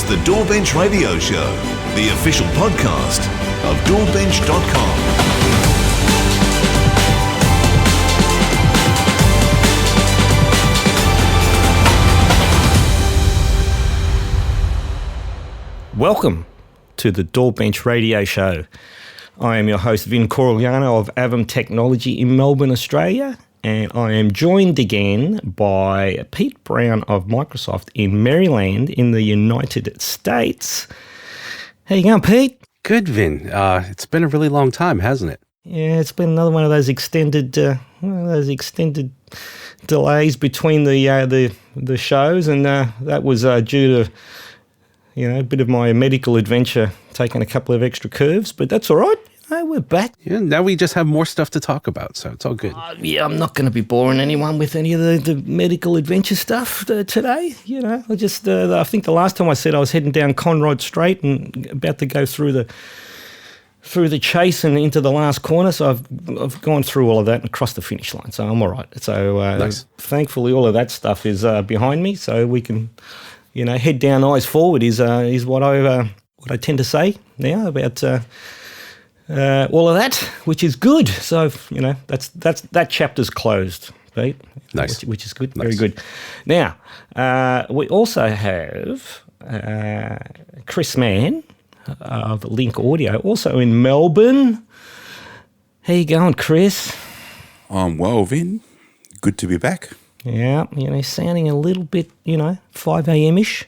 the DAWbench Radio Show, the official podcast of DAWbench.com. Welcome to the DAWbench Radio Show. I am your host, Curigliano of AAVIM Technology in Melbourne, Australia, and I am joined again by Pete Brown of Microsoft in Maryland in the United States. How you going, Pete? Good, Vin. It's been a really long time, hasn't it? Yeah, it's been another one of those extended delays between the shows, and that was due to a bit of my medical adventure, taking a couple of extra curves, but that's all right. We're back. Yeah, now we just have more stuff to talk about, so it's all good. I'm not going to be boring anyone with any of the medical adventure stuff today. I think the last time I said I was heading down Conrod Straight and about to go through the chase and into the last corner, so I've gone through all of that and crossed the finish line, so I'm all right. So nice. Thankfully, all of that stuff is behind me, so we can, head down, eyes forward is what I tend to say now about all of that, which is good. So that chapter's closed, Pete. Nice, which is good, nice. Very good. Now we also have Chris Mann of Link Audio, also in Melbourne. How you going, Chris? I'm well, Vin. Good to be back. Yeah, sounding a little bit, 5 a.m.-ish.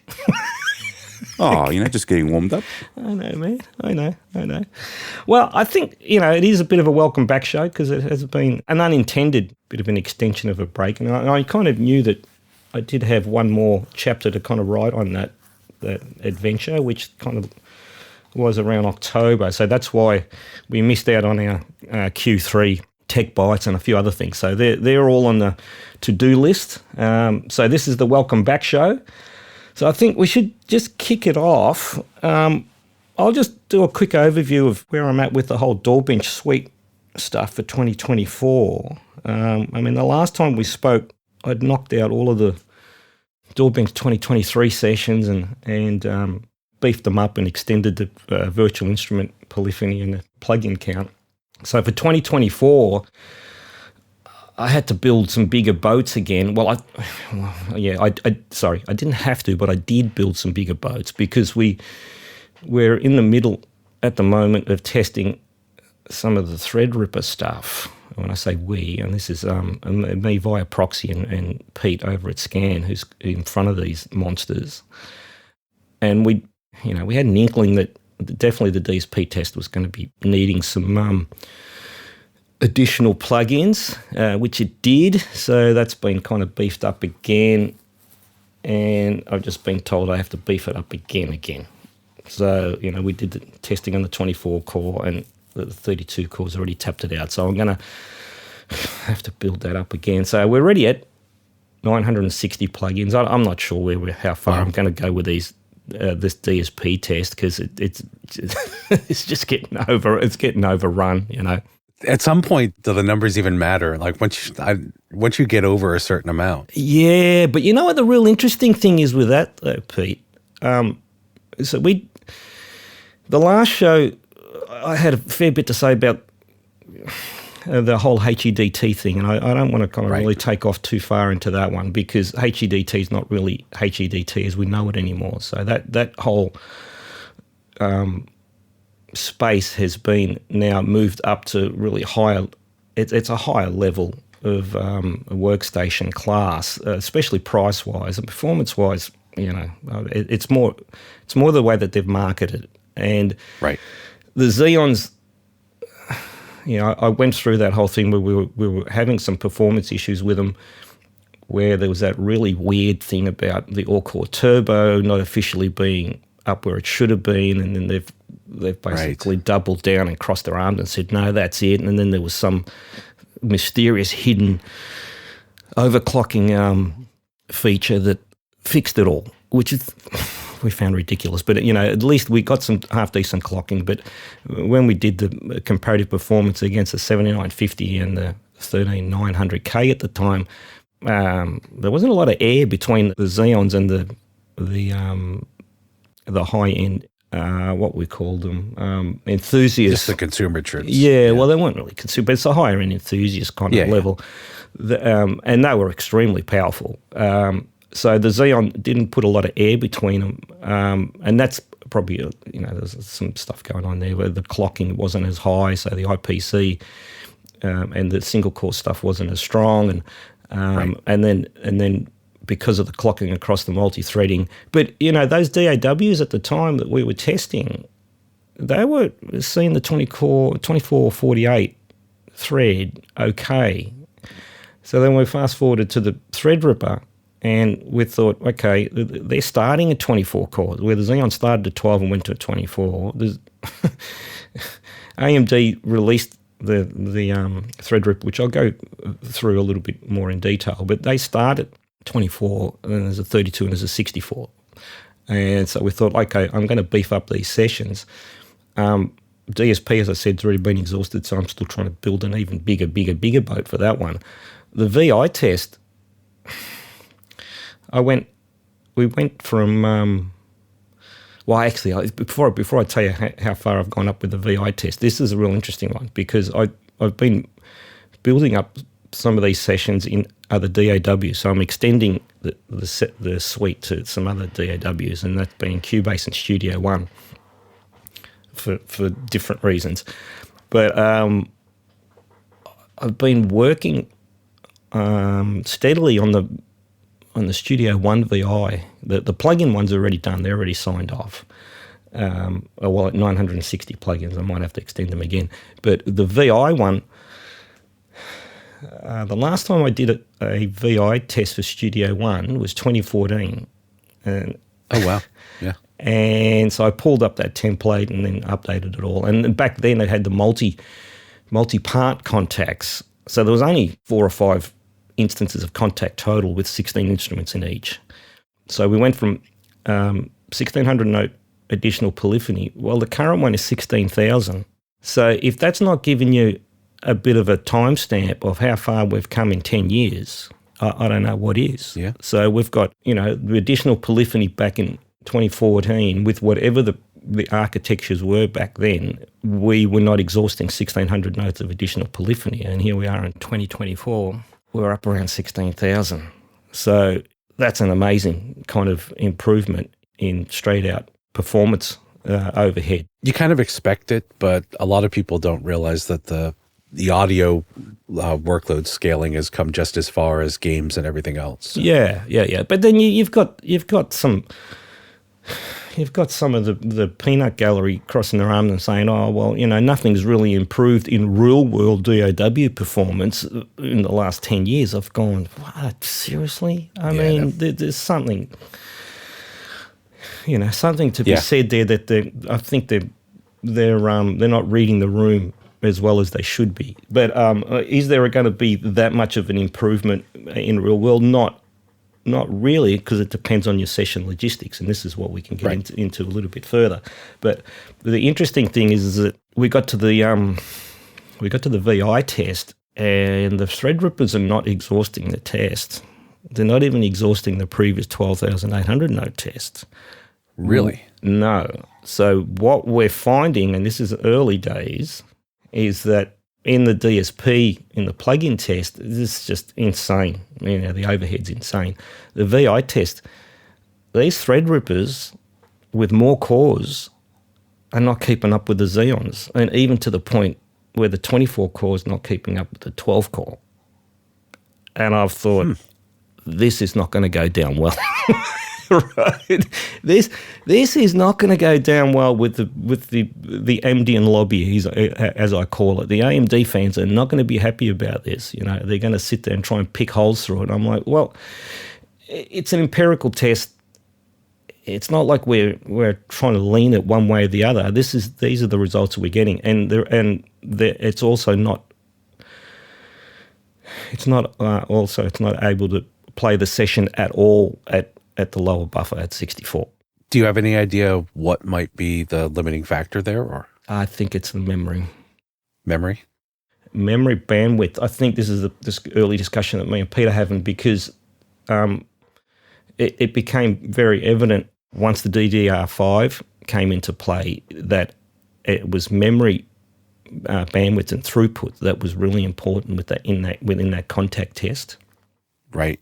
Oh, just getting warmed up. I know, man. I know. Well, I think, it is a bit of a welcome back show because it has been an unintended bit of an extension of a break. And I kind of knew that I did have one more chapter to kind of write on that adventure, which kind of was around October. So that's why we missed out on our Q3 TechBytes and a few other things. So they're all on the to-do list. So this is the welcome back show. So I think we should just kick it off. I'll just do a quick overview of where I'm at with the whole DAWbench suite stuff for 2024. The last time we spoke, I'd knocked out all of the DAWbench 2023 sessions and beefed them up and extended the virtual instrument polyphony and the plugin count. So for 2024, I had to build some bigger boats again. I didn't have to, but I did build some bigger boats because we're in the middle at the moment of testing some of the Threadripper stuff. When I say we, and this is me via proxy and Pete over at Scan, who's in front of these monsters. And we had an inkling that definitely the DSP test was going to be needing some additional plugins, which it did. So that's been kind of beefed up again, and I've just been told I have to beef it up again. So, we did the testing on the 24 core and the 32 core's already tapped it out. So I'm going to have to build that up again. So we're already at 960 plugins. I'm not sure how far I'm going to go with this DSP test because it's just getting overrun, At some point, do the numbers even matter? Like once you get over a certain amount. Yeah, but you know what the real interesting thing is with that, though, Pete? So the last show, I had a fair bit to say about the whole HEDT thing, and I don't want to kind of really take off too far into that one because HEDT is not really HEDT as we know it anymore. So that whole space has been now moved up to really higher. It's a higher level of a workstation class, especially price wise and performance wise. It's more the way that they've marketed it. And the Xeons, I went through that whole thing where we were having some performance issues with them, where there was that really weird thing about the All-Core Turbo not officially being up where it should have been, and then they've basically doubled down and crossed their arms and said, no, that's it. And then there was some mysterious hidden overclocking feature that fixed it all, which is we found ridiculous. But, at least we got some half-decent clocking. But when we did the comparative performance against the 7950 and the 13900K at the time, there wasn't a lot of air between the Xeons and the the high end, what we called them, enthusiasts. Just the consumer trips. Yeah, well, they weren't really consumer, but it's a higher end enthusiast kind of level. And they were extremely powerful. So the Xeon didn't put a lot of air between them. And that's probably, there's some stuff going on there where the clocking wasn't as high, so the IPC and the single core stuff wasn't as strong. And then because of the clocking across the multi-threading. But, those DAWs at the time that we were testing, they were seeing the 2448 thread okay. So then we fast-forwarded to the Threadripper, and we thought, okay, they're starting at 24 cores, where the Xeon started at 12 and went to 24. AMD released the Threadripper, which I'll go through a little bit more in detail, but they started 24, and then there's a 32 and there's a 64. And so we thought, okay, I'm going to beef up these sessions. DSP, as I said, has already been exhausted, so I'm still trying to build an even bigger boat for that one. The VI test, we went from, before I tell you how far I've gone up with the VI test, this is a real interesting one because I've been building up some of these sessions in other DAWs. So I'm extending the suite to some other DAWs, and that's been Cubase and Studio One for different reasons. But I've been working steadily on the Studio One VI. The plugin one's already done; they're already signed off. At 960 plugins, I might have to extend them again. But the VI one. The last time I did a VI test for Studio One was 2014. Oh, wow. Yeah. And so I pulled up that template and then updated it all. And back then it had the multi-part contacts. So there was only 4 or 5 instances of contact total with 16 instruments in each. So we went from 1,600 note additional polyphony. Well, the current one is 16,000. So if that's not giving you a bit of a timestamp of how far we've come in 10 years, I don't know what is. Yeah. So we've got, the additional polyphony back in 2014 with whatever the architectures were back then, we were not exhausting 1,600 notes of additional polyphony. And here we are in 2024, we're up around 16,000. So that's an amazing kind of improvement in straight-out performance overhead. You kind of expect it, but a lot of people don't realize that the audio workload scaling has come just as far as games and everything else. So. Yeah. But then you've got some of the peanut gallery crossing their arms and saying, "Oh, well, nothing's really improved in real world DAW performance in the last 10 years." I've gone, "What? Seriously?" I mean, there's something, something to be said there that I think they're not reading the room as well as they should be. But is there going to be that much of an improvement in real world? Not really, because it depends on your session logistics, and this is what we can get into a little bit further. But the interesting thing is that we got to the VI test, and the Threadrippers are not exhausting the test. They're not even exhausting the previous 12,800 note test. Really? No. So what we're finding, and this is early days, is that in the DSP, in the plugin test, this is just insane. The overhead's insane. The VI test, these Threadrippers with more cores are not keeping up with the Xeons, and even to the point where the 24 core is not keeping up with the 12 core. And I've thought, this is not going to go down well. Right. This is not going to go down well with the Amdian lobby, as I call it. The AMD fans are not going to be happy about this. They're going to sit there and try and pick holes through it. I'm like, well, it's an empirical test. It's not like we're trying to lean it one way or the other. These are the results we're getting, and it's also not. It's not able to play the session at all at the lower buffer at 64. Do you have any idea what might be the limiting factor there? Or I think it's the memory. Memory bandwidth. I think this is this early discussion that me and Peter having, because it became very evident once the DDR5 came into play, that it was memory bandwidth and throughput that was really important within that contact test. Right.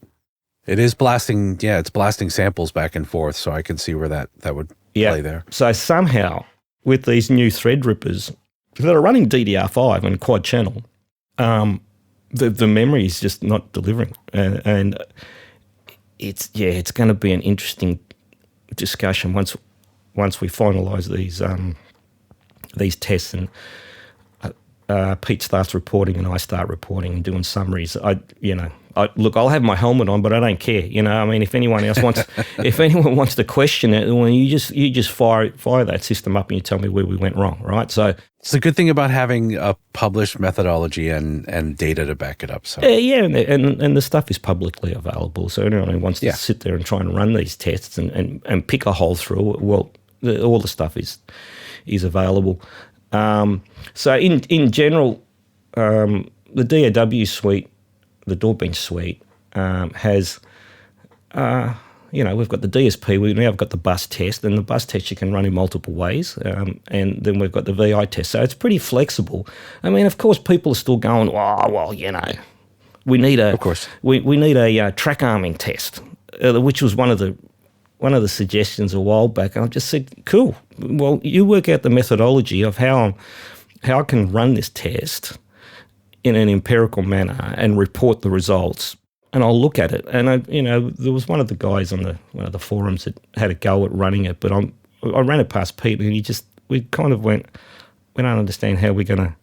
It is blasting. Yeah, it's blasting samples back and forth. So I can see where that would play there. So somehow with these new Threadrippers that are running DDR5 and quad channel, the memory is just not delivering, and it's going to be an interesting discussion once we finalise these tests and Pete starts reporting and I start reporting and doing summaries. I'll have my helmet on, but I don't care. I mean, if anyone wants to question it, well, you just fire that system up and you tell me where we went wrong, right? So it's a good thing about having a published methodology and data to back it up. So and the stuff is publicly available. So anyone who wants to sit there and try and run these tests and pick a hole through it, well, all the stuff is available. So in general, the DAW suite, the DAWbench suite, has, we've got the DSP, we now have got the bus test, and the bus test you can run in multiple ways, and then we've got the VI test. So it's pretty flexible. I mean, of course, people are still going, we need a track arming test, which was one of the suggestions a while back, and I just said, cool. Well, you work out the methodology of how I can run this test in an empirical manner and report the results, and I'll look at it. And there was one of the guys on one of the forums that had a go at running it, but I ran it past Pete, and we kind of went, we don't understand how we're going to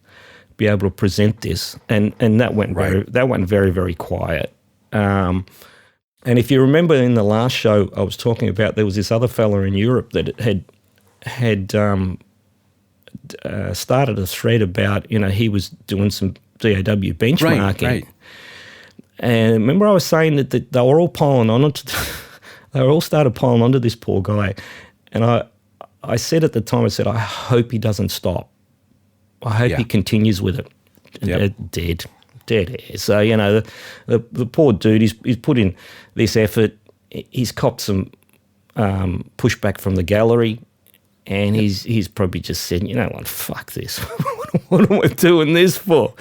be able to present this, and that went very, very quiet. And if you remember in the last show I was talking about, there was this other fella in Europe that had started a thread about, he was doing some DAW benchmarking. Right. And remember I was saying that they were all piling on they were all started piling onto this poor guy. And I said at the time, I hope he doesn't stop. I hope he continues with it. Yep. Dead air. So, the poor dude, he's put in this effort. He's copped some pushback from the gallery, and he's probably just said, you know what, fuck this. What am I doing this for?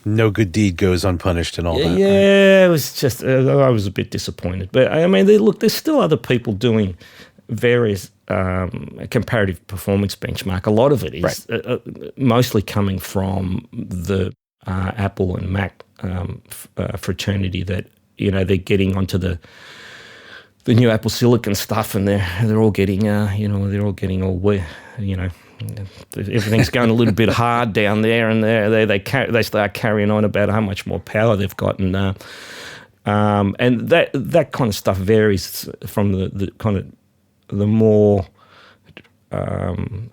No good deed goes unpunished and all that. Yeah, right? It was just, I was a bit disappointed. But, I mean, there's still other people doing various comparative performance benchmark. A lot of it is mostly coming from the Apple and Mac fraternity that, they're getting onto the new Apple Silicon stuff, and they're all getting, everything's going a little bit hard down there, and they start carrying on about how much more power they've got, and that kind of stuff varies from the kind of the more.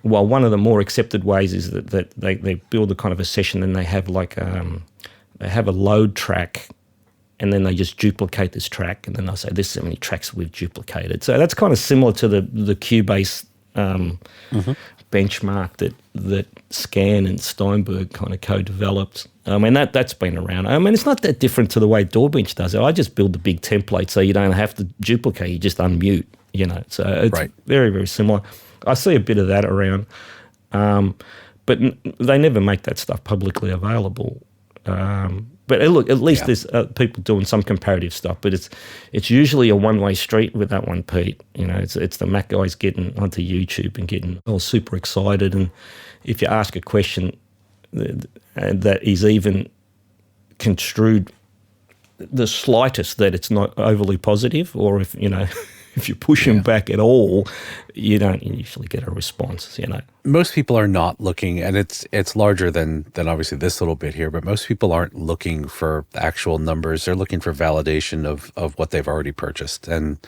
One of the more accepted ways is that they build a kind of a session, and they have they have a load track, and then they just duplicate this track, and then they'll say, this is how many tracks we've duplicated. So that's kind of similar to the Cubase benchmark that Scan and Steinberg kind of co-developed. I mean, that's been around. I mean, it's not that different to the way DAWbench does it. I just build the big template so you don't have to duplicate, you just unmute, So it's very, very similar. I see a bit of that around, but they never make that stuff publicly available. But look, at least there's people doing some comparative stuff, but it's usually a one-way street with that one, Pete. It's the Mac guys getting onto YouTube and getting all super excited, and if you ask a question that is even construed the slightest that it's not overly positive, or if if you push them back at all, you don't usually get a response, Most people are not looking, and it's larger than obviously this little bit here, but most people aren't looking for actual numbers. They're looking for validation of what they've already purchased. And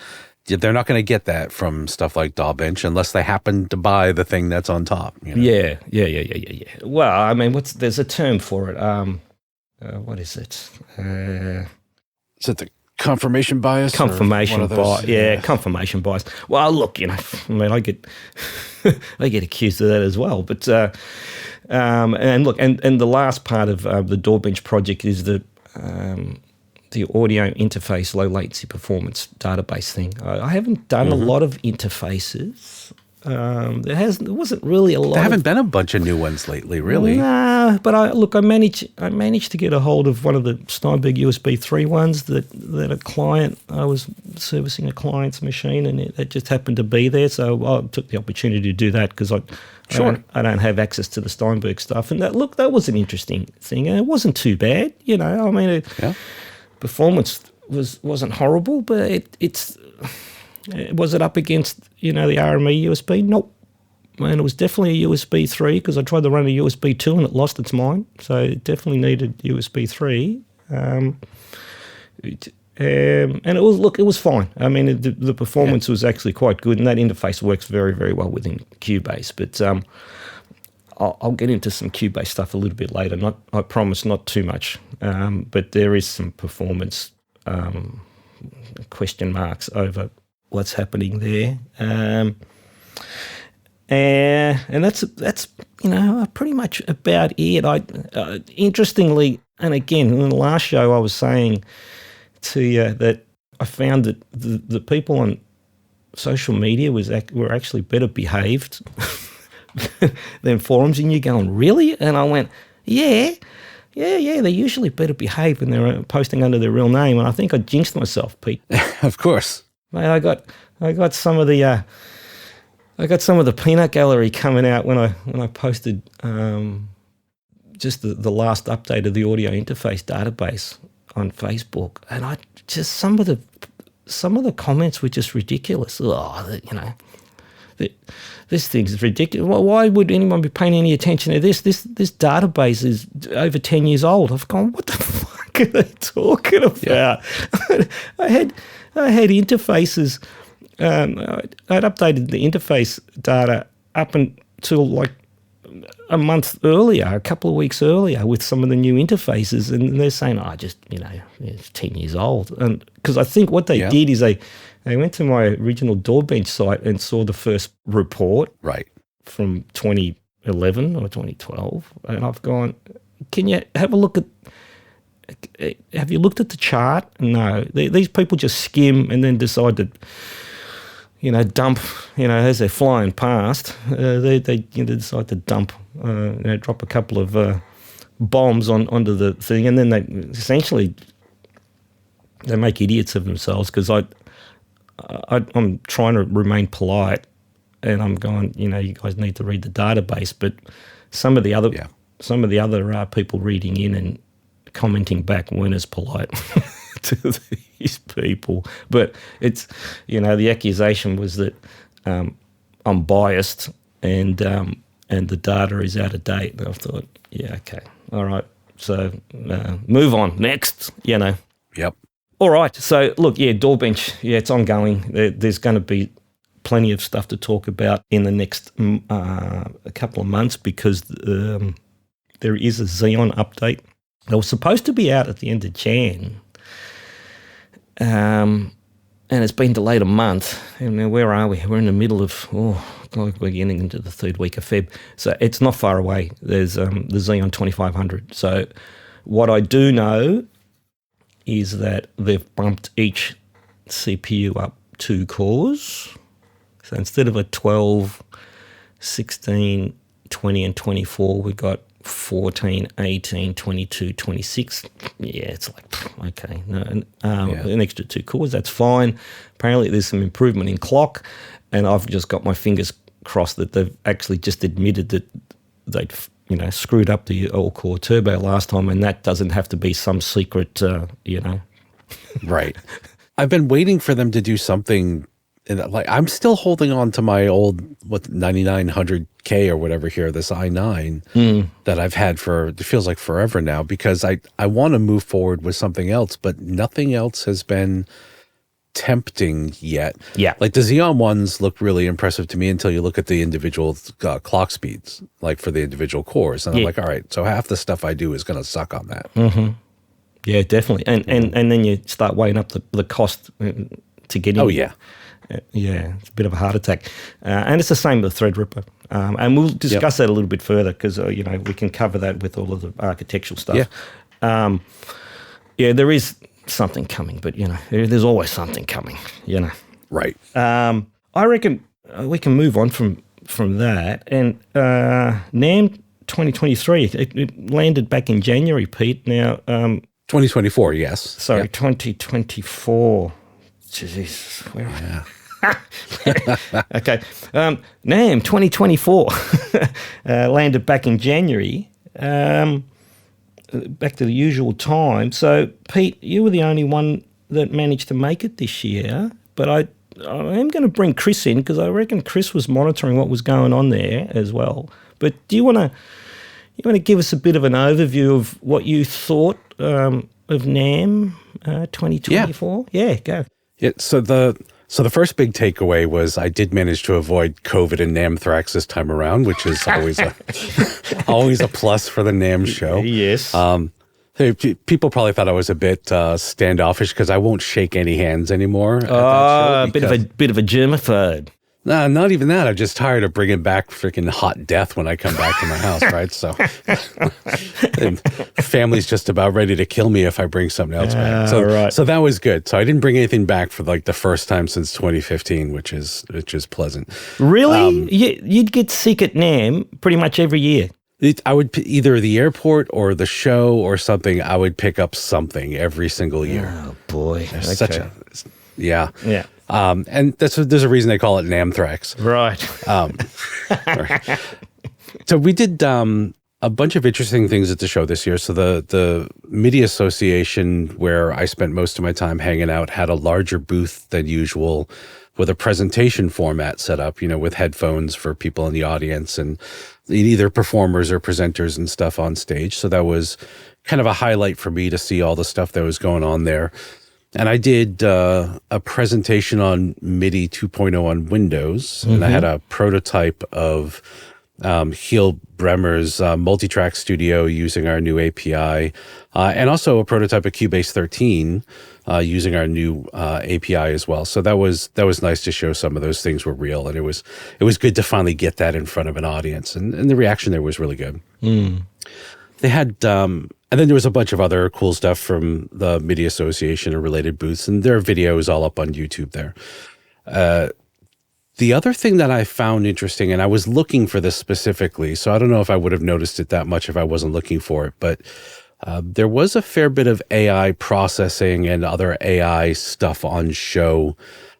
they're not going to get that from stuff like DAWbench unless they happen to buy the thing that's on top. Yeah. Well, I mean, there's a term for it. What is it? Is it the confirmation bias? Confirmation bias. Yeah, confirmation bias. Well, look, I mean, I get accused of that as well. But and look, and the last part of the DAWbench project is the the audio interface low latency performance database thing. I haven't done a lot of interfaces. There wasn't really a lot. There haven't been a bunch of new ones lately, really. Nah, but I managed to get a hold of one of the Steinberg USB 3 ones that a client, I was servicing a client's machine, and it just happened to be there. So I took the opportunity to do that because I don't have access to the Steinberg stuff. And that was an interesting thing, and it wasn't too bad. I mean, performance wasn't horrible, but was it up against, the RME USB? Nope. And it was definitely a USB 3 because I tried to run a USB 2 and it lost its mind. So it definitely needed USB 3. And it was fine. I mean, the performance was actually quite good, and that interface works very, very well within Cubase. But I'll get into some Cubase stuff a little bit later. I promise not too much. But there is some performance question marks over what's happening there, and that's pretty much about it. Interestingly, and again, in the last show, I was saying to you that I found that the people on social media were actually better behaved than forums, and you're going, really? And I went, yeah, they're usually better behaved when they're posting under their real name, and I think I jinxed myself, Pete. Of course. Mate, I got some of the peanut gallery coming out when I posted just the last update of the audio interface database on Facebook, and some of the comments were just ridiculous. This thing's ridiculous. Why would anyone be paying any attention to this? This database is over 10 years old. I've gone, what the fuck are they talking about? Yeah. I had interfaces. I'd updated the interface data up until like a month earlier, a couple of weeks earlier, with some of the new interfaces, and they're saying, it's 10 years old. And because I think what they did is they went to my original DAWbench site and saw the first report from 2011 or 2012, and I've gone, can you have a look at? Have you looked at the chart? No. These people just skim and then decide to, dump, as they're flying past, they decide to dump, drop a couple of bombs onto the thing, and then they make idiots of themselves because I'm trying to remain polite, and I'm going, you guys need to read the database, but some of the other people reading in and commenting back weren't as polite to these people. But it's, the accusation was that I'm biased and the data is out of date. And I thought, yeah, okay, all right. So move on, next, Yep. All right. So look, DAWbench, it's ongoing. There's going to be plenty of stuff to talk about in the next a couple of months because there is a Xeon update. It was supposed to be out at the end of Jan, and it's been delayed a month. And where are we? We're in the middle of, we're getting into the third week of Feb. So it's not far away. There's the Xeon 2500. So what I do know is that they've bumped each CPU up 2 cores. So instead of a 12, 16, 20 and 24, we've got 14, 18, 22, 26. Yeah, it's like, okay, no, an extra 2 cores, that's fine. Apparently there's some improvement in clock, and I've just got my fingers crossed that they've actually just admitted that they'd screwed up the all-core turbo last time, and that doesn't have to be some secret, Right. I've been waiting for them to do something. I'm still holding on to my old 9900K or whatever here, this i9 that I've had for, it feels like forever now, because I want to move forward with something else, but nothing else has been tempting yet. Yeah. Like the Xeon ones look really impressive to me until you look at the individual clock speeds, like for the individual cores. And I'm like, all right, so half the stuff I do is going to suck on that. Mm-hmm. Yeah, definitely. And then you start weighing up the cost to get in. Oh, yeah. Yeah, it's a bit of a heart attack. And it's the same with Threadripper. And we'll discuss that a little bit further because, we can cover that with all of the architectural stuff. Yeah. There is something coming, but, there's always something coming, Right. I reckon we can move on from that. And NAMM 2023, it landed back in January, Pete. Now, 2024, yes. sorry, Yep. 2024. Jesus, where okay. NAMM 2024 landed back in January, back to the usual time. So, Pete, you were the only one that managed to make it this year, but I am going to bring Chris in because I reckon Chris was monitoring what was going on there as well. But do you want to give us a bit of an overview of what you thought of NAMM 2024? Yeah, go. Yeah, so the first big takeaway was I did manage to avoid COVID and NAMthrax this time around, which is always a plus for the NAMM show. Yes. People probably thought I was a bit standoffish because I won't shake any hands anymore. A bit of a germaphobe. Nah, not even that. I'm just tired of bringing back freaking hot death when I come back to my house, right? So family's just about ready to kill me if I bring something else back. So that was good. So I didn't bring anything back for like the first time since 2015, which is pleasant. Really? You'd get sick at NAMM pretty much every year. I would either the airport or the show or something. I would pick up something every single year. Oh boy, yeah. Yeah. And there's a reason they call it NAMthrax. Right. So we did a bunch of interesting things at the show this year. So the MIDI Association, where I spent most of my time hanging out, had a larger booth than usual with a presentation format set up, with headphones for people in the audience and either performers or presenters and stuff on stage. So that was kind of a highlight for me to see all the stuff that was going on there. And I did a presentation on MIDI 2.0 on Windows, and I had a prototype of Heel Bremer's multi-track studio using our new API, and also a prototype of Cubase 13 using our new API as well. So that was nice to show some of those things were real, and it was good to finally get that in front of an audience, and the reaction there was really good. They had and then there was a bunch of other cool stuff from the MIDI Association and related booths, and their video is all up on YouTube there. The other thing that I found interesting, and I was looking for this specifically, so I don't know if I would have noticed it that much if I wasn't looking for it, but there was a fair bit of AI processing and other AI stuff on show.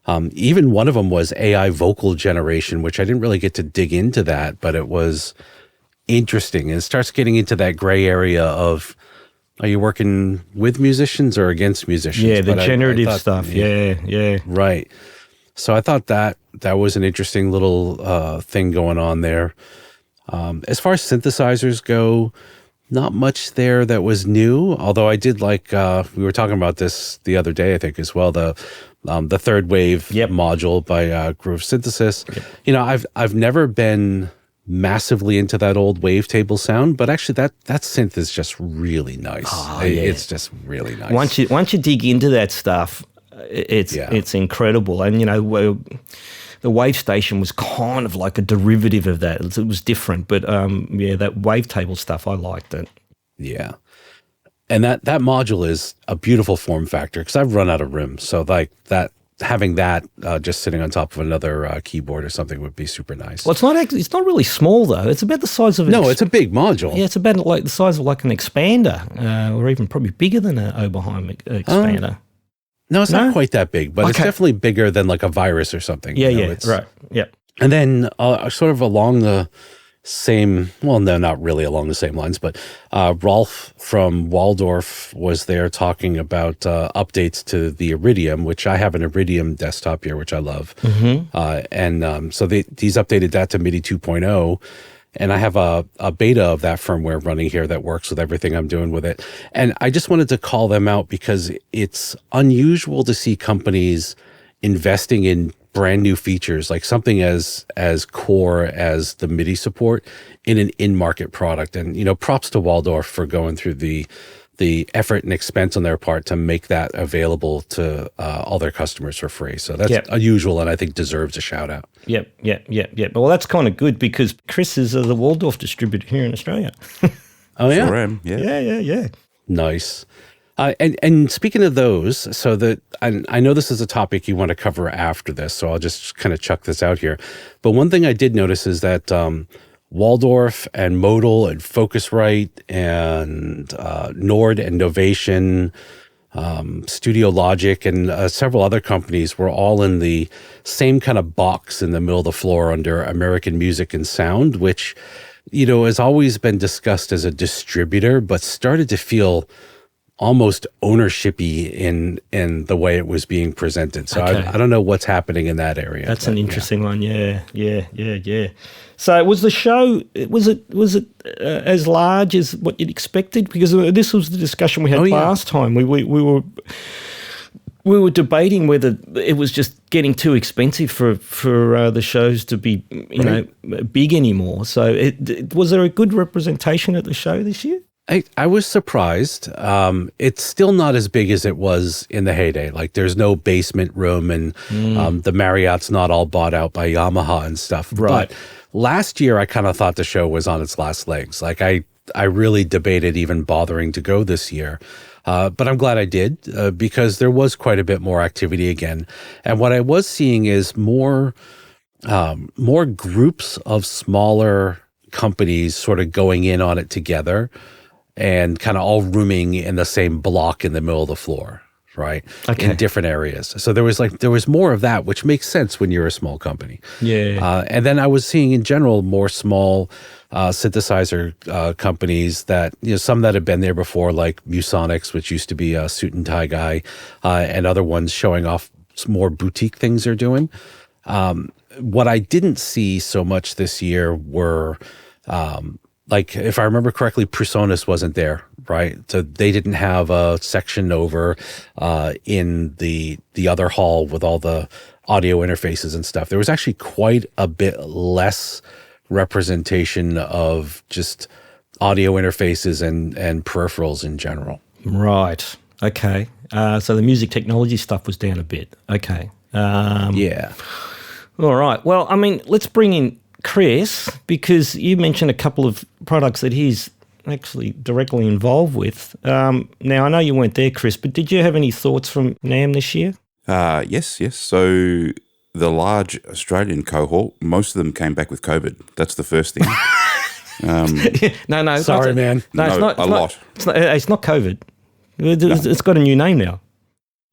Even one of them was AI vocal generation, which I didn't really get to dig into that, but it was interesting. And it starts getting into that gray area of, are you working with musicians or against musicians? Yeah, the But generative I thought, stuff. Yeah. Right. So I thought that was an interesting little thing going on there. As far as synthesizers go, not much there that was new, although I did like, we were talking about this the other day, I think, as well, the third wave module by Groove Synthesis. Yep. I've never been massively into that old wavetable sound, but actually that synth is just really nice. Oh, yeah. It's just really nice. Once you dig into that stuff, it's incredible. And the wave station was kind of like a derivative of that. It was different, but that wavetable stuff, I liked it. Yeah. And that module is a beautiful form factor because I've run out of room. So like that, having that just sitting on top of another keyboard or something would be super nice. Well, it's not really small though. It's about the size of it's a big module. Yeah, it's about like the size of like an expander, or even probably bigger than an Oberheim expander. No, it's not quite that big, but it's definitely bigger than like a Virus or something. Yeah, right. Yeah. And then sort of along the same, well, no, not really along the same lines, but Rolf from Waldorf was there talking about updates to the Iridium, which I have an Iridium desktop here, which I love. And so he's updated that to MIDI 2.0. And I have a beta of that firmware running here that works with everything I'm doing with it. And I just wanted to call them out because it's unusual to see companies investing in brand new features, like something as core as the MIDI support in an in-market product. And, props to Waldorf for going through the effort and expense on their part to make that available to all their customers for free. So that's unusual and I think deserves a shout out. Yep. Well, that's kind of good because Chris is the Waldorf distributor here in Australia. Oh, yeah? Sure am, yeah. Yeah. Nice. And speaking of those, so that I know this is a topic you want to cover after this, so I'll just kind of chuck this out here. But one thing I did notice is that Waldorf and Modal and Focusrite and Nord and Novation, Studio Logic, and several other companies were all in the same kind of box in the middle of the floor under American Music and Sound, which, has always been discussed as a distributor, but started to feel almost ownership-y in the way it was being presented. So Okay. I don't know what's happening in that area. That's but, an interesting one. Yeah. So was the show, was it as large as what you'd expected? Because this was the discussion we had last time. We were debating whether it was just getting too expensive for the shows to be, big anymore. So was there a good representation at the show this year? I was surprised. It's still not as big as it was in the heyday. Like, there's no basement room, and the Marriott's not all bought out by Yamaha and stuff. Right. But last year, I kind of thought the show was on its last legs. Like, I really debated even bothering to go this year. But I'm glad I did, because there was quite a bit more activity again. And what I was seeing is more groups of smaller companies sort of going in on it together, and kind of all rooming in the same block in the middle of the floor, right? Okay. In different areas. So there was more of that, which makes sense when you're a small company. Yeah. And then I was seeing in general more small synthesizer companies that, some that had been there before, like Musonics, which used to be a suit and tie guy, and other ones showing off some more boutique things they're doing. What I didn't see so much this year were, like, if I remember correctly, Presonus wasn't there, right? So they didn't have a section over in the other hall with all the audio interfaces and stuff. There was actually quite a bit less representation of just audio interfaces and peripherals in general. Right. Okay. So the music technology stuff was down a bit. Okay. Yeah. All right. Well, I mean, let's bring in Chris, because you mentioned a couple of products that he's actually directly involved with. Now, I know you weren't there, Chris, but did you have any thoughts from NAMM this year? Yes. So the large Australian cohort, most of them came back with COVID. That's the first thing. No. Sorry, man. No, it's No, not. a lot. It's not COVID. It's got a new name now.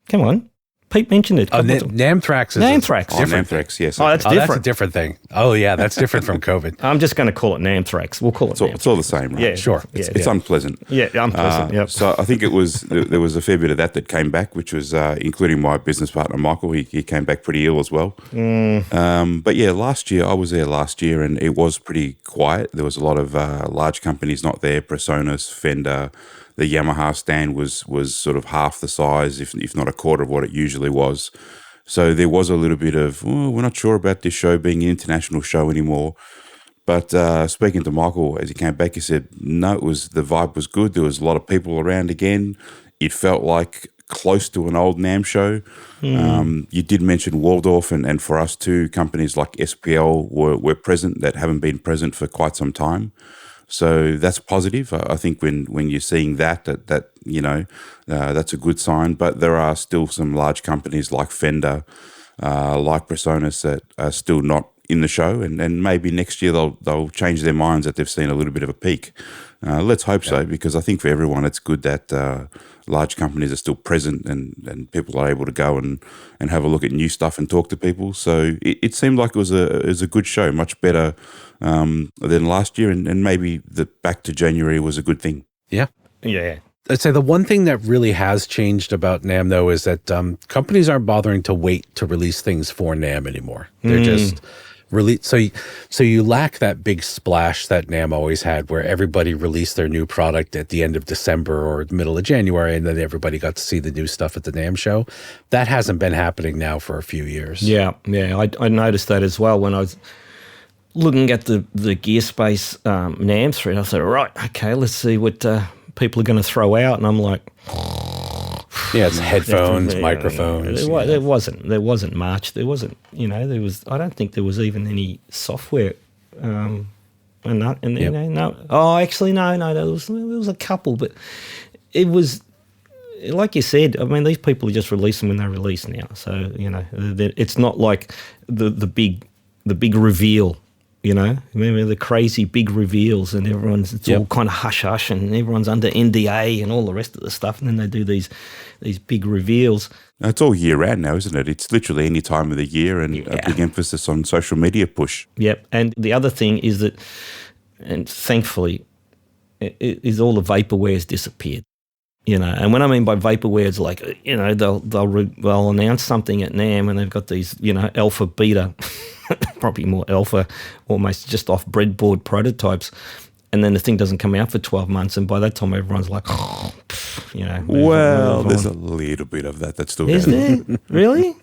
Come on. Pete mentioned it. Namthrax is Namthrax. Namthrax, yes. Oh, that's That's different. a different thing. Oh, yeah, that's different from COVID. I'm just going to call it Namthrax. We'll call it Namthrax. It's all the same, right? Yeah, Sure. It's unpleasant. Yeah, unpleasant. Yep. So I think there was a fair bit of that came back, which was including my business partner Michael. He came back pretty ill as well. But yeah, last year I was there and it was pretty quiet. There was a lot of large companies not there. Presonus, Fender. The Yamaha stand was sort of half the size, if not a quarter of what it usually was. So there was a little bit of, we're not sure about this show being an international show anymore. But speaking to Michael as he came back, he said, no, the vibe was good. There was a lot of people around again. It felt like close to an old NAMM show. You did mention Waldorf, and for us too, companies like SPL were present that haven't been present for quite some time. So that's positive. I think when you're seeing that that's a good sign. But there are still some large companies like Fender, like Presonus, that are still not in the show, and maybe next year they'll change their minds that they've seen a little bit of a peak. Let's hope so, because I think for everyone it's good that large companies are still present and people are able to go and have a look at new stuff and talk to people. So it seemed like it was a good show, much better than last year, and maybe the back to January was a good thing. Yeah. Yeah. I'd say the one thing that really has changed about NAMM, though, is that companies aren't bothering to wait to release things for NAMM anymore. They're just release. So you lack that big splash that NAMM always had, where everybody released their new product at the end of December or the middle of January, and then everybody got to see the new stuff at the NAMM show. That hasn't been happening now for a few years. Yeah. I noticed that as well when I was looking at the Gearspace NAMM thread. I thought, right, okay, let's see what people are going to throw out, and I'm like, yeah, it's headphones, microphones. There wasn't much. There wasn't, I don't think there was even any software. No. Oh, actually, no. There was a couple, but it was like you said, I mean, these people just release them when they release now. So, it's not like the big reveal, Remember the crazy big reveals and it's all kind of hush-hush and everyone's under NDA and all the rest of the stuff. And then they do these big reveals. It's all year round now, isn't it? It's literally any time of the year and a big emphasis on social media push. Yep. And the other thing is that, and thankfully, is all the vaporware has disappeared. And when I mean by vaporware, it's like, they'll announce something at NAMM and they've got these, alpha, beta, probably more alpha, almost just off breadboard prototypes. And then the thing doesn't come out for 12 months. And by that time, everyone's like, Well, there's a little bit of that that's still Is going on. there? Really?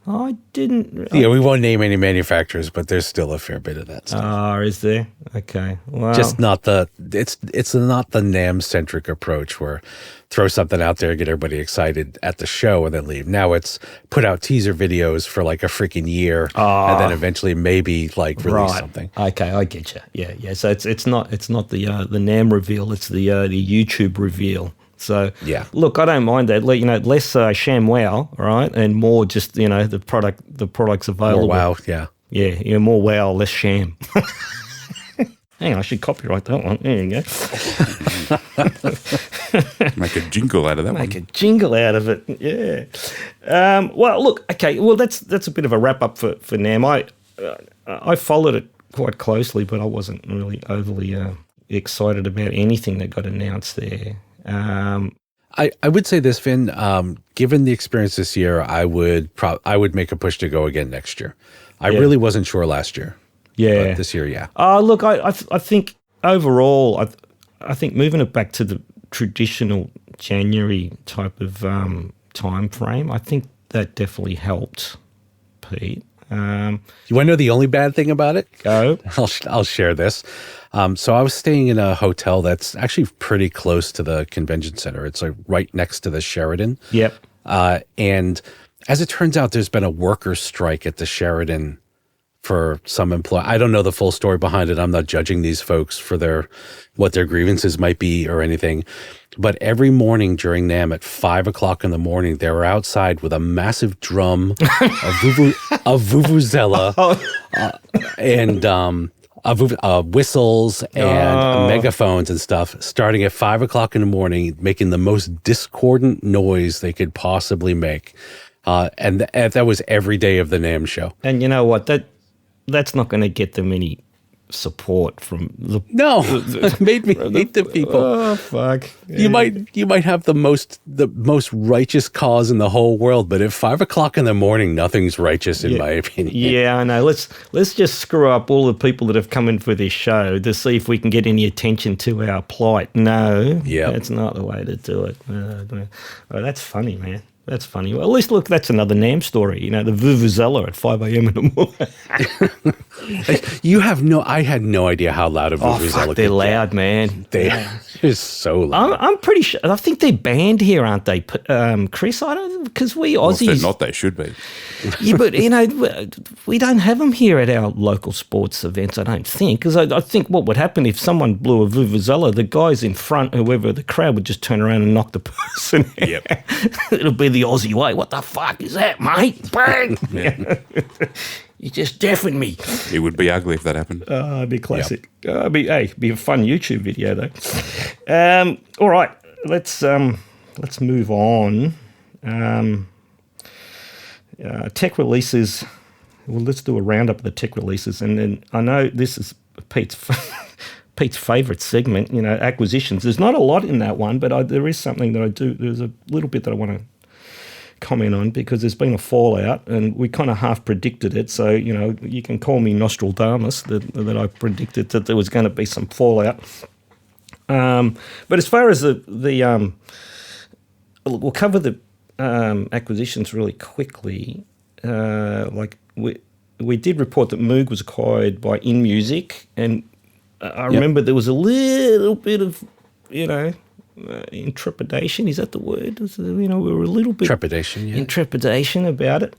I didn't. Yeah, we won't name any manufacturers, but there's still a fair bit of that stuff. Is there? Okay. Well, Just not it's not the NAMM-centric approach where throw something out there, get everybody excited at the show, and then leave. Now it's put out teaser videos for like a freaking year, and then eventually maybe like release something. Okay, I get you. Yeah. So it's not the NAMM reveal. It's the YouTube reveal. So, look, I don't mind that. Less sham wow, right, and more just the product's available. More wow, yeah. Yeah, more wow, less sham. Hang on, I should copyright that one. There you go. Make a jingle out of that one. Make a jingle out of it. Yeah. Well, look. Okay. Well, that's a bit of a wrap up for NAMM. I followed it quite closely, but I wasn't really overly excited about anything that got announced there. I would say this, Finn. Given the experience this year, I would make a push to go again next year. I really wasn't sure last year. Yeah, but this year, yeah. Look, I think overall, I think moving it back to the traditional January type of time frame, I think that definitely helped, Pete. You want to know the only bad thing about it? Go. I'll share this. So I was staying in a hotel that's actually pretty close to the convention center. It's like right next to the Sheraton. Yep. And as it turns out, there's been a workers' strike at the Sheraton for some employee. I don't know the full story behind it. I'm not judging these folks for what their grievances might be or anything. But every morning during NAMM at 5 o'clock in the morning, they were outside with a massive drum of vuvuzela and whistles and megaphones and stuff, starting at 5 o'clock in the morning, making the most discordant noise they could possibly make. And that was every day of the NAMM show. And you know what? That's not going to get them any support from the. No, it made me hate the people. Oh fuck! You might have the most righteous cause in the whole world, but at 5 o'clock in the morning, nothing's righteous in my opinion. Yeah, I know. Let's just screw up all the people that have come in for this show to see if we can get any attention to our plight. No, that's not the way to do it. That's funny, man. That's funny. Well, at least, look, that's another NAMM story. The vuvuzela at 5 a.m. in the morning. I had no idea how loud a vuvuzela fuck, they're loud, man. They're so loud. I'm pretty sure. I think they're banned here, aren't they, Chris? I don't, because we Aussies. Well, if they're not, they should be. Yeah, but, we don't have them here at our local sports events, I don't think. Because I think what would happen if someone blew a vuvuzela, the guys in front, whoever the crowd, would just turn around and knock the person out. Yep. It'll be the Aussie way. What the fuck is that, mate? Bang! You just deafened me. It would be ugly if that happened. It'd be classic. It'd be a fun YouTube video though. All right, let's move on. Tech releases. Well, let's do a roundup of the tech releases, and then I know this is Pete's favourite segment. Acquisitions. There's not a lot in that one, but there is something that I do. There's a little bit that I want to comment on because there's been a fallout and we kind of half predicted it. So, you can call me Nostradamus that I predicted that there was going to be some fallout. But as far as we'll cover the acquisitions really quickly. We did report that Moog was acquired by InMusic, and I remember there was a little bit of, intrepidation. Is that the word? We were a little bit intrepidation about it,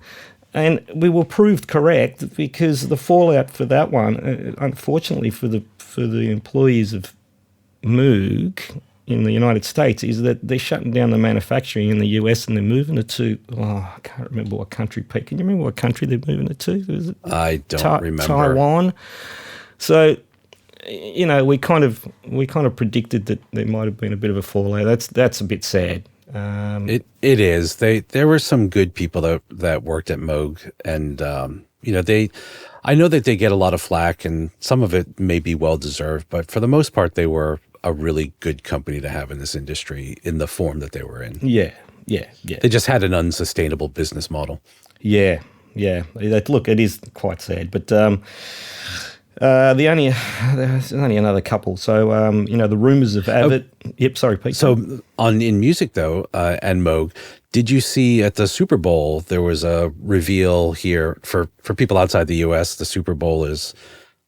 and we were proved correct because the fallout for that one, unfortunately for the employees of Moog, in the United States is that they're shutting down the manufacturing in the US and they're moving it to, I can't remember what country, Pete. Can you remember what country they're moving it to? Was it I don't remember. Taiwan. So, we kind of predicted that there might have been a bit of a fallout. That's a bit sad. It is. There were some good people that worked at Moog, and I know that they get a lot of flack, and some of it may be well deserved, but for the most part, they were a really good company to have in this industry in the form that they were in. Yeah. They just had an unsustainable business model. Yeah. Look, it is quite sad, but there's only another couple. So the rumors of Avid. Yep, sorry, Pete. So in music though, and Moog, did you see at the Super Bowl there was a reveal here for people outside the U.S. The Super Bowl is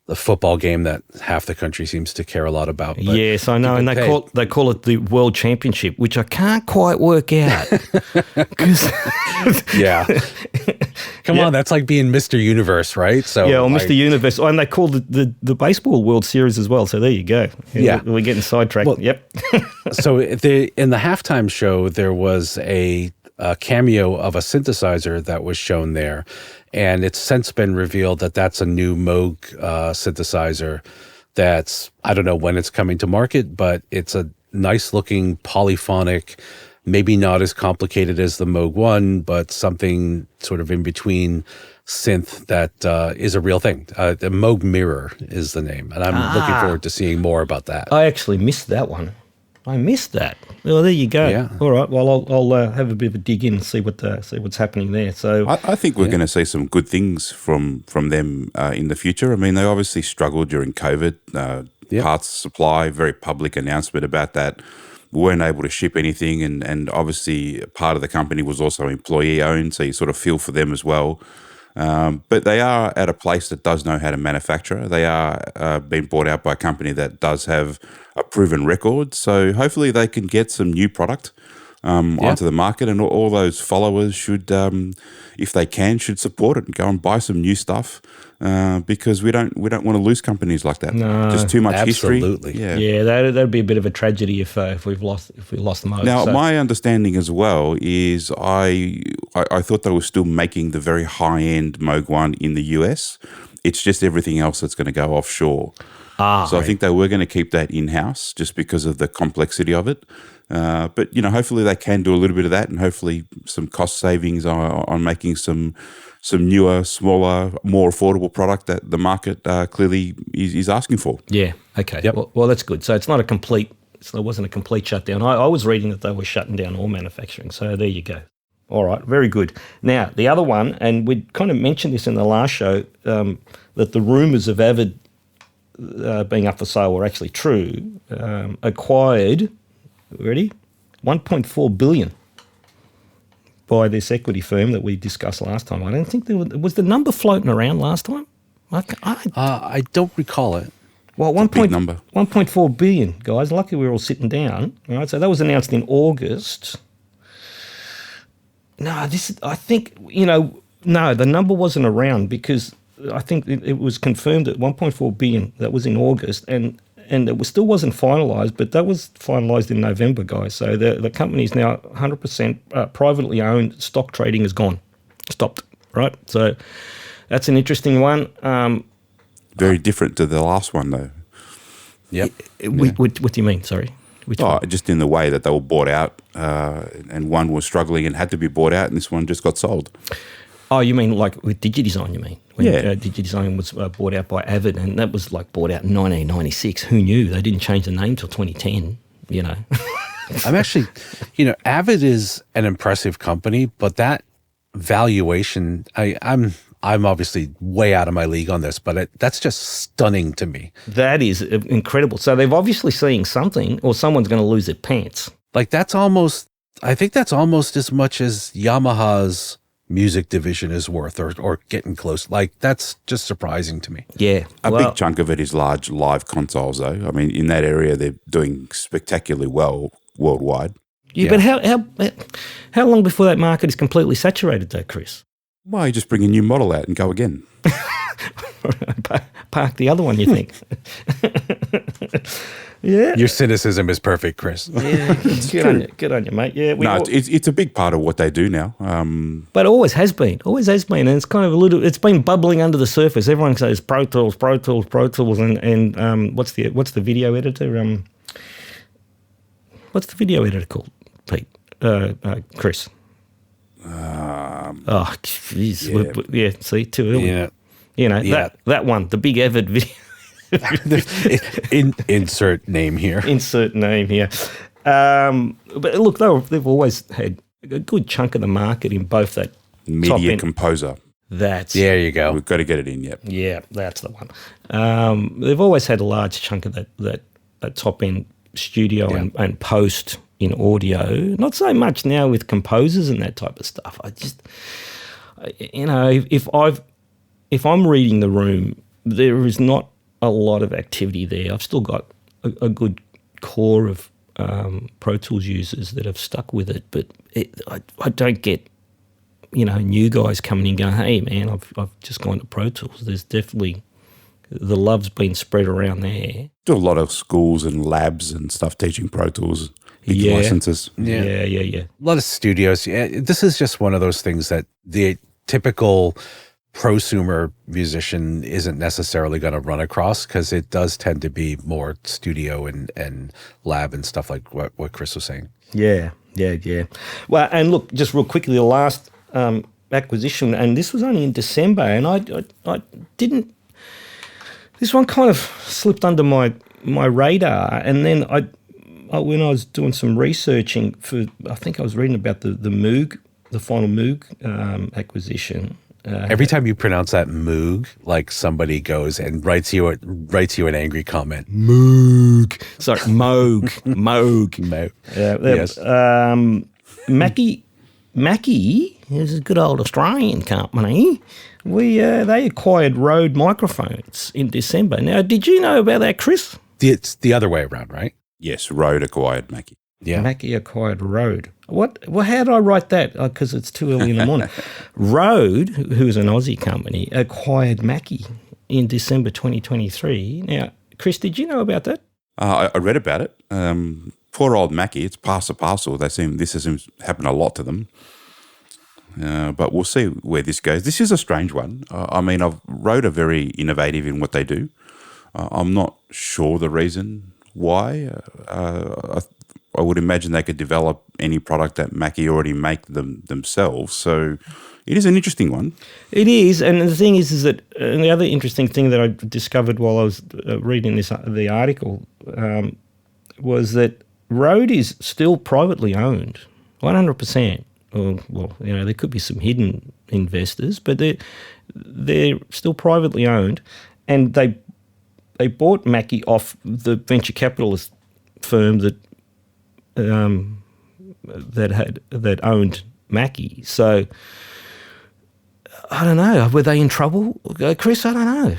the football game that half the country seems to care a lot about. But yes, I know, and they call it the World Championship, which I can't quite work out. Yeah. Come on, that's like being Mr. Universe, right? So yeah, or Mr. Universe. Oh, and they called the baseball World Series as well. So there you go. Yeah. We're getting sidetracked. Well, yep. So in the halftime show, there was a cameo of a synthesizer that was shown there. And it's since been revealed that that's a new Moog synthesizer that's, I don't know when it's coming to market, but it's a nice looking polyphonic, maybe not as complicated as the Moog 1, but something sort of in between synth that is a real thing. The Moog Mirror is the name, and I'm looking forward to seeing more about that. I actually missed that one. I missed that. Well, there you go. Yeah. All right. Well, I'll have a bit of a dig in and see what's happening there. So I think we're going to see some good things from them in the future. I mean, they obviously struggled during COVID. Parts supply, very public announcement about that. We weren't able to ship anything, and obviously part of the company was also employee owned, so you sort of feel for them as well. But they are at a place that does know how to manufacture. They are being bought out by a company that does have a proven record. So hopefully they can get some new product onto the market, and all those followers should, if they can, should support it and go and buy some new stuff because we don't want to lose companies like that. No, just too much absolutely. history. Yeah, that'd be a bit of a tragedy if we lost Moog. Now, my understanding as well is I thought they were still making the very high end Moog 1 in the US. It's just everything else that's going to go offshore. So I think they were going to keep that in-house just because of the complexity of it. But, hopefully they can do a little bit of that, and hopefully some cost savings on making some newer, smaller, more affordable product that the market clearly is asking for. Yeah. Okay. Yep. Well, that's good. So it's not it wasn't a complete shutdown. I was reading that they were shutting down all manufacturing. So there you go. All right. Very good. Now, the other one, and we kind of mentioned this in the last show, that the rumours of Avid being up for sale were actually true, acquired, ready, $1.4 billion by this equity firm that we discussed last time. I don't think was the number floating around last time? I don't recall it. Well, big number. 1.4 billion, guys. Lucky we were all sitting down. All right, so that was announced in August. No, I think, no, the number wasn't around because I think it was confirmed at 1.4 billion. That was in August, and it still wasn't finalised, but that was finalised in November, guys. So the company is now 100% privately owned. Stock trading is gone, stopped. Right, so that's an interesting one. Very different to the last one, though. Yep. What do you mean? Sorry. Which one? Just in the way that they were bought out, and one was struggling and had to be bought out, and this one just got sold. Oh, you mean like with DigiDesign, you mean? When Yeah. DigiDesign was bought out by Avid, and that was like bought out in 1996. Who knew? They didn't change the name till 2010, I'm actually, Avid is an impressive company, but that valuation, I'm obviously way out of my league on this, but that's just stunning to me. That is incredible. So they've obviously seeing something, or someone's going to lose their pants. Like I think that's almost as much as Yamaha's music division is worth, or getting close. Like, that's just surprising to me. Yeah. A big chunk of it is large live consoles, though. I mean, in that area, they're doing spectacularly well worldwide. Yeah, but how long before that market is completely saturated, though, Chris? Well, you just bring a new model out and go again. park the other one, you think? Yeah. Your cynicism is perfect, Chris. Yeah, good on you, mate. Yeah, it's a big part of what they do now. But it always has been, and it's kind of it's been bubbling under the surface. Everyone says Pro Tools, and what's the video editor? What's the video editor called, Pete? Chris. Jeez. Yeah. See, too early. Yeah. You know, that one, the big Avid video. Insert name here. But look, they've always had a good chunk of the market in both that Media Composer. There you go. We've got to get it in, yep. Yeah, that's the one. They've always had a large chunk of that top end studio and post in audio. Not so much now with composers and that type of stuff. I just, if I'm reading the room, there is not a lot of activity there. I've still got a good core of Pro Tools users that have stuck with it, but I don't get new guys coming in going, hey man, I've just gone to Pro Tools. There's definitely the love's been spread around there. Do a lot of schools and labs and stuff teaching Pro Tools, big licenses. Yeah. A lot of studios. Yeah, this is just one of those things that the typical prosumer musician isn't necessarily going to run across, because it does tend to be more studio and lab and stuff like what Chris was saying. Yeah. Well, and look, just real quickly, the last acquisition, and this was only in December, and I didn't. This one kind of slipped under my radar, and then I when I was doing some researching for, I think I was reading about the Moog, the final Moog acquisition. Every time you pronounce that Moog, like somebody goes and writes you an angry comment. Moog. Sorry, Moog. Moog. Yes. Mackie is a good old Australian company. They acquired Rode microphones in December. Now, did you know about that, Chris? It's the other way around, right? Yes, Rode acquired Mackie. Yeah. Mackie acquired Rode. What? Well, how did I write that? Because it's too early in the morning. Rode, who's an Aussie company, acquired Mackie in December 2023. Now, Chris, did you know about that? I read about it. Poor old Mackie, it's pass a parcel. This has happened a lot to them. But we'll see where this goes. This is a strange one. Rode are very innovative in what they do. I'm not sure the reason why. I would imagine they could develop any product that Mackie already make themselves. So it is an interesting one. It is, and the thing is that and the other interesting thing that I discovered while I was reading the article was that Rode is still privately owned, 100%. Well, there could be some hidden investors, but they're still privately owned, and they bought Mackie off the venture capitalist firm that owned Mackie. So I don't know. Were they in trouble, Chris? I don't know.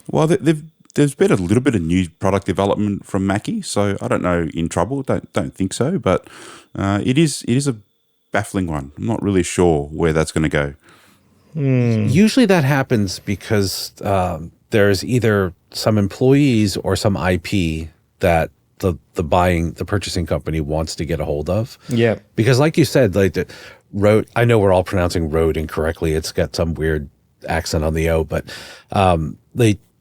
Well, there's been a little bit of new product development from Mackie, so I don't know. In trouble? Don't think so. But it is a baffling one. I'm not really sure where that's going to go. Usually that happens because there's either some employees or some IP that the purchasing company wants to get a hold of. Yeah. Because like you said, like the Rode, I know we're all pronouncing Rode incorrectly. It's got some weird accent on the O, but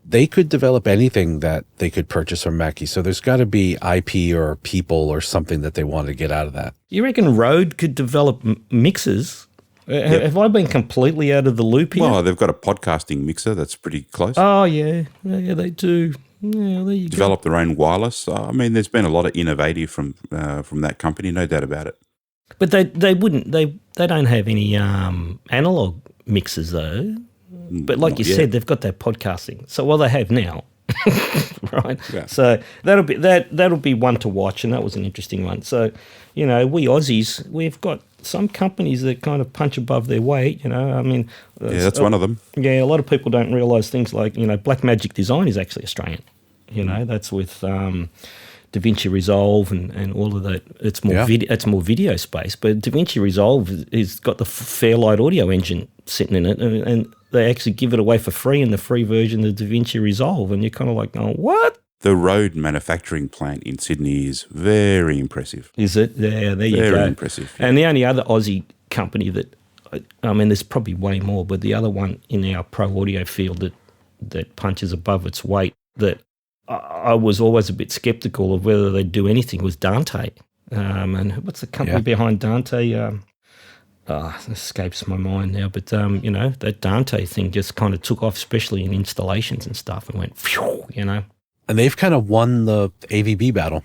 they could develop anything that they could purchase from Mackie. So there's got to be IP or people or something that they want to get out of that. You reckon Rode could develop mixers? Yep. Have I been completely out of the loop here? Well, they've got a podcasting mixer that's pretty close. Oh, yeah, they do. Yeah, there you develop their own wireless. There's been a lot of innovative from that company, no doubt about it. But they don't have any analog mixers though. But like you said, they've got that podcasting. So they have now, right? Yeah. So that'll be one to watch, and that was an interesting one. So we Aussies, we've got some companies that kind of punch above their weight. That's one of them. Yeah, a lot of people don't realise things like Blackmagic Design is actually Australian. That's with DaVinci Resolve and all of that. It's more video space, but DaVinci Resolve has got the Fairlight audio engine sitting in it, and they actually give it away for free in the free version of DaVinci Resolve, and you're kind of like, oh, what? The Rode manufacturing plant in Sydney is very impressive. Is it? Yeah, there you go. Very impressive. Yeah. And the only other Aussie company that, I mean, there's probably way more, but the other one in our pro audio field that punches above its weight, that I was always a bit skeptical of whether they'd do anything, was Dante. And what's the company behind Dante? It escapes my mind now, but, that Dante thing just kind of took off, especially in installations and stuff, and went, phew, And they've kind of won the AVB battle.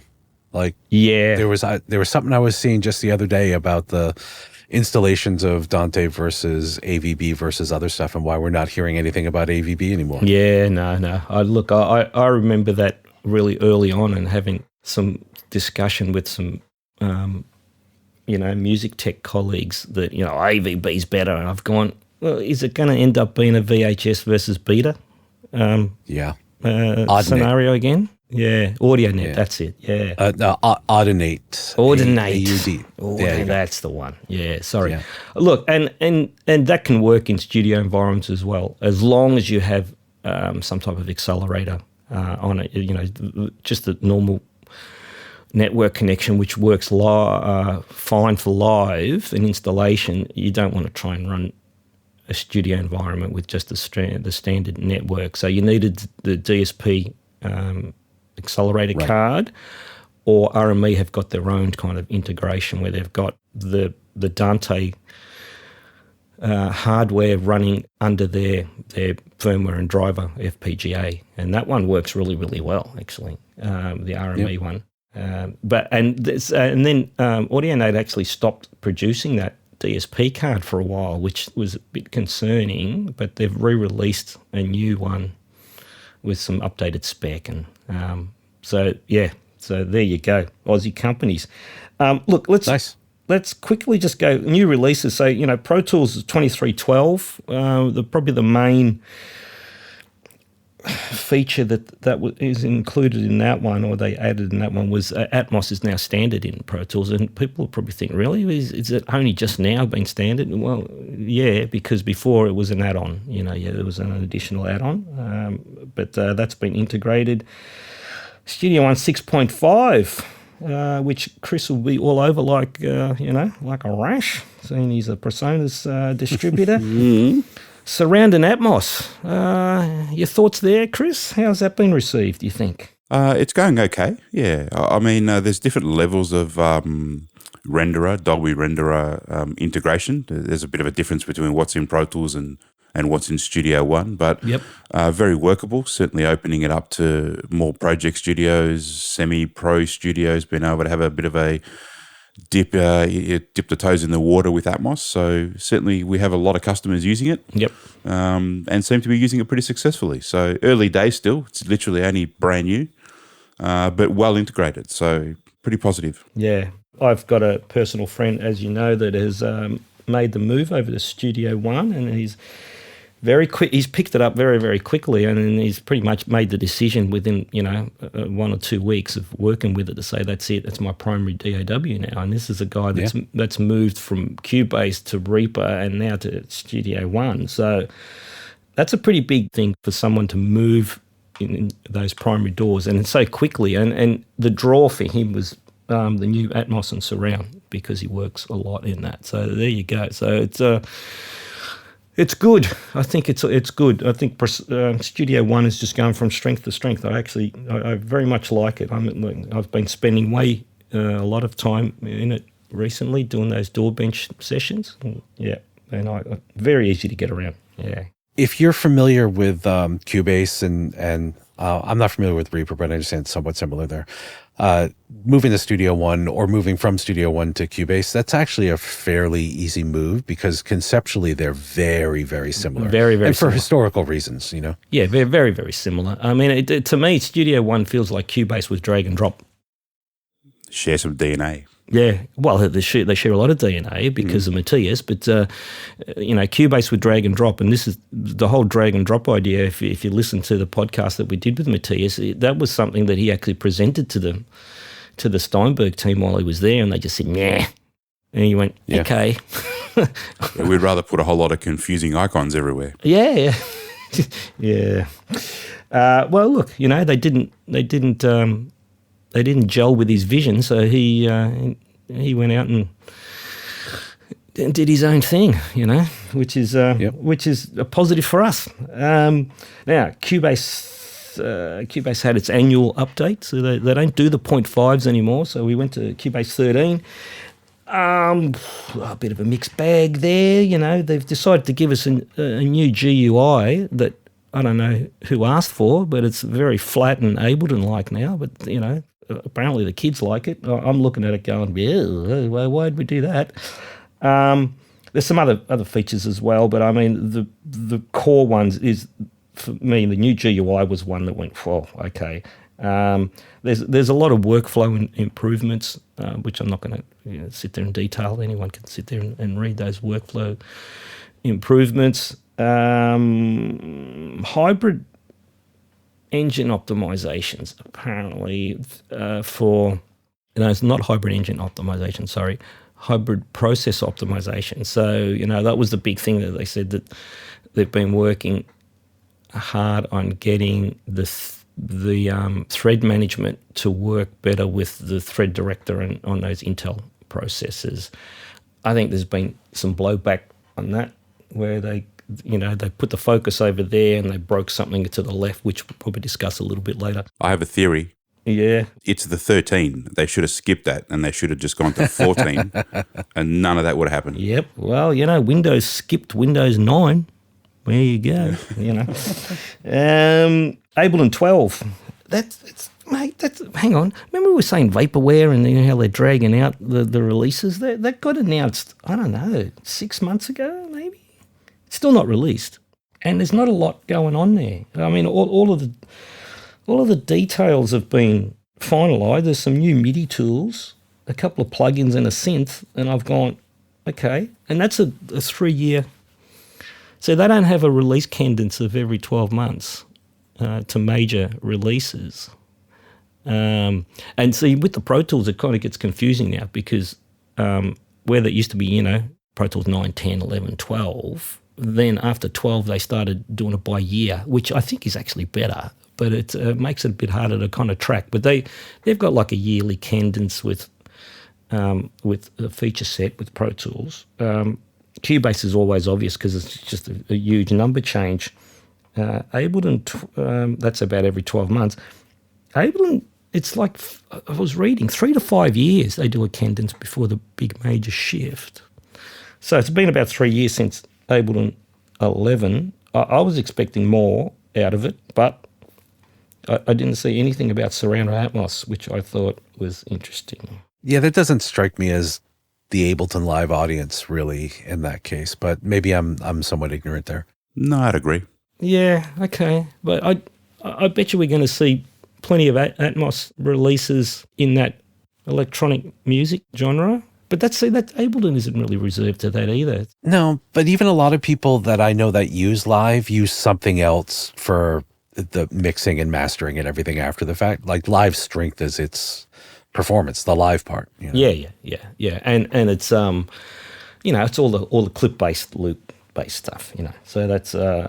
Like, there was something I was seeing just the other day about the installations of Dante versus AVB versus other stuff, and why we're not hearing anything about AVB anymore. Yeah, no. I remember that really early on, and having some discussion with some, music tech colleagues that, AVB's better. And I've gone, well, is it going to end up being a VHS versus beta? Scenario again? Yeah, AudioNet, that's it, yeah. Audinate. Audinate. AUD. That's the one. Yeah, sorry. Yeah. Look, and that can work in studio environments as well, as long as you have some type of accelerator on it, just a normal network connection, which works fine for live and installation. You don't want to try and run a studio environment with just the standard network. So you needed the DSP accelerator card, or RME have got their own kind of integration where they've got the Dante hardware running under their firmware and driver FPGA, and that one works really, really well, actually, the RME one. And then AudioNate actually stopped producing that DSP card for a while, which was a bit concerning, but they've re-released a new one with some updated spec. And so there you go, Aussie companies. Look, let's quickly just go new releases. So, Pro Tools is 2312. Probably the main feature that is included in that one, or they added in that one, was Atmos is now standard in Pro Tools, and people will probably think, really, is it only just now been standard? Well, yeah, because before it was an add-on, there was an additional add-on, but that's been integrated. Studio One 6.5, which Chris will be all over like a rash, seeing he's a Personas distributor. Surround and Atmos. Your thoughts there, Chris? How's that been received, do you think? It's going okay, yeah. I mean, there's different levels of Dolby renderer integration. There's a bit of a difference between what's in Pro Tools and what's in Studio One, but very workable, certainly opening it up to more project studios, semi-pro studios, being able to have a bit of a dip the toes in the water with Atmos. So certainly we have a lot of customers using it. And seem to be using it pretty successfully. So early days still. It's literally only brand new, but well integrated. So pretty positive. Yeah. I've got a personal friend, as you know, that has made the move over to Studio One, and he's very quick. He's picked it up very, very quickly, and then he's pretty much made the decision within 1 or 2 weeks of working with it to say, that's it, that's my primary DAW now. And this is a guy that's moved from Cubase to Reaper and now to Studio One. So that's a pretty big thing for someone to move in those primary doors, and so quickly. And the draw for him was the new Atmos and Surround, because he works a lot in that. So there you go. So it's good. I think it's good. I think Studio One is just going from strength to strength. I very much like it. I've been spending a lot of time in it recently, doing those DAWbench sessions. Yeah, and very easy to get around. Yeah. If you're familiar with Cubase and I'm not familiar with Reaper, but I understand it's somewhat similar there. Moving to Studio One or moving from Studio One to Cubase, that's actually a fairly easy move, because conceptually they're very, very similar. Very, very and similar. For historical reasons, Yeah, they're very, very similar. I mean, to me, Studio One feels like Cubase with drag and drop. Share some DNA. Yeah, well, they share a lot of DNA because of Matthias, but Cubase with drag and drop, and this is the whole drag and drop idea. If you listen to the podcast that we did with Matthias, that was something that he actually presented to the Steinberg team while he was there, and they just said, "Nah," and he went, "Okay." Yeah, we'd rather put a whole lot of confusing icons everywhere. Yeah, yeah. Well, look, they didn't gel with his vision, so he went out and did his own thing, which is a positive for us. Now, Cubase had its annual update, so they don't do the 0.5s anymore. So we went to Cubase 13. A bit of a mixed bag there. They've decided to give us a new GUI that I don't know who asked for, but it's very flat and Ableton-like now. But apparently the kids like it. I'm looking at it going, yeah, why'd we do that? There's some other features as well, but I mean the core ones is, for me, the new GUI was one that went, okay. There's a lot of workflow improvements, which I'm not going to sit there in detail. Anyone can sit there and read those workflow improvements. Hybrid engine optimizations, apparently, it's not hybrid engine optimization, sorry, hybrid process optimization. So, that was the big thing that they said, that they've been working hard on getting the thread management to work better with the thread director and on those Intel processors. I think there's been some blowback on that, where they put the focus over there and they broke something to the left, which we'll probably discuss a little bit later. I have a theory. Yeah. It's the 13. They should have skipped that, and they should have just gone to 14, and none of that would have happened. Yep. Well, Windows skipped Windows 9. There you go. Ableton 12. Hang on. Remember we were saying vaporware and how they're dragging out the releases? That got announced, I don't know, 6 months ago maybe? It's still not released. And there's not a lot going on there. I mean, all of the details have been finalised. There's some new MIDI tools, a couple of plugins and a synth, and I've gone, okay. And that's a 3-year. So they don't have a release cadence of every 12 months to major releases. And see, with the Pro Tools, it kind of gets confusing now, because where that used to be, Pro Tools 9, 10, 11, 12, then after 12 they started doing it by year, which I think is actually better, but it makes it a bit harder to kind of track. But they've got like a yearly cadence with a feature set with Pro Tools. Cubase is always obvious because it's just a huge number change. Ableton, that's about every 12 months. Ableton, it's like, I was reading, 3 to 5 years they do a cadence before the big major shift. So it's been about 3 years since Ableton 11. I was expecting more out of it, but I didn't see anything about Surround Atmos, which I thought was interesting. Yeah, that doesn't strike me as the Ableton Live audience, really, in that case. But maybe I'm somewhat ignorant there. No, I'd agree. Yeah, okay. But I bet you we're going to see plenty of Atmos releases in that electronic music genre. But that Ableton isn't really reserved to that either. No, but even a lot of people that I know that use Live use something else for the mixing and mastering and everything after the fact. Like Live's strength is its performance, the live part. Yeah. And it's it's all the clip-based, loop-based stuff. So that's I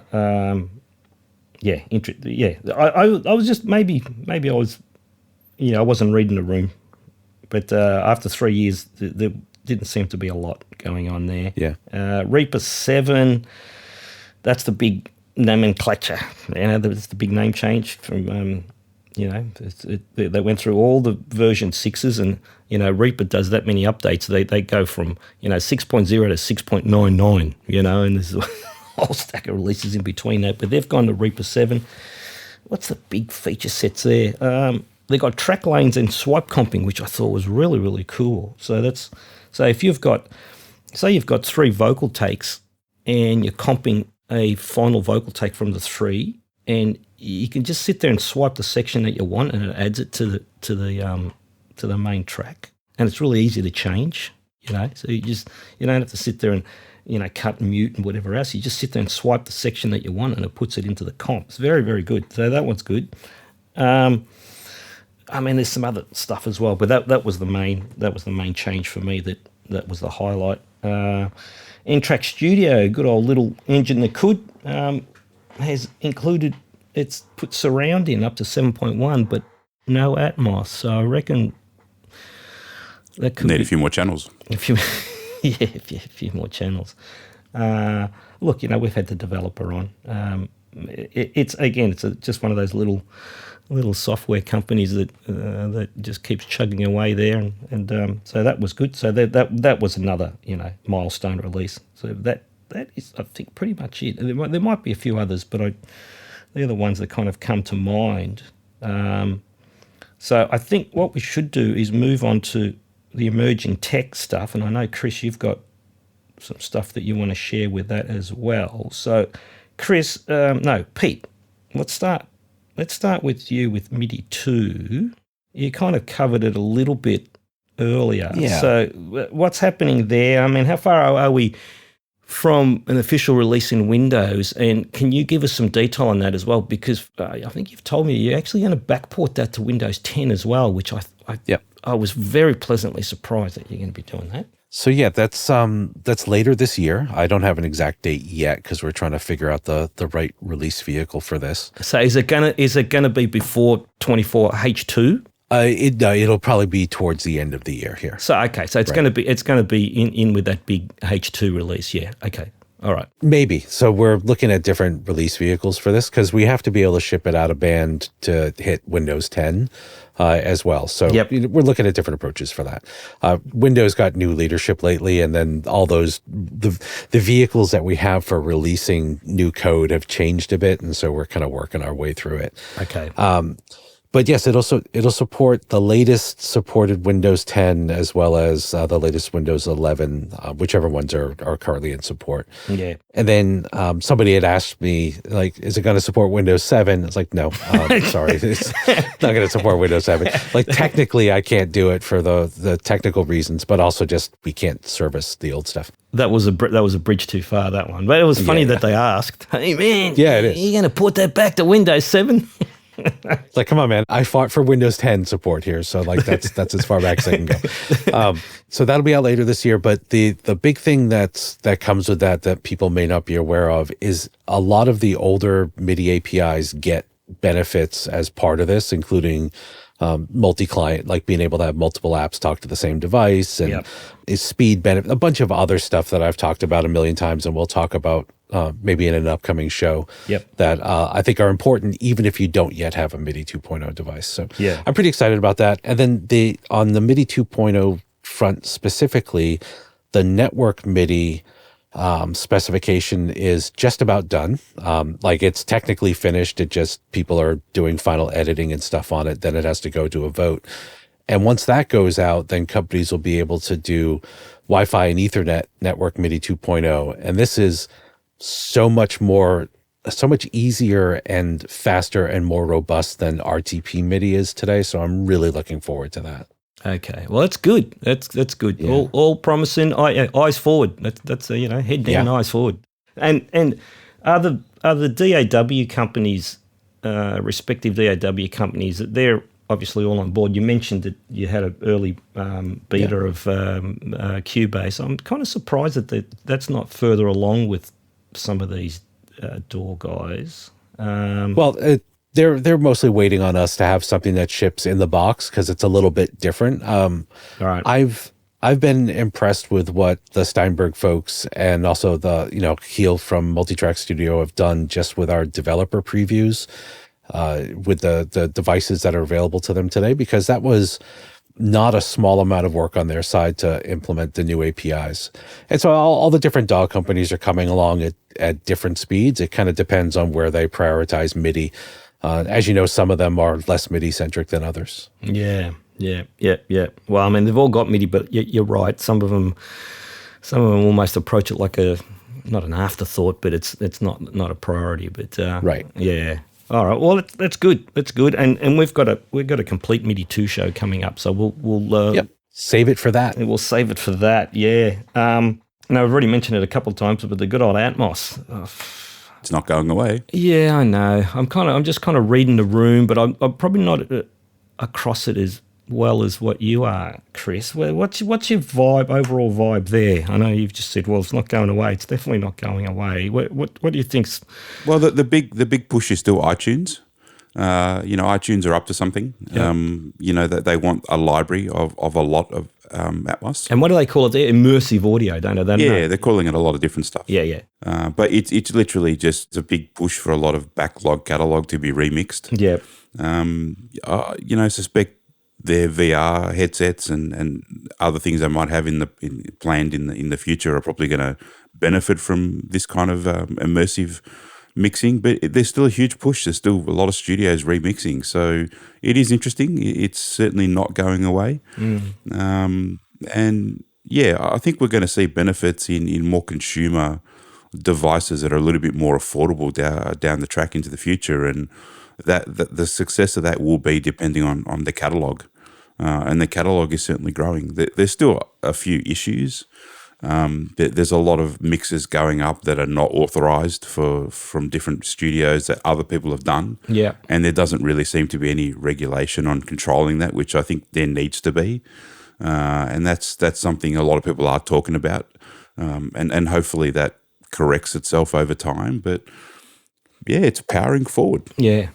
was just maybe I was I wasn't reading the room, but after 3 years there didn't seem to be a lot going on there. Yeah. Reaper 7, that's the big nomenclature. That's the big name change from. They went through all the version 6s, and Reaper does that many updates. They go from 6.0 to 6.99, and there's a whole stack of releases in between that. But they've gone to Reaper 7. What's the big feature sets there? They got track lanes and swipe comping, which I thought was really, really cool. So if you've got 3 vocal takes and you're comping a final vocal take from the 3, and you can just sit there and swipe the section that you want, and it adds it to the main track. And it's really easy to change, So you don't have to sit there and cut and mute and whatever else. You just sit there and swipe the section that you want, and it puts it into the comp. It's very, very good. So that one's good. There's some other stuff as well, but that was the main change for me. That was the highlight. N-Track Studio, good old little engine that could, has included, it's put surround in up to 7.1, but no Atmos. So I reckon that could Need be a few more channels. a few, a few more channels. Look, we've had the developer on. It's just one of those little software companies that just keeps chugging away there, and so that was good. So that was another milestone release. So that is, I think, pretty much it. There might be a few others, but they're the ones that kind of come to mind. So I think what we should do is move on to the emerging tech stuff, and I know, Chris, you've got some stuff that you want to share with that as well. So, Chris, Pete, let's start with you with MIDI 2. You kind of covered it a little bit earlier. Yeah. So what's happening there? I mean, how far are we from an official release in Windows? And can you give us some detail on that as well? Because I think you've told me you're actually going to backport that to Windows 10 as well, which I was very pleasantly surprised that you're going to be doing that. So yeah, that's later this year. I don't have an exact date yet because we're trying to figure out the right release vehicle for this. So is it gonna be before 24 H2? It'll probably be towards the end of the year here. So okay, so it's gonna be in with that big H2 release. Yeah. Okay. All right. Maybe. So we're looking at different release vehicles for this because we have to be able to ship it out of band to hit Windows 10 as well. So we're looking at different approaches for that. Windows got new leadership lately, and then all those the vehicles that we have for releasing new code have changed a bit, and so we're kind of working our way through it. Okay. But yes, it'll support the latest supported Windows 10 as well as the latest Windows 11, whichever ones are currently in support. Yeah. And then somebody had asked me, like, is it going to support Windows 7? It's like, no, sorry, it's not going to support Windows 7. Like, technically, I can't do it for the technical reasons, but also just we can't service the old stuff. That was a bridge too far, that one. But it was funny that they asked, hey, man, yeah, it is. Are you going to port that back to Windows 7? It's like, come on, man. I fought for Windows 10 support here. So like that's as far back as I can go. So that'll be out later this year. But the big thing that comes with that people may not be aware of is a lot of the older MIDI APIs get benefits as part of this, including multi-client, like being able to have multiple apps talk to the same device, and is speed benefit, a bunch of other stuff that I've talked about a million times and we'll talk about maybe in an upcoming show that I think are important even if you don't yet have a MIDI 2.0 device. So I'm pretty excited about that. And then on the MIDI 2.0 front specifically, the network MIDI specification is just about done. Like it's technically finished. It just, people are doing final editing and stuff on it. Then it has to go to a vote. And once that goes out, then companies will be able to do Wi-Fi and Ethernet network MIDI 2.0. And this is so much easier and faster and more robust than RTP MIDI is today. So I'm really looking forward to that. Okay, well that's good. That's good. Yeah. All promising. Eyes forward. That's head down, eyes forward. And are the DAW companies, respective DAW companies, they're obviously all on board. You mentioned that you had an early beta of Cubase. I'm kind of surprised that that's not further along with some of these DAW guys. They're mostly waiting on us to have something that ships in the box because it's a little bit different. All right. I've been impressed with what the Steinberg folks and also the Heel from Multitrack Studio have done just with our developer previews with the devices that are available to them today, because that was not a small amount of work on their side to implement the new APIs. And so all the different DAW companies are coming along at different speeds. It kind of depends on where they prioritize MIDI. As you know, some of them are less MIDI-centric than others. Yeah. Well, I mean, they've all got MIDI, but you're right. Some of them almost approach it like not an afterthought, but it's not a priority. But right. Yeah. All right. Well, that's good. That's good. And we've got a complete MIDI 2 show coming up, so we'll save it for that. We'll save it for that. Yeah. Now I've already mentioned it a couple of times, but the good old Atmos. It's not going away. Yeah, I know. I'm just kind of reading the room, but I'm probably not across it as well as what you are, Chris. What's your overall vibe there? I know you've just said, well, it's not going away. It's definitely not going away. What do you think? Well, the big push is still iTunes. iTunes are up to something. Yep. That they want a library of a lot of Atmos. And what do they call it there? Immersive audio, don't they? They're calling it a lot of different stuff. Yeah. But it's literally just a big push for a lot of backlog catalog to be remixed. Yeah. Suspect their VR headsets and other things they might have planned in the future are probably going to benefit from this kind of immersive mixing. But there's still a huge push. There's still a lot of studios remixing. So it is interesting. It's certainly not going away. I think we're going to see benefits in more consumer devices that are a little bit more affordable down the track into the future, and that the success of that will be depending on the catalog, and the catalog is certainly growing. There's still a few issues. There's a lot of mixes going up that are not authorized from different studios that other people have done. Yeah. And there doesn't really seem to be any regulation on controlling that, which I think there needs to be. And that's something a lot of people are talking about. And hopefully that corrects itself over time. But it's powering forward. Yeah.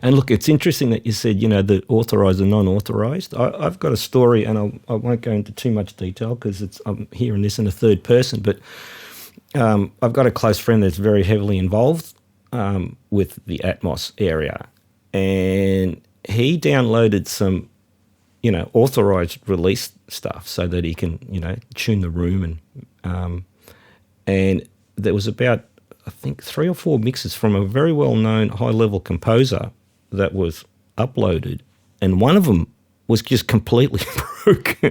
And look, it's interesting that you said, the authorised and non-authorised. I've got a story, and I won't go into too much detail because I'm hearing this in a third person, but I've got a close friend that's very heavily involved with the Atmos area, and he downloaded some, authorised release stuff so that he can, tune the room, and there was about, I think, 3 or 4 mixes from a very well-known high-level composer that was uploaded, and one of them was just completely broken,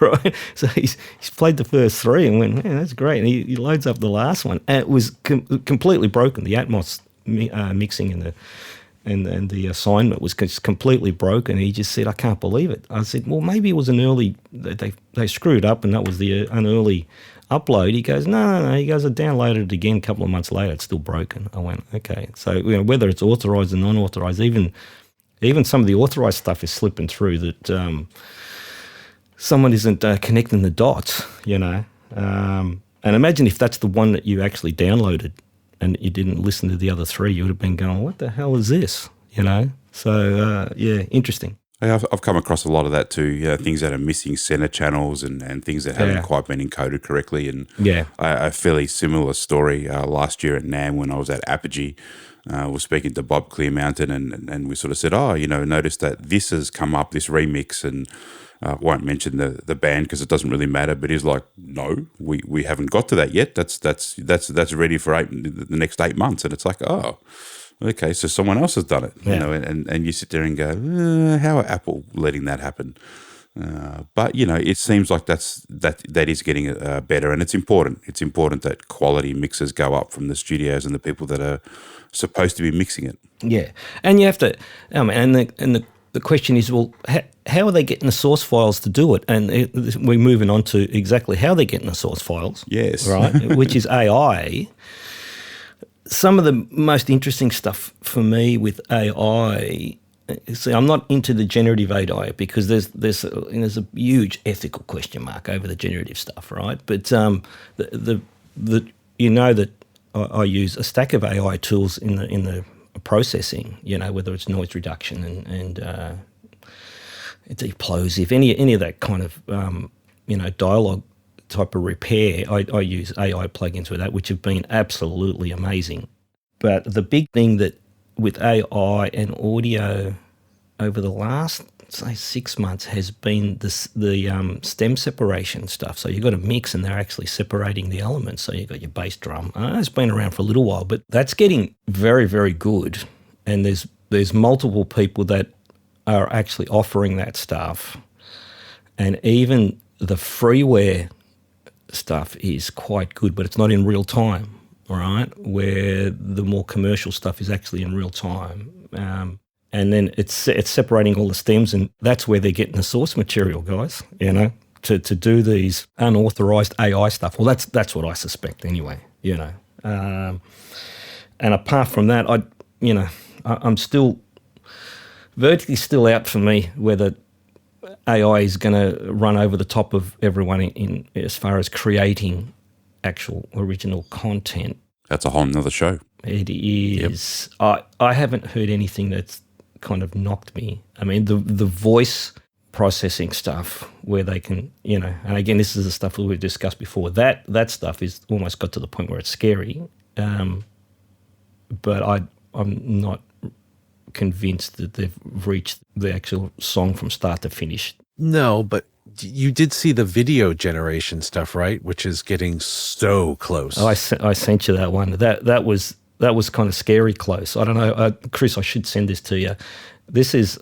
right? So he's played the first 3 and went, man, that's great. And he loads up the last one, and it was completely broken. The Atmos mixing and the assignment was just completely broken. He just said, I can't believe it. I said, well, maybe it was an early, they screwed up and that was an early upload. He goes, no. He goes, I downloaded it again a couple of months later. It's still broken. I went, okay. So whether it's authorised or non-authorised, even some of the authorised stuff is slipping through that someone isn't connecting the dots, And imagine if that's the one that you actually downloaded and you didn't listen to the other 3, you would have been going, what the hell is this? So, interesting. I've come across a lot of that too, things that are missing center channels and things that haven't quite been encoded correctly. And a fairly similar story last year at NAMM when I was at Apogee. Was speaking to Bob Clearmountain and we sort of said, noticed that this has come up, this remix, and I won't mention the band because it doesn't really matter, but he's like, no, we haven't got to that yet. That's ready for the next 8 months. And it's like, oh, okay, so someone else has done it, and you sit there and go, how are Apple letting that happen? But it seems like that is getting better, and it's important. It's important that quality mixes go up from the studios and the people that are supposed to be mixing it. Yeah, and you have to, the question is, well, how are they getting the source files to do it? And we're moving on to exactly how they're getting the source files. Yes, right, which is AI. Some of the most interesting stuff for me with AI. See, I'm not into the generative AI because there's a huge ethical question mark over the generative stuff, right? But that I use a stack of AI tools in the processing, whether it's noise reduction and deplosive, any of that kind of dialogue type of repair. I use AI plugins with that, which have been absolutely amazing. But the big thing that with AI and audio over the last, say, 6 months has been the stem separation stuff. So you've got a mix and they're actually separating the elements. So you've got your bass drum. It's been around for a little while, but that's getting very, very good. And there's multiple people that are actually offering that stuff. And even the freeware stuff is quite good, but it's not in real time, all right? Where the more commercial stuff is actually in real time. And then it's separating all the stems, and that's where they're getting the source material, guys, to do these unauthorized AI stuff. Well, that's what I suspect anyway, And apart from that, I'm still, vertically still out for me whether AI is going to run over the top of everyone in as far as creating actual original content. That's a whole nother show. It is. I haven't heard anything that's kind of knocked me. I mean, the voice processing stuff where they can, and again, this is the stuff that we've discussed before. That stuff is almost got to the point where it's scary. But I'm not convinced that they've reached the actual song from start to finish. No, but you did see the video generation stuff, right? Which is getting so close. I sent you that one. That was kind of scary close. I don't know, Chris. I should send this to you. This is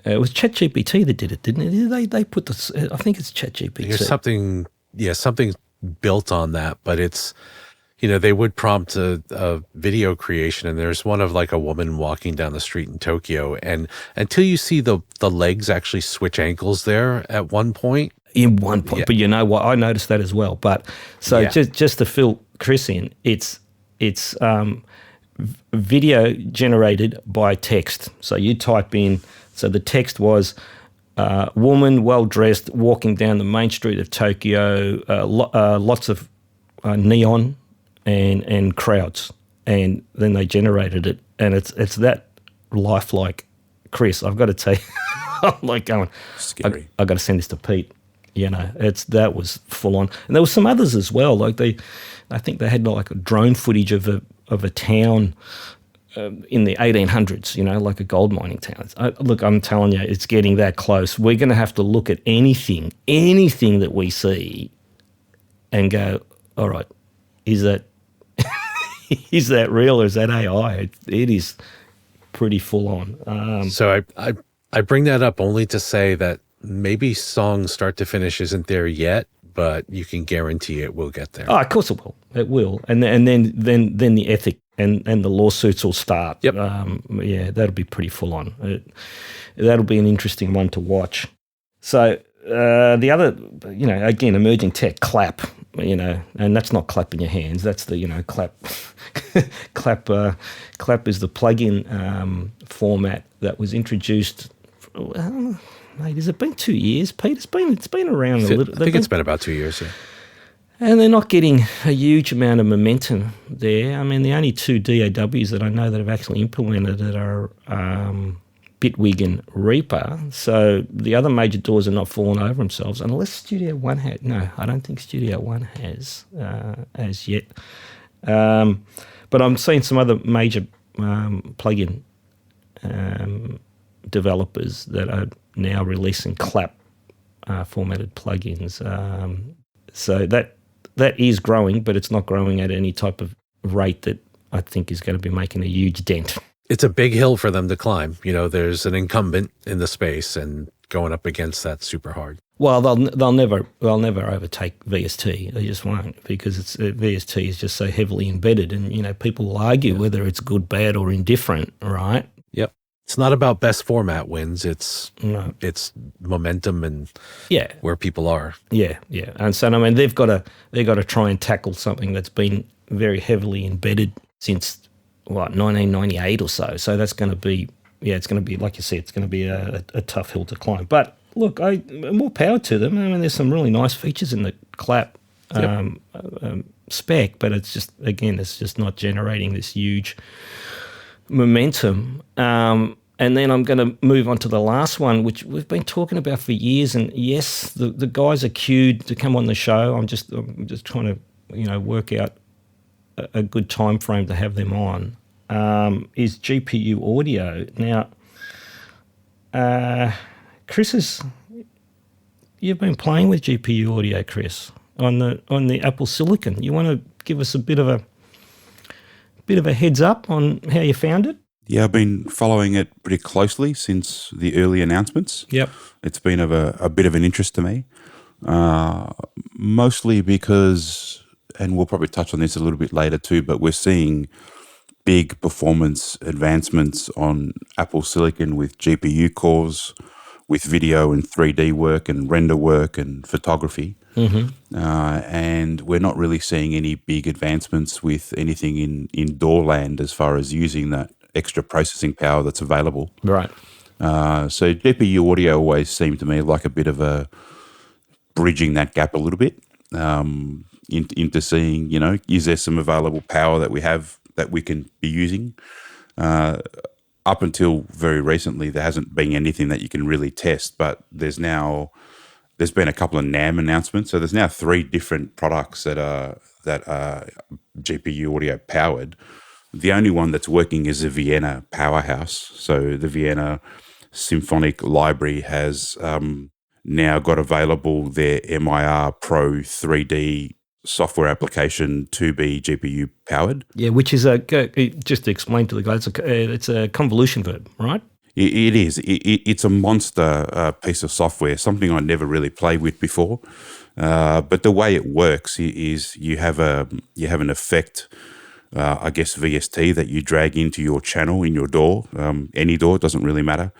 it was ChatGPT that did it, didn't it? They put this. I think it's ChatGPT. There's something built on that, but it's. They would prompt a video creation, and there's one of like a woman walking down the street in Tokyo, and until you see the legs actually switch ankles there at one point. In one point, yeah. But you know what? I noticed that as well. But so just to fill Chris in, it's video generated by text. So you type in. So the text was woman, well dressed, walking down the main street of Tokyo. Lots of neon. And crowds, and then they generated it, and it's that lifelike. Chris, I've got to tell you, I'm like going, scary. I got to send this to Pete. That was full on, and there were some others as well. Like I think they had like a drone footage of a town in the 1800s. Like a gold mining town. Look, I'm telling you, it's getting that close. We're going to have to look at anything that we see, and go, all right, is that real or is that AI? It is pretty full on. So I bring that up only to say that maybe song start to finish isn't there yet, but you can guarantee it will get there. Oh, of course it will. It will, and then the ethic and the lawsuits will start. Yep. That'll be pretty full on. That'll be an interesting one to watch. So the other, again, emerging tech, clap. And that's not clapping your hands. That's the, clap. Clap is the plugin format that was introduced. Mate, has it been 2 years, Pete? It's been around a little. I think it's been about 2 years. Yeah. And they're not getting a huge amount of momentum there. I mean, the only two DAWs that I know that have actually implemented it are Bitwig and Reaper. So the other major DAWs are not falling over themselves, unless Studio One had. No, I don't think Studio One has as yet. But I'm seeing some other major plugin developers that are now releasing clap formatted plugins. So that is growing, but it's not growing at any type of rate that I think is going to be making a huge dent. It's a big hill for them to climb. There's an incumbent in the space, and going up against that's super hard. Well, they'll never overtake VST. They just won't, because VST is just so heavily embedded, and people will argue whether it's good, bad, or indifferent. Right? Yep. It's not about best format wins. It's momentum and where people are. Yeah. And so I mean, they've got to try and tackle something that's been very heavily embedded since 1998 or so. So that's going to be, it's going to be, like you said, it's going to be a tough hill to climb. But look, more power to them. I mean, there's some really nice features in the clap spec, but it's just not generating this huge momentum. And then I'm going to move on to the last one, which we've been talking about for years. And yes, the guys are queued to come on the show. I'm just trying to work out a good time frame to have them on. Is GPU audio. Now, Chris, you've been playing with GPU audio, Chris, on the Apple Silicon. You want to give us a bit of a heads up on how you found it? Yeah, I've been following it pretty closely since the early announcements. Yep. It's been of a bit of an interest to me, mostly because, and we'll probably touch on this a little bit later too, but we're seeing big performance advancements on Apple Silicon with GPU cores, with video and 3D work and render work and photography. Mm-hmm. And we're not really seeing any big advancements with anything in DAW land as far as using that extra processing power that's available. Right. So GPU audio always seemed to me like a bit of a bridging that gap a little bit into seeing, is there some available power that we have that we can be using? Up until very recently, there hasn't been anything that you can really test, but there's been a couple of NAMM announcements. So there's now 3 different products that are GPU audio powered. The only one that's working is the Vienna powerhouse. So the Vienna Symphonic Library has now got available their MIR Pro 3D software application to be GPU powered. Yeah, which is just to explain to the guys, it's a convolution verb, right? It is. It's a monster piece of software, something I never really played with before. But the way it works is you have an effect, I guess VST, that you drag into your channel in your DAW, any DAW, it doesn't really matter.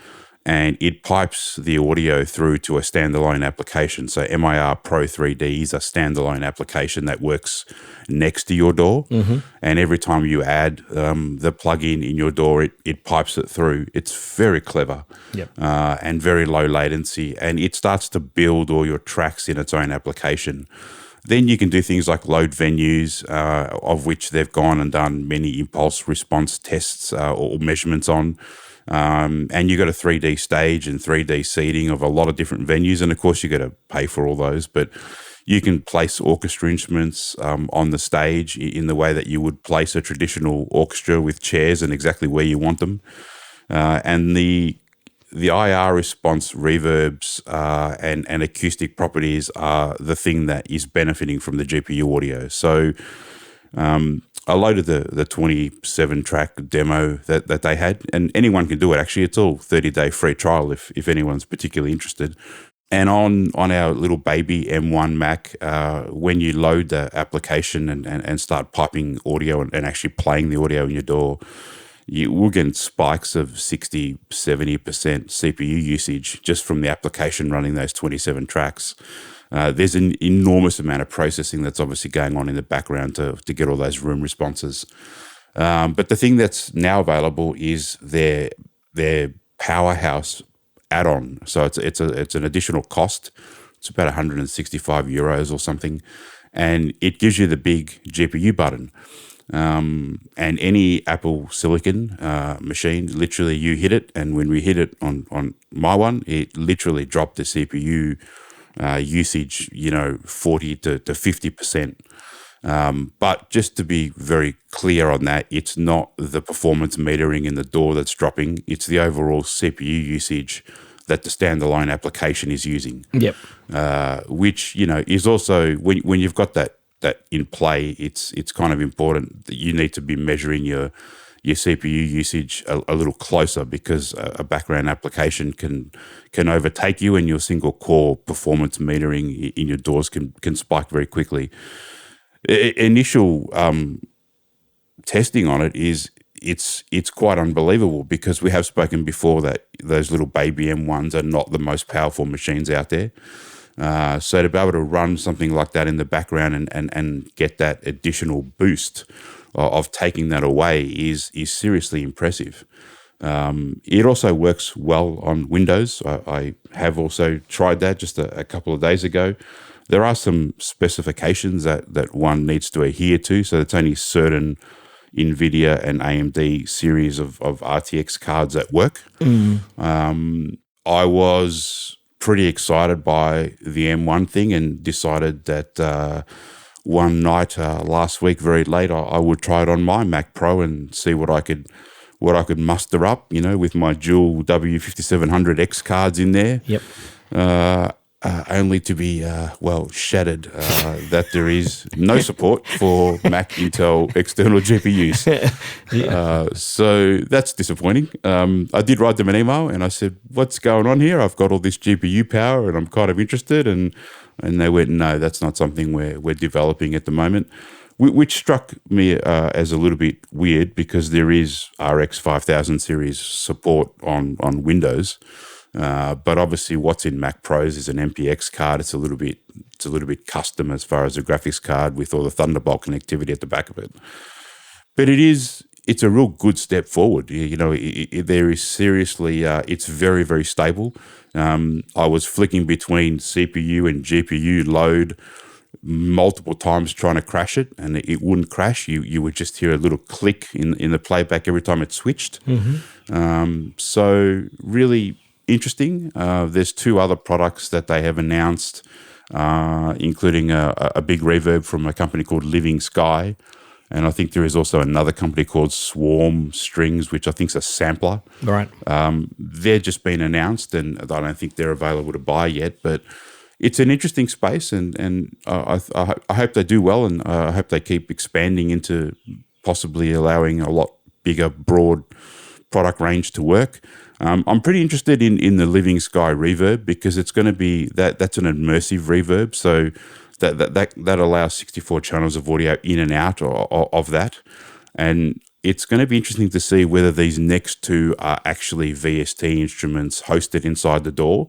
And it pipes the audio through to a standalone application. So MIR Pro 3D is a standalone application that works next to your DAW. Mm-hmm. And every time you add the plugin in your DAW, it pipes it through. It's very clever. Yep. And very low latency. And it starts to build all your tracks in its own application. Then you can do things like load venues, of which they've gone and done many impulse response tests or measurements on. And you got a 3D stage and 3D seating of a lot of different venues. And of course, you got to pay for all those. But you can place orchestra instruments on the stage in the way that you would place a traditional orchestra with chairs and exactly where you want them. And the IR response, reverbs, and acoustic properties are the thing that is benefiting from the GPU audio. So I loaded the 27-track demo that they had, and anyone can do it, actually. It's all 30-day free trial if anyone's particularly interested. And on our little baby M1 Mac, when you load the application and start piping audio and actually playing the audio in your DAW, you will get spikes of 60, 70% CPU usage just from the application running those 27 tracks. There's an enormous amount of processing that's obviously going on in the background to get all those room responses. But the thing that's now available is their powerhouse add-on. So it's an additional cost. It's about 165 euros or something, and it gives you the big GPU button. And any Apple Silicon machine, literally you hit it, and when we hit it on my one, it literally dropped the CPU usage, 40 to 50%. But just to be very clear on that, it's not the performance metering in the DAW that's dropping. It's the overall CPU usage that the standalone application is using. Yep. Which, is also, when you've got that in play, it's kind of important that you need to be measuring your CPU usage a little closer, because a background application can overtake you, and your single core performance metering in your DAWs can spike very quickly. Initial testing on it it's quite unbelievable, because we have spoken before that those little baby M1s are not the most powerful machines out there. So to be able to run something like that in the background and get that additional boost of taking that away is seriously impressive. It also works well on Windows. I have also tried that just a couple of days ago. There are some specifications that one needs to adhere to, so it's only certain NVIDIA and AMD series of RTX cards that work. I was pretty excited by the M1 thing and decided that one night last week, very late, I would try it on my Mac Pro and see what I could muster up, with my dual W5700X cards in there. Yep. Only to be, shattered that there is no support for Mac Intel external GPUs. So that's disappointing. I did write them an email and I said, what's going on here? I've got all this GPU power and I'm kind of interested. And they went, no, that's not something we're developing at the moment, which struck me as a little bit weird, because there is RX 5000 series support on Windows. But obviously what's in Mac Pros is an MPX card. It's a little bit custom as far as the graphics card, with all the Thunderbolt connectivity at the back of it. But it is it's a real good step forward. There is seriously, it's very, very stable. I was flicking between CPU and GPU load multiple times trying to crash it, and it wouldn't crash. You would just hear a little click in the playback every time it switched. So really interesting. There's 2 other products that they have announced, including a big reverb from a company called Living Sky. And I think there is also another company called Swarm Strings, which I think is a sampler. Right. They're just been announced, and I don't think they're available to buy yet. But it's an interesting space, and I hope they do well, and I hope they keep expanding into possibly allowing a lot bigger, broad product range to work. I'm pretty interested in the Living Sky reverb because it's going to be that's an immersive reverb, so that allows 64 channels of audio in and out of that, and it's going to be interesting to see whether these next 2 are actually VST instruments hosted inside the DAW,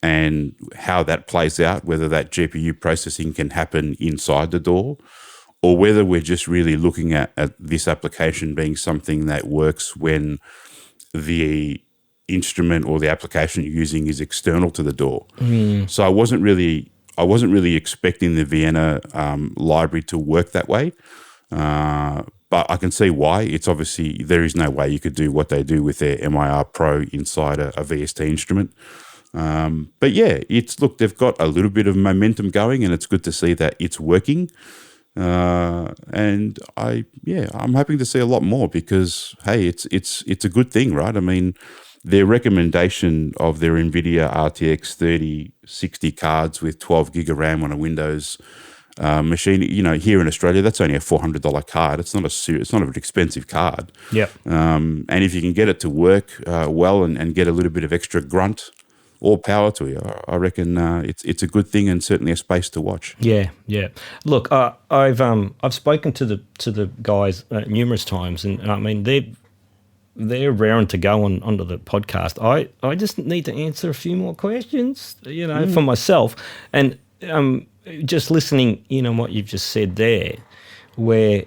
and how that plays out, whether that GPU processing can happen inside the DAW, or whether we're just really looking at this application being something that works when the instrument or the application you're using is external to the DAW. So I wasn't really expecting the Vienna library to work that way, but I can see why. It's obviously, there is no way you could do what they do with their MIR Pro inside a VST instrument. But yeah, they've got a little bit of momentum going, and it's good to see that it's working. And I'm hoping to see a lot more because, hey, it's a good thing, right? I mean, their recommendation of their NVIDIA RTX 3060 cards with 12 gig of RAM on a Windows machine, here in Australia, that's only a $400 card. It's not an expensive card. Yep. And if you can get it to work well and get a little bit of extra grunt, all power to you. I reckon it's a good thing and certainly a space to watch. Yeah. Look, I've spoken to the guys numerous times, and I mean they're raring to go onto the podcast. I just need to answer a few more questions, for myself. And just listening in on what you've just said there, where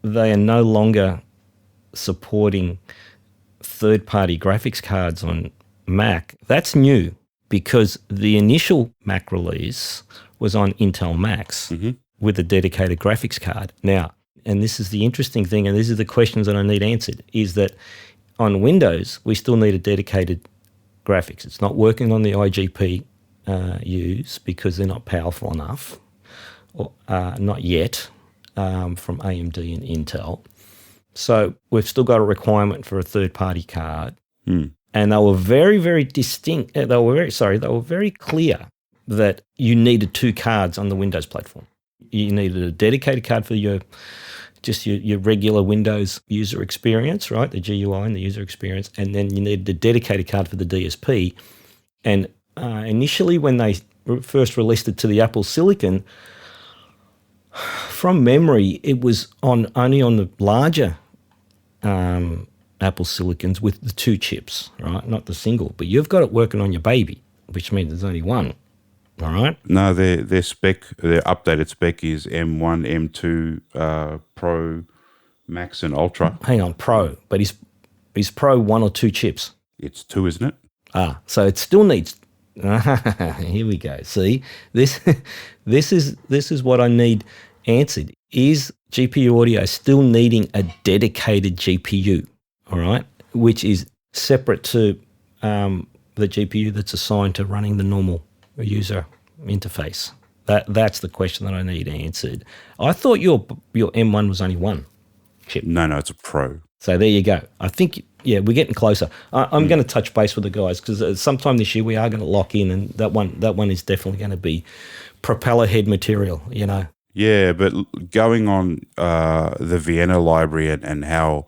they are no longer supporting third-party graphics cards on Mac, that's new because the initial Mac release was on Intel Macs with a dedicated graphics card. Now, and this is the interesting thing, and these are the questions that I need answered, is that on Windows, we still need a dedicated graphics. It's not working on the iGPUs because they're not powerful enough, or not yet, from AMD and Intel. So we've still got a requirement for a third-party card. And they were very, very distinct. They were very clear that you needed 2 cards on the Windows platform. You needed a dedicated card for your regular Windows user experience, right? The GUI and the user experience. And then you needed a dedicated card for the DSP. And initially when they first released it to the Apple Silicon, from memory, it was only on the larger Apple Silicons with the 2 chips, right? Not the single. But you've got it working on your baby, which means there's only 1, all right? No, their updated spec is M1, M2, Pro, Max, and Ultra. Hang on, Pro. But is Pro 1 or 2 chips? It's 2, isn't it? So it still needs... Here we go. See, this is what I need answered. Is GPU audio still needing a dedicated GPU? All right, which is separate to the GPU that's assigned to running the normal user interface. That's the question that I need answered. I thought your M1 was only 1 chip. No, it's a Pro. So there you go. I think, we're getting closer. I'm going to touch base with the guys because sometime this year we are going to lock in, and that one is definitely going to be propeller head material, Yeah, but going on the Vienna library and how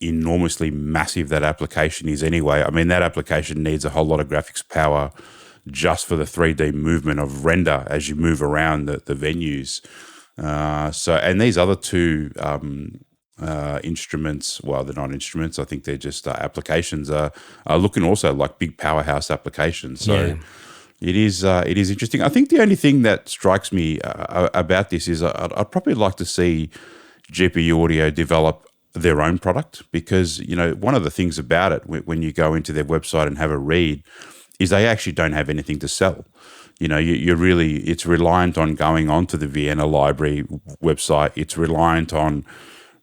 enormously massive that application is anyway. I mean, that application needs a whole lot of graphics power just for the 3D movement of render as you move around the venues. And these other 2 instruments, well, they're not instruments. I think they're just applications are looking also like big powerhouse applications. So it is interesting. I think the only thing that strikes me about this is I'd probably like to see GPU audio develop their own product, because, one of the things about it when you go into their website and have a read is they actually don't have anything to sell. It's reliant on going onto the Vienna library website. It's reliant on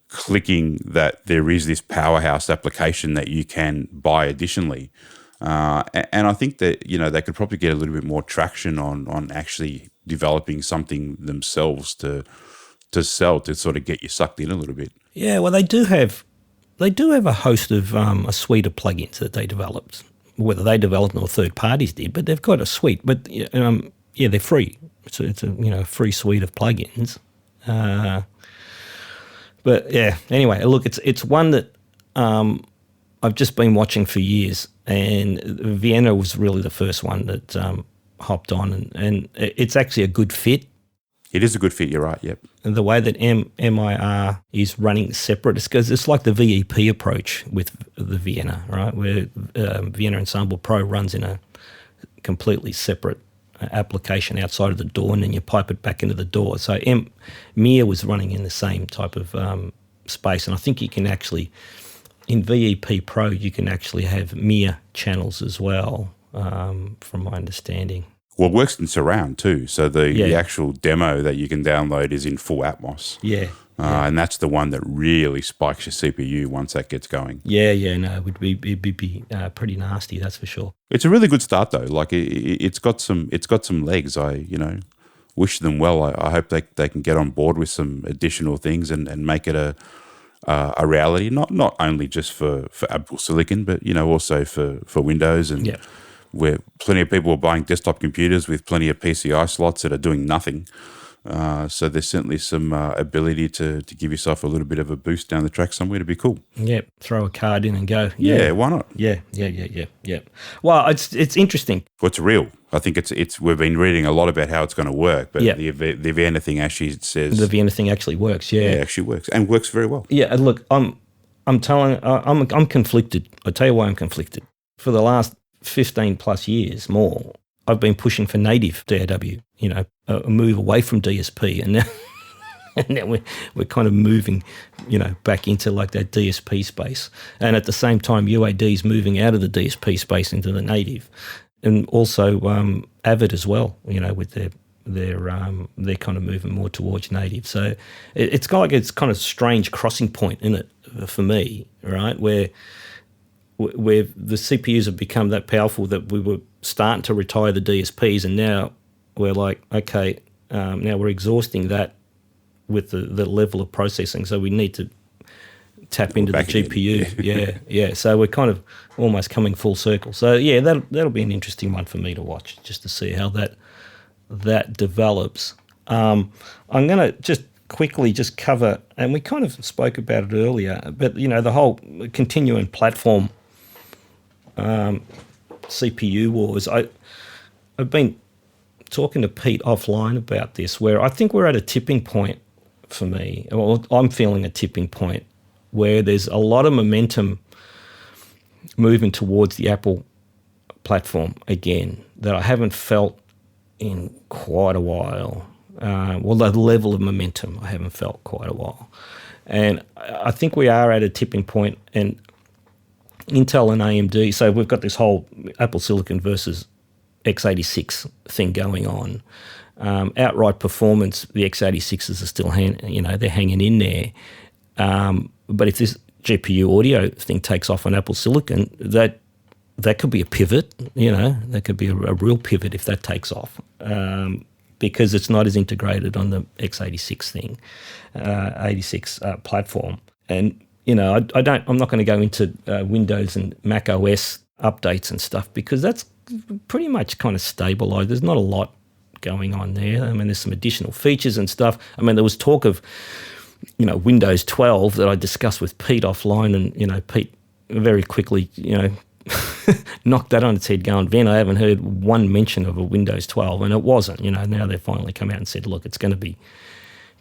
clicking that there is this powerhouse application that you can buy additionally. And I think that, they could probably get a little bit more traction on actually developing something themselves to sell, to sort of get you sucked in a little bit. Yeah, well, they do have a host of a suite of plugins that they developed, whether they developed them or third parties did, but they've got a suite. But they're free. It's a free suite of plugins. But yeah, anyway, look, it's one that I've just been watching for years, and Vienna was really the first one that hopped on, and it's actually a good fit. It is a good fit, you're right, yep. And the way that MIR is running separate, it's like the VEP approach with the Vienna, right, where Vienna Ensemble Pro runs in a completely separate application outside of the DAW, and then you pipe it back into the DAW. So MIR was running in the same type of space, and I think you can actually, in VEP Pro, you can actually have MIR channels as well, from my understanding. Well, it works in surround too. So the actual demo that you can download is in full Atmos. Yeah. And that's the one that really spikes your CPU once that gets going. Yeah, no, it'd be pretty nasty, that's for sure. It's a really good start though. Like it's got some legs. I wish them well. I hope they can get on board with some additional things and make it a reality. Not only just for Apple Silicon, but also for Windows and. Yeah. Where plenty of people are buying desktop computers with plenty of PCI slots that are doing nothing. So there's certainly some ability to give yourself a little bit of a boost down the track somewhere to be cool. Yeah, throw a card in and go. Yeah, why not? Yeah. Well, it's interesting. Well, it's real. I think it's. We've been reading a lot about how it's going to work, but the Vienna thing actually says the Vienna thing actually works. Yeah, it actually works and works very well. Yeah, and look, I'm conflicted. I tell you why I'm conflicted. For the last 15 plus years more, I've been pushing for native DAW, a move away from DSP, and now we're kind of moving, back into like that DSP space, and at the same time UAD's moving out of the DSP space into the native, and also Avid as well, with they're kind of moving more towards native. So it's kind of strange crossing point in it for me, right, where the CPUs have become that powerful that we were starting to retire the DSPs, and now we're like, okay, now we're exhausting that with the level of processing, so we need to tap into the GPU. Yeah. So we're kind of almost coming full circle. So yeah, that'll be an interesting one for me to watch, just to see how that develops. I'm going to just quickly just cover, and we kind of spoke about it earlier, but the whole continuing platform. CPU wars. I've been talking to Pete offline about this, where I think we're at a tipping point for me. Well, I'm feeling a tipping point where there's a lot of momentum moving towards the Apple platform again that I haven't felt in quite a while. The level of momentum I haven't felt quite a while. And I think we are at a tipping point, and Intel and AMD, so we've got this whole Apple Silicon versus x86 thing going on. Outright performance, the x86s are still they're hanging in there. But if this GPU audio thing takes off on Apple Silicon, that could be a pivot. That could be a real pivot if that takes off, because it's not as integrated on the x86 thing, 86 platform. And I'm not going to go into Windows and Mac OS updates and stuff, because that's pretty much kind of stabilized. There's not a lot going on there. I mean, there's some additional features and stuff. I mean, there was talk of, Windows 12 that I discussed with Pete offline, and, Pete very quickly, knocked that on its head going, Ven, I haven't heard one mention of a Windows 12, and it wasn't. Now they've finally come out and said, look, it's going to be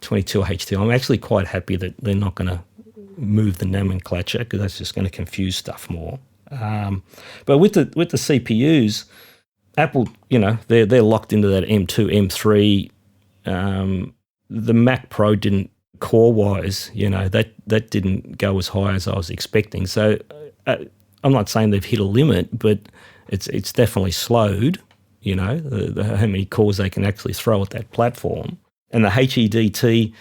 22H2. I'm actually quite happy that they're not going to move the nomenclature, because that's just going to confuse stuff more. But with the CPUs, Apple, they're locked into that M2, M3. The Mac Pro didn't core-wise, that didn't go as high as I was expecting. So I'm not saying they've hit a limit, but it's definitely slowed, how many cores they can actually throw at that platform. And the HEDT,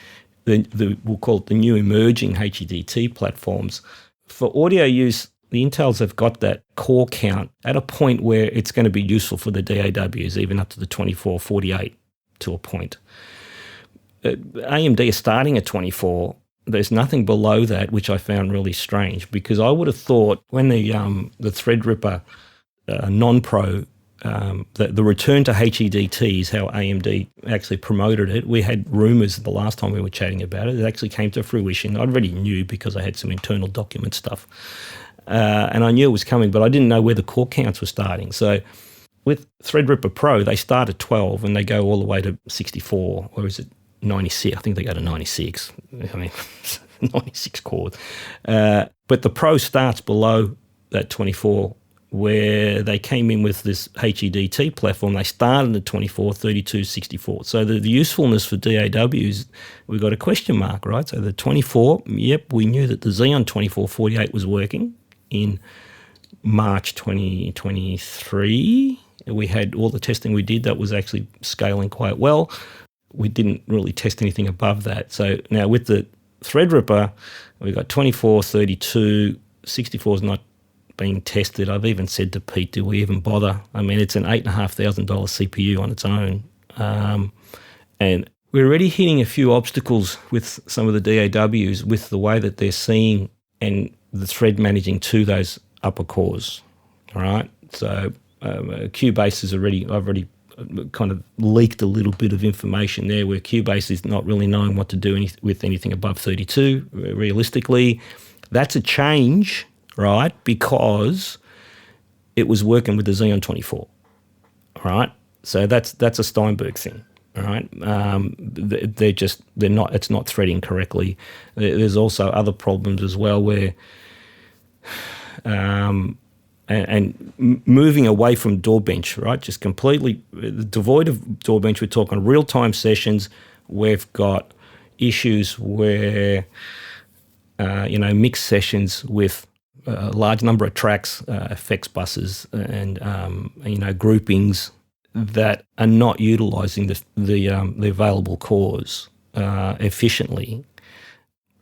we'll call it the new emerging HEDT platforms, for audio use, the Intels have got that core count at a point where it's going to be useful for the DAWs, even up to the 2448 to a point. AMD is starting at 24. There's nothing below that, which I found really strange, because I would have thought when the Threadripper non-pro, the return to HEDT is how AMD actually promoted it. We had rumours the last time we were chatting about it. It actually came to fruition. I already knew because I had some internal document stuff. And I knew it was coming, but I didn't know where the core counts were starting. So with Threadripper Pro, they start at 12 and they go all the way to 64, or is it 96? I think they go to 96. 96 cores. But the Pro starts below that 24, where they came in with this HEDT platform. They started at 24, 32, 64. So the usefulness for DAWs, we've got a question mark, right? So the 24, yep, we knew that the Xeon 2448 was working in March 2023. We had all the testing we did that was actually scaling quite well. We didn't really test anything above that. So now with the Threadripper, we've got 24, 32, 64 is not being tested. I've even said to Pete, do we even bother? I mean, it's an $8,500 CPU on its own. And we're already hitting a few obstacles with some of the DAWs with the way that they're seeing and the thread managing to those upper cores. All right. So Cubase is I've already kind of leaked a little bit of information there where Cubase is not really knowing what to do with anything above 32, realistically. That's a change, right, because it was working with the Xeon 24, all right? So that's a Steinberg thing, all right? It's not threading correctly. There's also other problems as well where and moving away from DAWbench, right? Just completely devoid of DAWbench. We're talking real-time sessions. We've got issues where, mixed sessions with a large number of tracks, effects buses, and groupings that are not utilising the available cores efficiently.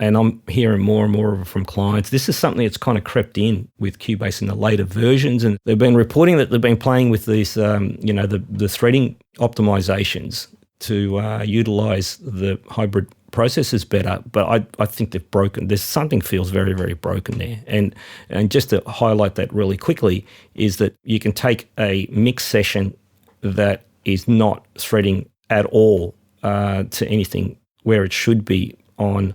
And I'm hearing more and more from clients. This is something that's kind of crept in with Cubase in the later versions, and they've been reporting that they've been playing with these, the threading optimizations to utilise the hybrid processors better. But I think they've broken. There's something feels very, very broken there. And just to highlight that really quickly is that you can take a mix session that is not threading at all to anything where it should be on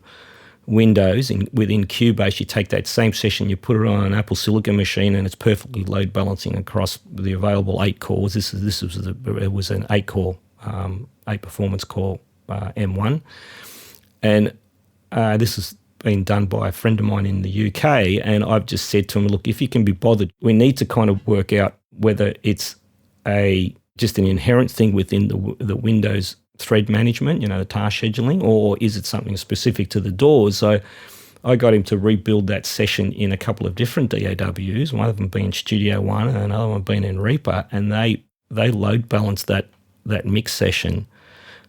Windows within Cubase. You take that same session, you put it on an Apple Silicon machine, and it's perfectly load balancing across the available 8 cores. It was an 8-core, 8 performance core M1, and this has been done by a friend of mine in the UK. And I've just said to him, look, if you can be bothered, we need to kind of work out whether it's just an inherent thing within the Windows thread management, the task scheduling, or is it something specific to the DAWs? So I got him to rebuild that session in a couple of different DAWs, one of them being Studio One and another one being in Reaper, and they load balanced that mix session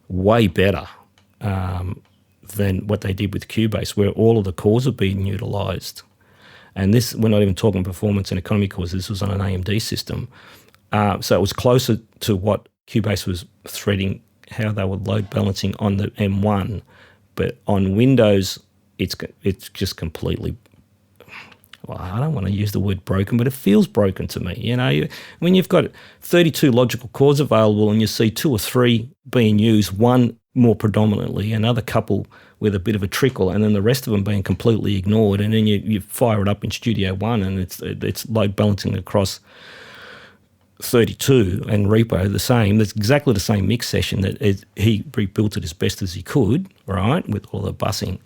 way better than what they did with Cubase, where all of the cores are being utilised. And this, we're not even talking performance and economy cores, this was on an AMD system. So it was closer to what Cubase was threading, how they were load balancing on the M1, but on Windows, it's just completely. Well, I don't want to use the word broken, but it feels broken to me. When you've got 32 logical cores available and you see 2 or 3 being used, one more predominantly, another couple with a bit of a trickle, and then the rest of them being completely ignored, and then you fire it up in Studio One and it's load balancing across 32 and Repo the same. That's exactly the same mix session that he rebuilt it as best as he could, right, with all the busing.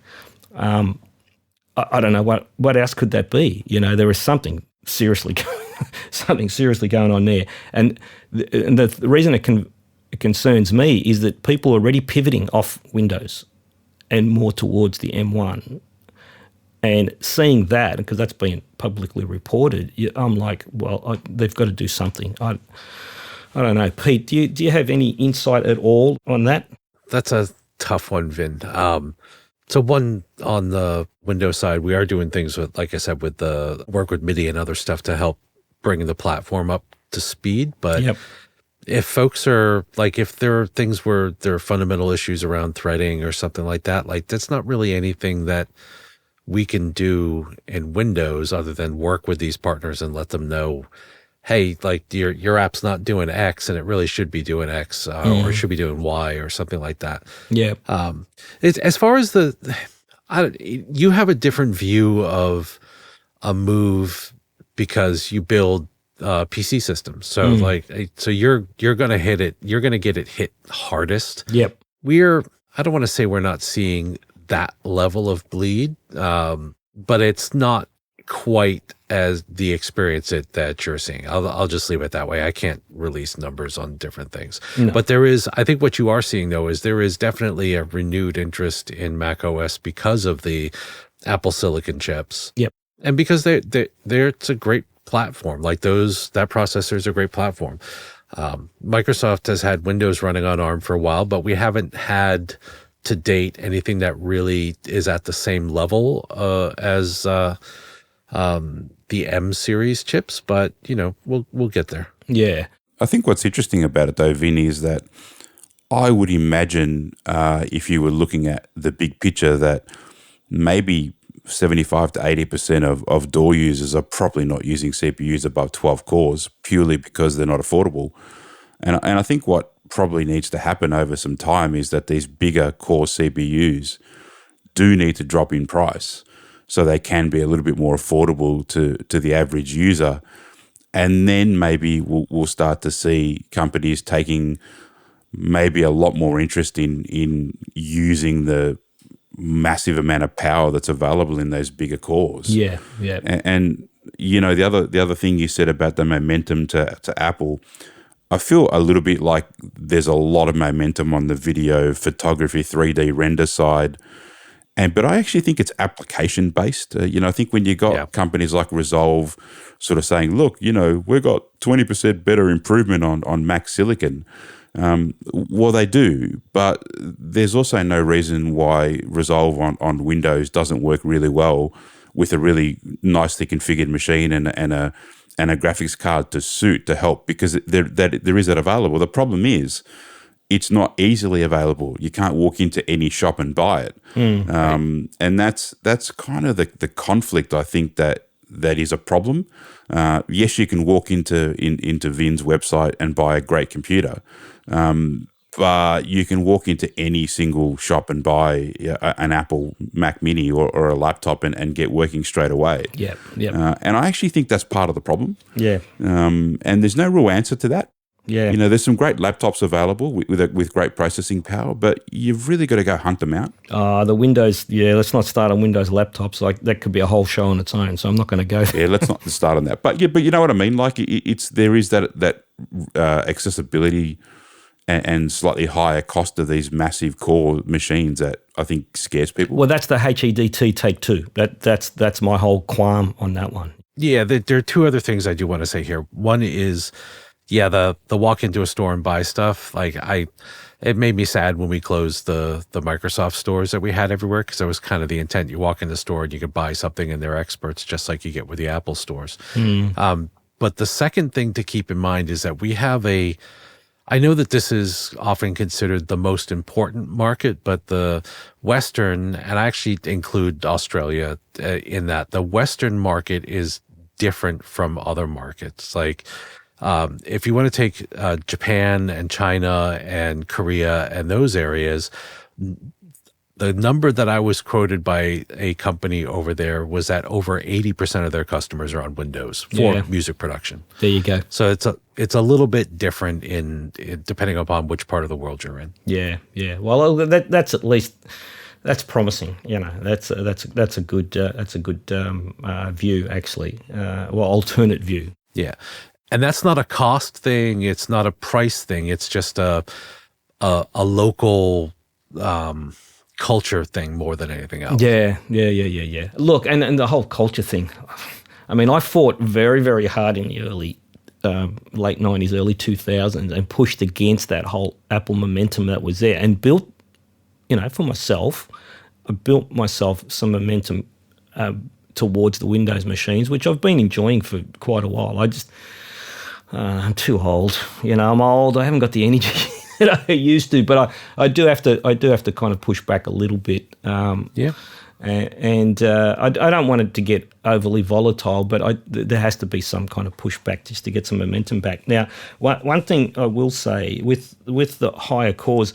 I don't know what else could that be. There is something seriously going on there, and the reason it concerns me is that people are already pivoting off Windows, and more towards the M1. And seeing that, because that's been publicly reported, I'm like, well, they've got to do something. I don't know. Pete, do you have any insight at all on that? That's a tough one, Vin. So one, on the Windows side, we are doing things with, like I said, with the work with MIDI and other stuff to help bring the platform up to speed. But Yep. if folks are like, if there are things where there are fundamental issues around threading or something like that, like that's not really anything that we can do in Windows other than work with these partners and let them know, hey, like your app's not doing X and it really should be doing X or should be doing Y or something like that. Yeah. It's, as far as you have a different view of a move because you build PC systems. So so you're going to hit it. You're going to get it hit hardest. Yep. I don't want to say we're not seeing that level of bleed, but it's not quite as the experience that you're seeing. I'll just leave it that way. I can't release numbers on different things. No. But there is, I think what you are seeing though, is there is definitely a renewed interest in Mac OS because of the Apple Silicon chips. Yep. And because it's a great platform. Like that processor is a great platform. Microsoft has had Windows running on ARM for a while, but we haven't had to date anything that really is at the same level as the M series chips, but we'll get there. Yeah. I think what's interesting about it though, Vin, is that I would imagine if you were looking at the big picture that maybe 75 to 80% of DAW users are probably not using CPUs above 12 cores purely because they're not affordable. And I think what probably needs to happen over some time is that these bigger core CPUs do need to drop in price so they can be a little bit more affordable to the average user. And then maybe we'll start to see companies taking maybe a lot more interest in using the massive amount of power that's available in those bigger cores. Yeah, yeah. And the other thing you said about the momentum to Apple, I feel a little bit like there's a lot of momentum on the video photography 3D render side. But I actually think it's application based. I think when you got companies like Resolve sort of saying, look, we've got 20% better improvement on Mac Silicon. Well, they do, but there's also no reason why Resolve on Windows doesn't work really well with a really nicely configured machine and a graphics card to help, because there is that available. The problem is it's not easily available. You can't walk into any shop and buy it. And that's kind of the conflict, I think, that is a problem. Yes, you can walk into Vin's website and buy a great computer, but you can walk into any single shop and buy an Apple Mac Mini or a laptop and get working straight away. Yeah. And I actually think that's part of the problem. Yeah. And there's no real answer to that. Yeah. There's some great laptops available with great processing power, but you've really got to go hunt them out. The Windows, let's not start on Windows laptops. Like that could be a whole show on its own, so I'm not going to go there. Yeah, let's not start on that. But you know what I mean? Like there is that accessibility and slightly higher cost of these massive core machines that I think scares people. Well, that's the HEDT take two. That's my whole qualm on that one. Yeah, there are two other things I do want to say here. One is, the walk into a store and buy stuff. Like it made me sad when we closed the Microsoft stores that we had everywhere, because that was kind of the intent. You walk in the store and you could buy something and they're experts, just like you get with the Apple stores. But the second thing to keep in mind is that we have I know that this is often considered the most important market, but the Western, and I actually include Australia in that, the Western market is different from other markets. Like if you want to take Japan and China and Korea and those areas, the number that I was quoted by a company over there was that over 80% of their customers are on Windows for music production. There you go. So it's a little bit different in depending upon which part of the world you're in. Yeah. Well, that's at least that's promising. That's a good view actually. Alternate view. Yeah, and that's not a cost thing. It's not a price thing. It's just a local culture thing more than anything else. Yeah. Look, and the whole culture thing. I mean, I fought very, very hard in the early, late 90s, early 2000s and pushed against that whole Apple momentum that was there and built, for myself, I built myself some momentum towards the Windows machines, which I've been enjoying for quite a while. I'm too old. I'm old. I haven't got the energy that I used to, but I do have to kind of push back a little bit. Yeah. And I don't want it to get overly volatile, but there has to be some kind of pushback just to get some momentum back. Now, one thing I will say with the higher cores,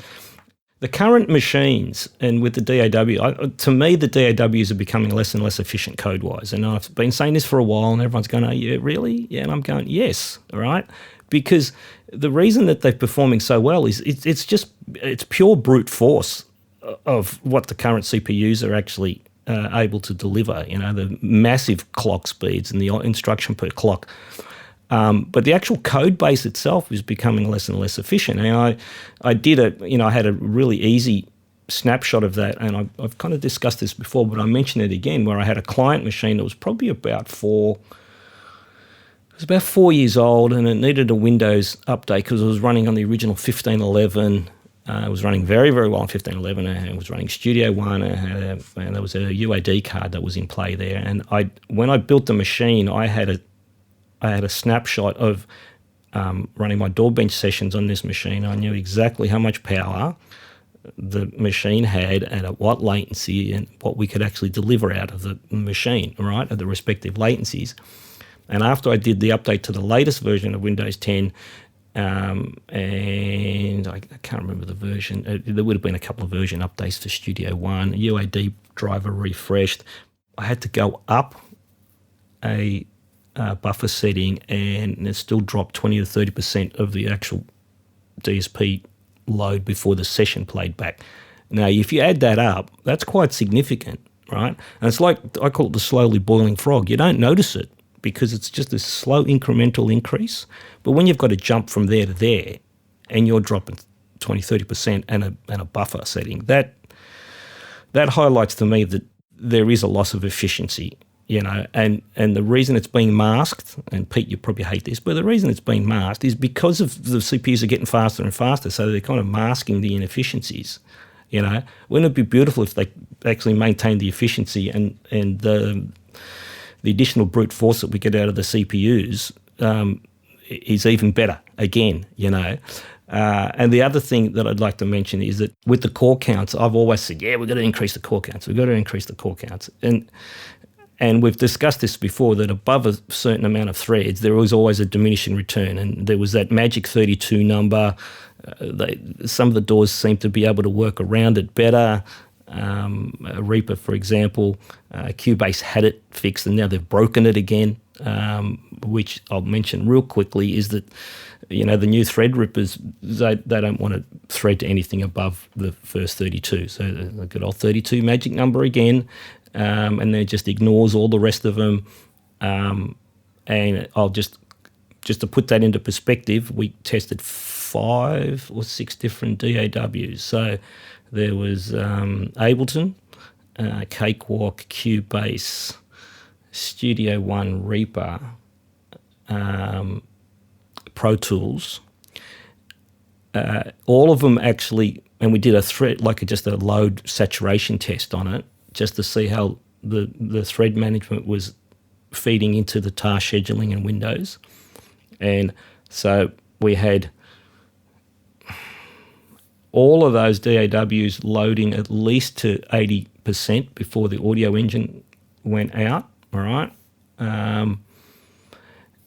the current machines and with the DAW, to me, the DAWs are becoming less and less efficient code-wise. And I've been saying this for a while, and everyone's going, "Oh, yeah, really?" Yeah, and I'm going, "Yes," all right? Because the reason that they're performing so well is it's pure brute force of what the current CPUs are actually able to deliver, the massive clock speeds and the instruction per clock. But the actual code base itself is becoming less and less efficient. And I had a really easy snapshot of that, and I've kind of discussed this before, but I mention it again, where I had a client machine that was probably about 4 years old, and it needed a Windows update because it was running on the original 1511. It was running very, very well on 1511, and it was running Studio One, and there was a UAD card that was in play there. And when I built the machine, I had a snapshot of running my DAWbench sessions on this machine. I knew exactly how much power the machine had and at what latency and what we could actually deliver out of the machine, right, at the respective latencies. And after I did the update to the latest version of Windows 10, and I can't remember the version. There would have been a couple of version updates for Studio One, UAD driver refreshed. I had to go up a buffer setting, and it still dropped 20 to 30% of the actual DSP load before the session played back. Now, if you add that up, that's quite significant, right? And it's like, I call it the slowly boiling frog. You don't notice it because it's just a slow incremental increase. But when you've got to jump from there to there and you're dropping 20, 30% and a buffer setting, that highlights to me that there is a loss of efficiency, and the reason it's being masked, and Pete, you probably hate this, but the reason it's being masked is because of the CPUs are getting faster and faster, so they're kind of masking the inefficiencies. Wouldn't it be beautiful if they actually maintained the efficiency and the additional brute force that we get out of the CPUs is even better again, And the other thing that I'd like to mention is that with the core counts, I've always said, we've got to increase the core counts. We've got to increase the core counts. And we've discussed this before, that above a certain amount of threads, there was always a diminishing return. And there was that magic 32 number. Some of the doors seem to be able to work around it better. Reaper, for example, Cubase had it fixed, and now they've broken it again, which I'll mention real quickly, is that, the new thread rippers, they don't want to thread to anything above the first 32. So the good old 32 magic number again, and then it just ignores all the rest of them. And I'll just to put that into perspective, we tested 5 or 6 different DAWs. So there was Ableton, Cakewalk, Cubase, Studio One, Reaper, Pro Tools. All of them actually, and we did a thread, just a load saturation test on it, just to see how the thread management was feeding into the task scheduling in Windows. And so we had all of those DAWs loading at least to 80% before the audio engine went out, all right?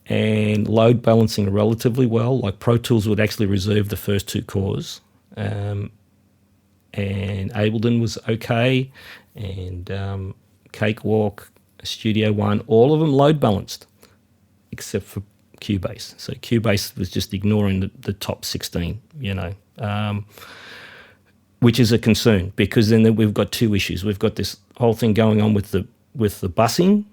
And load balancing relatively well. Like Pro Tools would actually reserve the first 2 cores. And Ableton was okay. And Cakewalk, Studio One, all of them load balanced, except for Cubase. So Cubase was just ignoring the top 16, which is a concern, because then we've got 2 issues. We've got this whole thing going on with the busing,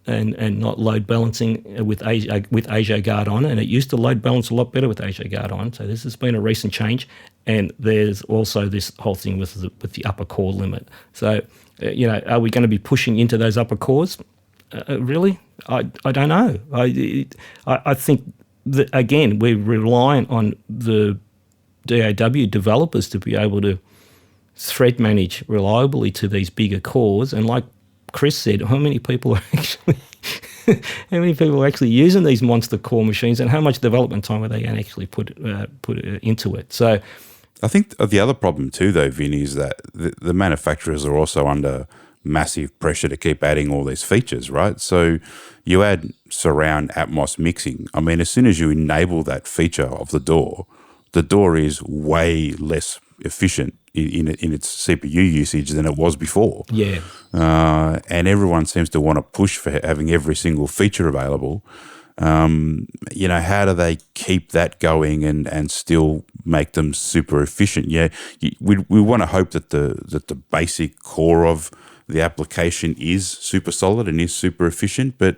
and not load balancing with ASIO Guard on, and it used to load balance a lot better with ASIO Guard on. So this has been a recent change, and there's also this whole thing with the upper core limit. So are we going to be pushing into those upper cores? Really? I don't know. I think that, again, we're relying on the DAW developers to be able to thread manage reliably to these bigger cores. And like Chris said, how many people are actually using these monster core machines, and how much development time are they going to actually put into it? So I think the other problem too, though, Vin, is that the manufacturers are also under massive pressure to keep adding all these features, right? So you add surround Atmos mixing. I mean, as soon as you enable that feature of the DAW is way less efficient in its CPU usage than it was before. Yeah. And everyone seems to want to push for having every single feature available. How do they keep that going and still make them super efficient? Yeah, we want to hope that the basic core of the application is super solid and is super efficient, but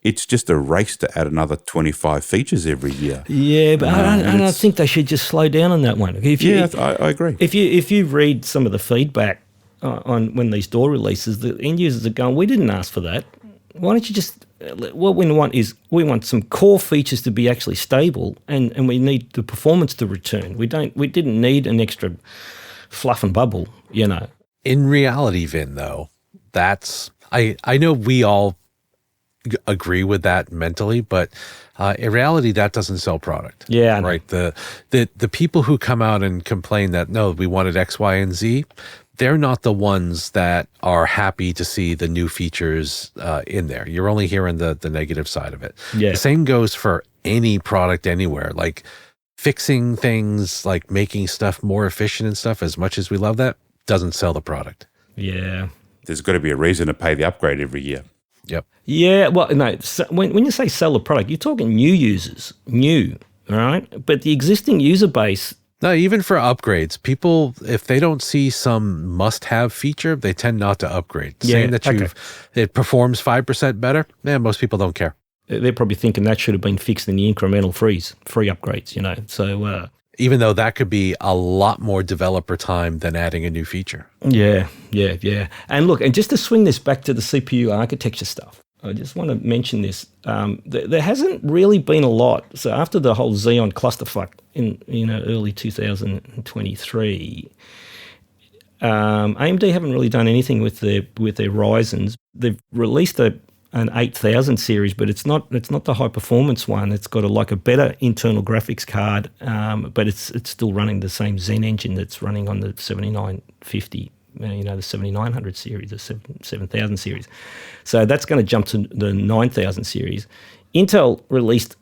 it's just a race to add another 25 features every year. Yeah, but I don't think they should just slow down on that one. I agree. If you read some of the feedback on when these DAW releases, the end users are going, we didn't ask for that. Why don't you just, what we want some core features to be actually stable, and we need the performance to return. We didn't need an extra fluff and bubble, In reality, Vin, though, I know we all agree with that mentally, but in reality, that doesn't sell product. Yeah, right. The people who come out and complain that no, we wanted X, Y, and Z, they're not the ones that are happy to see the new features in there. You're only hearing the negative side of it. Yeah. The same goes for any product anywhere. Like fixing things, like making stuff more efficient and stuff. As much as we love that, doesn't sell the product. Yeah. There's got to be a reason to pay the upgrade every year. Yep. Yeah, well, no, so when you say sell the product, you're talking new users, all right? But the existing user base... No, even for upgrades, people, if they don't see some must-have feature, they tend not to upgrade. Saying that it performs 5% better, most people don't care. They're probably thinking that should have been fixed in the incremental free upgrades, So... even though that could be a lot more developer time than adding a new feature. Yeah. And look, and just to swing this back to the CPU architecture stuff, I just want to mention this. There hasn't really been a lot. So after the whole Xeon clusterfuck in early 2023, AMD haven't really done anything with their Ryzens. They've released an 8000 series, but it's not the high performance one. It's got a better internal graphics card, but it's still running the same Zen engine that's running on the 7950, the 7900 series, the 7000 series. So that's going to jump to the 9000 series. Intel released,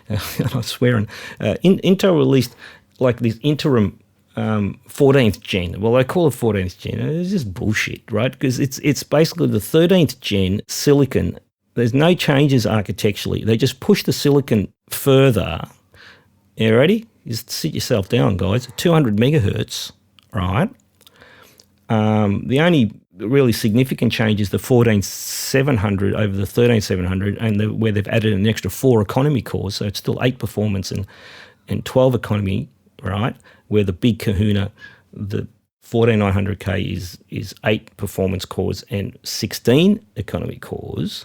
I'm swearing. Intel released like this interim 14th gen. Well, they call it 14th gen. It's just bullshit, right? Because it's basically the 13th gen silicon. There's no changes architecturally. They just push the silicon further. You ready? Just sit yourself down, guys. 200 megahertz, right? The only really significant change is the 14700 over the 13700, and where they've added an extra 4 economy cores, so it's still 8 performance and 12 economy, right? Where the big kahuna, the 14900K is 8 performance cores and 16 economy cores.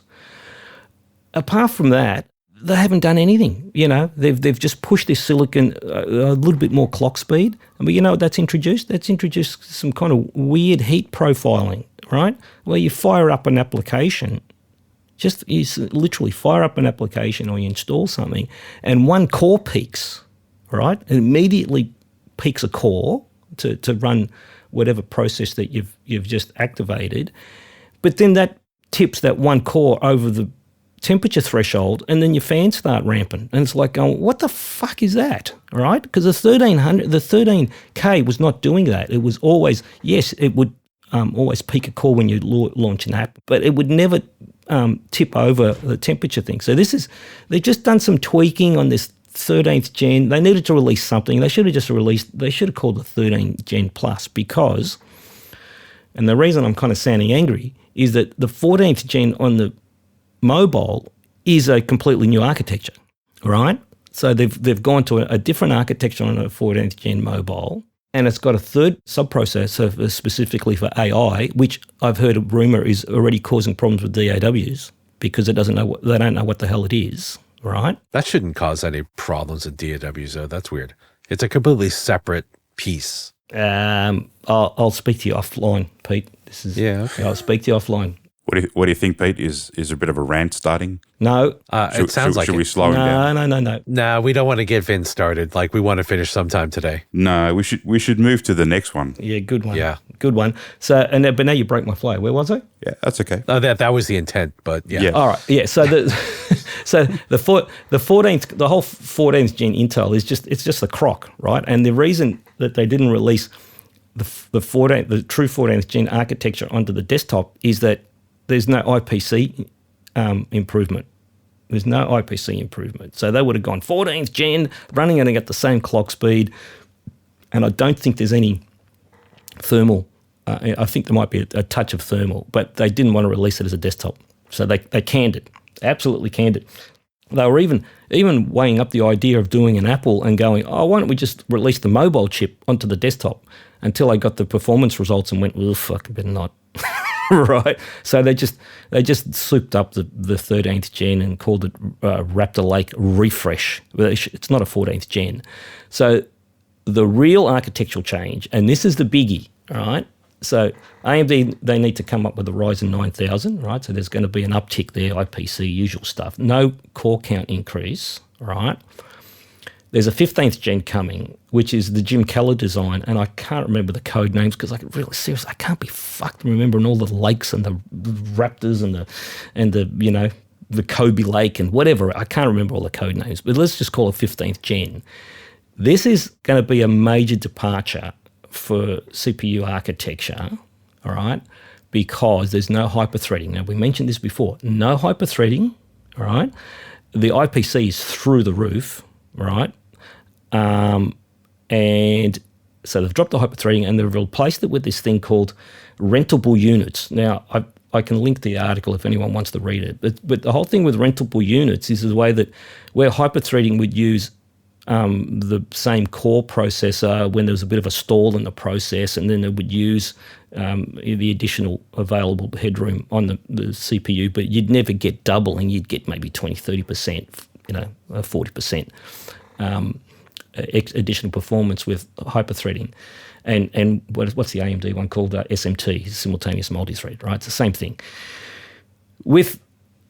Apart from that, they haven't done anything. They've just pushed this silicon a little bit more clock speed. But you know what that's introduced? That's introduced some kind of weird heat profiling, right? Where you fire up an application, you literally fire up an application or you install something, and one core peaks, right? It immediately peaks a core to run whatever process that you've just activated. But then that tips that one core over the temperature threshold, and then your fans start ramping. And it's like going, what the fuck is that? All right? Because the 13K was not doing that. It was always, yes, it would always peak a core when you launch an app, but it would never tip over the temperature thing. So they've just done some tweaking on this 13th gen. They needed to release something. They should have called it 13 Gen Plus because, and the reason I'm kind of sounding angry is that the 14th gen on the mobile is a completely new architecture, right? So they've gone to a different architecture on a 14th gen mobile, and it's got a third subprocessor specifically for AI, which I've heard a rumor is already causing problems with DAWs because they don't know what the hell it is, right? That shouldn't cause any problems with DAWs, though. That's weird. It's a completely separate piece. I'll speak to you offline, Pete. Okay. I'll speak to you offline. What do you think, Pete? Is there a bit of a rant starting? No. It sounds like should it. we slow him down? No. Nah, we don't want to get Vin started. Like, we want to finish sometime today. No, we should move to the next one. Yeah, good one. Yeah. Good one. So, but now you broke my flow. Where was I? Yeah, that's okay. Oh, that was the intent, but yeah. Yeah. All right. Yeah. So the whole 14th gen Intel is just a crock, right? And the reason that they didn't true 14th gen architecture onto the desktop is that there's no IPC improvement. There's no IPC improvement. So they would have gone 14th gen, running it at the same clock speed, and I don't think there's any thermal. I think there might be a touch of thermal, but they didn't want to release it as a desktop. So they canned it, absolutely canned it. They were even weighing up the idea of doing an Apple and going, oh, why don't we just release the mobile chip onto the desktop, until I got the performance results and went, oh, fuck, I better not. Right, so they just souped up the 13th gen and called it Raptor Lake Refresh. It's not a 14th gen. So the real architectural change, and this is the biggie, all right? So AMD, they need to come up with a Ryzen 9000, right? So there's going to be an uptick there, IPC, usual stuff. No core count increase, right? There's a 15th gen coming, which is the Jim Keller design, and I can't remember the code names because I can't be fucked remembering all the lakes and the raptors and the the Kobe Lake and whatever. I can't remember all the code names, but let's just call it 15th gen. This is going to be a major departure for CPU architecture, all right, because there's no hyperthreading. Now, we mentioned this before. No hyperthreading, all right? The IPC is through the roof, right? And so they've dropped the hyperthreading and they've replaced it with this thing called rentable units. Now, I can link the article if anyone wants to read it. But the whole thing with rentable units is the way that where hyperthreading would use the same core processor when there was a bit of a stall in the process, and then it would use the additional available headroom on the CPU, but you'd never get doubling. You'd get maybe 20, 30%, 40%. Additional performance with hyperthreading, and what's the AMD one called? SMT, simultaneous multi-thread, right? It's the same thing. With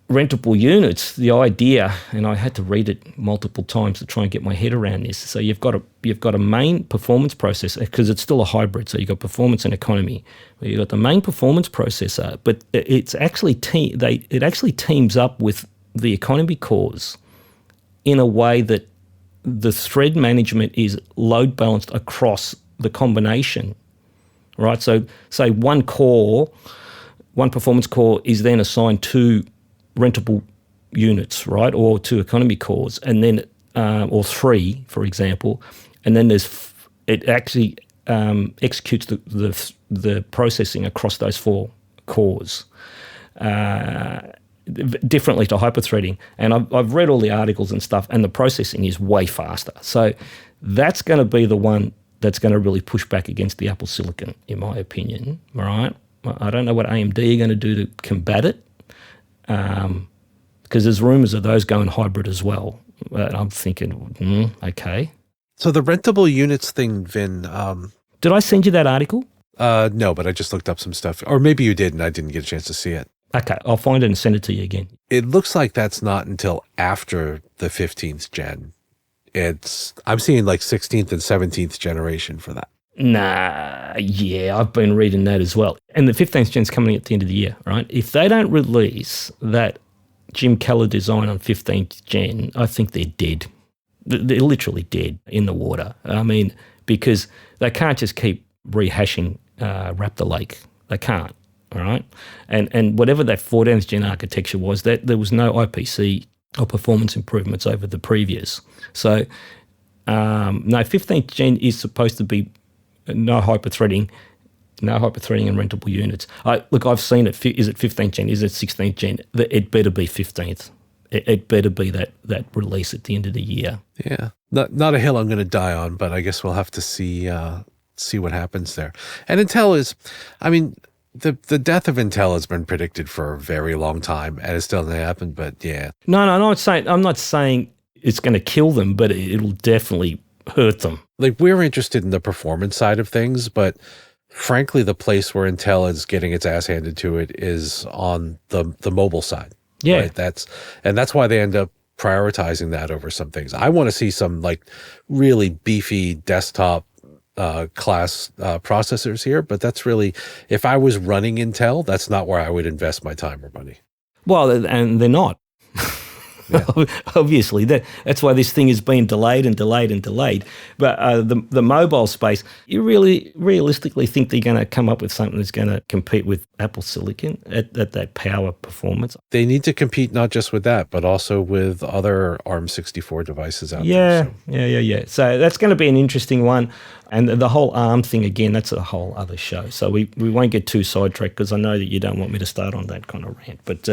rentable units, the idea, and I had to read it multiple times to try and get my head around this. So you've got a main performance processor, because it's still a hybrid. So you've got performance and economy. You've got the main performance processor, but it actually teams up with the economy cores in a way that the thread management is load balanced across the combination, right? So say one performance core is then assigned to rentable units, right, or two economy cores, and then or three, for example, and then it actually executes the processing across those four cores. Differently to hyperthreading, and I've read all the articles and stuff, and the processing is way faster. So that's going to be the one that's going to really push back against the Apple Silicon, in my opinion. All right, I don't know what AMD are going to do to combat it, because there's rumours of those going hybrid as well. I'm thinking, okay. So the rentable units thing, Vin. Did I send you that article? No, but I just looked up some stuff, or maybe you did, and I didn't get a chance to see it. Okay, I'll find it and send it to you again. It looks like that's not until after the 15th gen. I'm seeing like 16th and 17th generation for that. Nah, yeah, I've been reading that as well. And the 15th gen's coming at the end of the year, right? If they don't release that Jim Keller design on 15th gen, I think they're dead. They're literally dead in the water. I mean, because they can't just keep rehashing Raptor Lake. They can't. All right, and whatever that 14th gen architecture was, that there was no IPC or performance improvements over the previous. So no, 15th gen is supposed to be no hyperthreading, No hyper-threading in rentable units. Look, I've seen it. Is it 15th gen? Is it 16th gen? It better be 15th. It better be that release at the end of the year. Yeah, not a hill I'm going to die on, but I guess we'll have to see what happens there. And Intel is, I mean, the death of Intel has been predicted for a very long time, and it still hasn't happened. But yeah, No, I'm not saying it's going to kill them, but it'll definitely hurt them. like we're interested in the performance side of things, but frankly, the place where Intel is getting its ass handed to it is on the mobile side. Yeah. Right? That's why they end up prioritizing that over some things. I want to see some like really beefy desktop class processors here, but that's really, if I was running Intel, that's not where I would invest my time or money. Well, and they're not. Yeah. Obviously, that's why this thing has been delayed and delayed and delayed. But the mobile space, you really realistically think they're going to come up with something that's going to compete with Apple Silicon at that power performance? They need to compete not just with that, but also with other ARM64 devices out there. So. Yeah. So that's going to be an interesting one. And the whole ARM thing, again, that's a whole other show. So we won't get too sidetracked because I know that you don't want me to start on that kind of rant. But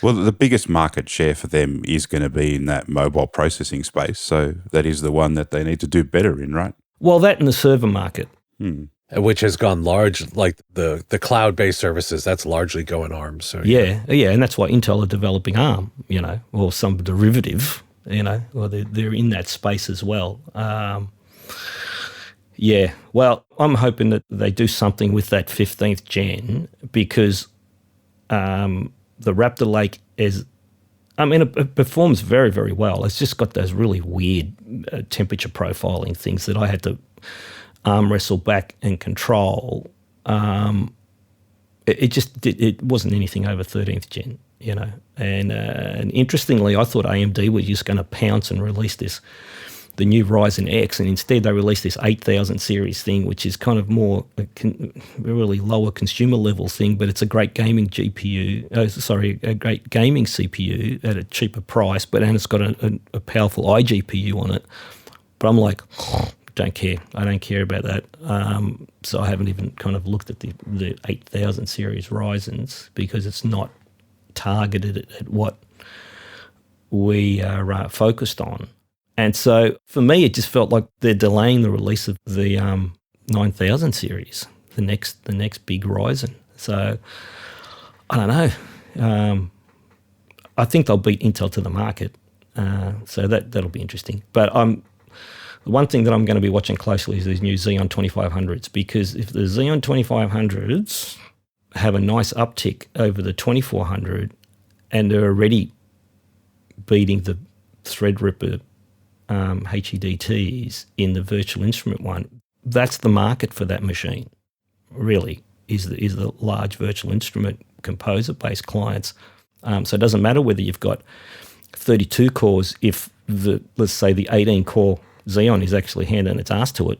well, the biggest market share for them is going to be in that mobile processing space. So that is the one that they need to do better in, right? well, that in the server market. Which has gone large, like the cloud-based services, that's largely going ARM. So Yeah, and that's why Intel are developing ARM, or some derivative, or they're in that space as well. Yeah, well, I'm hoping that they do something with that 15th gen because the Raptor Lake it performs very, very well. It's just got those really weird temperature profiling things that I had to arm wrestle back and control. It wasn't anything over 13th gen, And interestingly, I thought AMD were just going to pounce and release the new Ryzen X, and instead they released this 8000 series thing, which is kind of more a really lower consumer level thing, but it's a great gaming a great gaming CPU at a cheaper price, and it's got a powerful iGPU on it. But I'm like, don't care. I don't care about that. So I haven't even kind of looked at the 8000 series Ryzens because it's not targeted at what we are focused on. And so for me, it just felt like they're delaying the release of the 9000 series, the next big Ryzen. So I don't know. I think they'll beat Intel to the market. So that'll be interesting. But the one thing that I'm going to be watching closely is these new Xeon 2500s, because if the Xeon 2500s have a nice uptick over the 2400 and they're already beating the Threadripper HEDTs in the virtual instrument one, that's the market for that machine, really, is the large virtual instrument composer-based clients. So it doesn't matter whether you've got 32 cores if let's say the 18-core Xeon is actually handing its ass to it.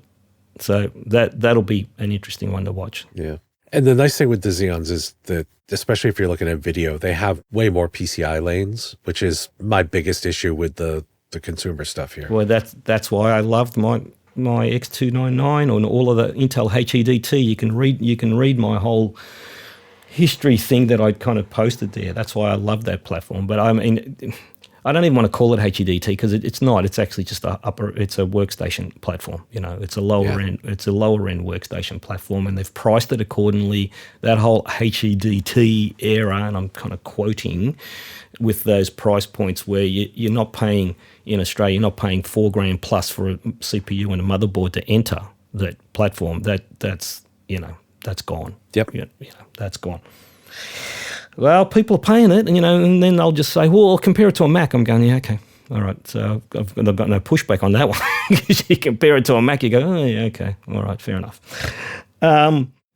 So that'll be an interesting one to watch. Yeah. And the nice thing with the Xeons is that, especially if you're looking at video, they have way more PCI lanes, which is my biggest issue with the consumer stuff here. Well, that's why I loved my X299 and all of the Intel HEDT. You can read my whole history thing that I'd kind of posted there. That's why I love that platform. But I mean, I don't even want to call it HEDT because it's not. It's actually just it's a workstation platform. It's a lower end. It's a lower end workstation platform, and they've priced it accordingly. That whole HEDT era, and I'm kind of quoting, with those price points where you're not paying in Australia, you're not paying $4,000 plus for a CPU and a motherboard to enter that platform. That's gone. Yep. That's gone. Well, people are paying it, and then they'll just say, well, compare it to a Mac. I'm going, yeah, okay. All right. So I've got no pushback on that one. Because you compare it to a Mac, you go, oh, yeah, okay. All right, fair enough.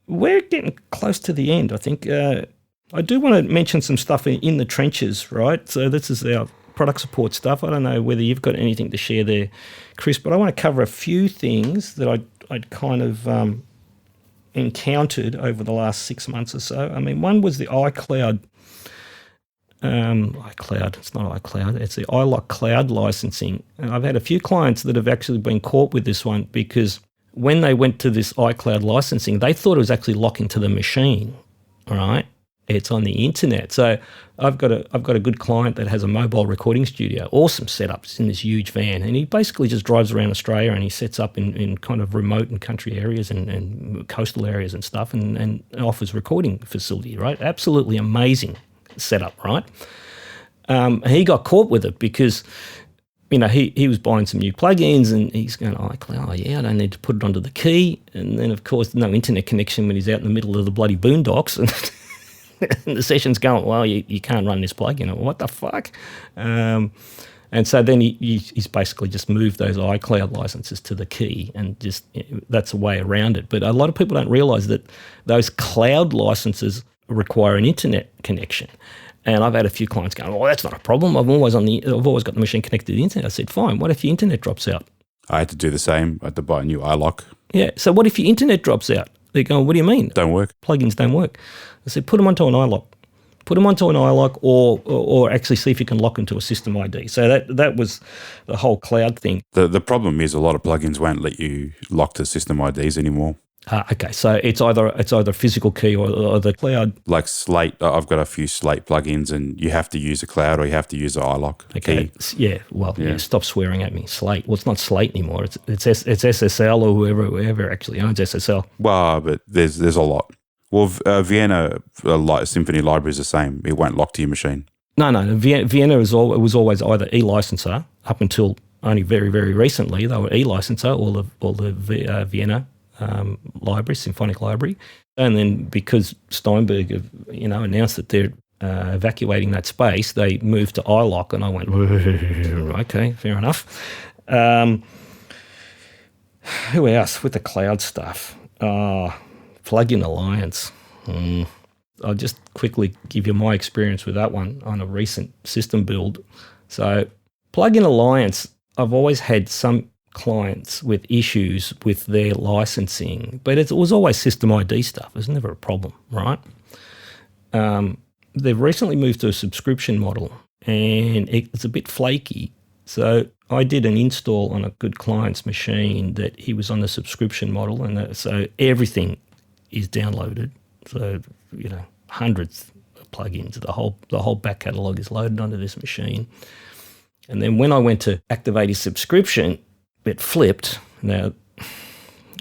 We're getting close to the end, I think. I do want to mention some stuff in the trenches, right? So this is our product support stuff. I don't know whether you've got anything to share there, Chris, but I want to cover a few things that I'd kind of encountered over the last 6 months or so. I mean, one was the iCloud. It's not iCloud. It's the iLock Cloud licensing. And I've had a few clients that have actually been caught with this one because when they went to this iCloud licensing, they thought it was actually locking to the machine, all right? It's on the internet. So I've got a good client that has a mobile recording studio, awesome setup. It's in this huge van, and he basically just drives around Australia and he sets up in kind of remote and country areas and coastal areas and stuff and offers recording facility, right? Absolutely amazing setup, right? He got caught with it because, you know, he was buying some new plugins and he's going, oh yeah, I don't need to put it onto the key. And then, of course, no internet connection when he's out in the middle of the bloody boondocks. And the session's going, well, you can't run this plugin. What the fuck? And so then he's basically just moved those iCloud licenses to the key, and just that's a way around it. But a lot of people don't realise that those cloud licenses require an internet connection. And I've had a few clients going, well, that's not a problem. I've always got the machine connected to the internet. I said, fine. What if your internet drops out? I had to do the same. I had to buy a new iLock. Yeah. So what if your internet drops out? They're going, what do you mean? Don't work. Plugins don't work. I said, put them onto an iLock. Put them onto an iLock, or actually see if you can lock into a system ID. So that was the whole cloud thing. The problem is a lot of plugins won't let you lock to system IDs anymore. Okay, so it's either physical key or the cloud. Like Slate, I've got a few Slate plugins, and you have to use a cloud or you have to use an iLock key. Yeah, well, yeah. Stop swearing at me. Slate. Well, it's not Slate anymore. It's SSL or whoever actually owns SSL. Well, but there's a lot. Well, Vienna Symphony Library is the same. It won't lock to your machine. No. Vienna was always either e-licenser up until only very, very recently. They were e-licenser, all the Vienna library, symphonic library. And then because Steinberg announced that they're evacuating that space, they moved to iLock, and I went, okay, fair enough. Who else with the cloud stuff? Plugin Alliance. I'll just quickly give you my experience with that one on a recent system build. So Plugin Alliance, I've always had some clients with issues with their licensing, but it was always system ID stuff. It was never a problem, right? They've recently moved to a subscription model, and it's a bit flaky. So I did an install on a good client's machine that he was on the subscription model, and so everything is downloaded. So, hundreds of plugins. The whole back catalogue is loaded onto this machine. And then when I went to activate his subscription, it flipped. Now,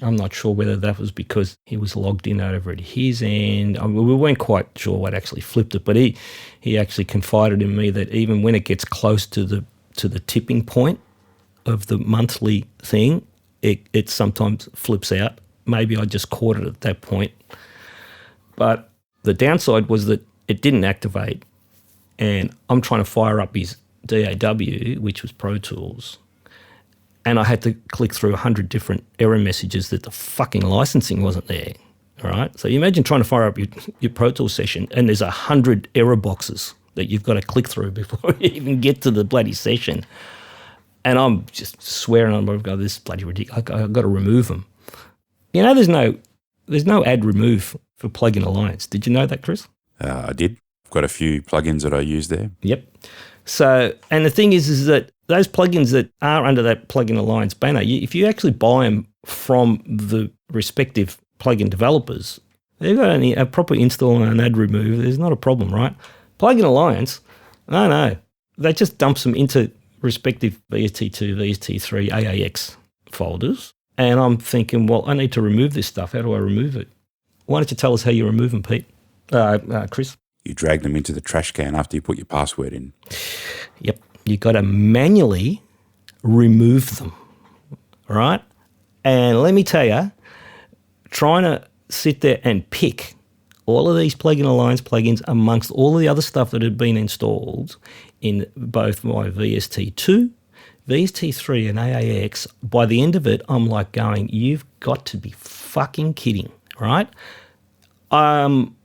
I'm not sure whether that was because he was logged in over at his end. We weren't quite sure what actually flipped it, but he actually confided in me that even when it gets close to the tipping point of the monthly thing, it sometimes flips out. Maybe I just caught it at that point. But the downside was that it didn't activate, and I'm trying to fire up his DAW, which was Pro Tools, and I had to click through 100 different error messages that the fucking licensing wasn't there, all right? So you imagine trying to fire up your Pro Tools session, and there's 100 error boxes that you've got to click through before you even get to the bloody session. And I'm just swearing on God, this is bloody ridiculous. I've got to remove them. There's no add remove for Plugin Alliance. Did you know that, Chris? I did. I've got a few plugins that I use there. Yep. So, and the thing is that those plugins that are under that Plugin Alliance banner, if you actually buy them from the respective plugin developers, they've got a proper install and an add remove. There's not a problem, right? Plugin Alliance, no. They just dumps them into respective VST2, VST3, AAX folders. And I'm thinking, well, I need to remove this stuff. How do I remove it? Why don't you tell us how you remove them, Pete? Chris? You drag them into the trash can after you put your password in. Yep. You got to manually remove them, right? And let me tell you, trying to sit there and pick all of these Plugin Alliance plugins amongst all of the other stuff that had been installed in both my VST2, VST3 and AAX, by the end of it, I'm like going, you've got to be fucking kidding, right? I'm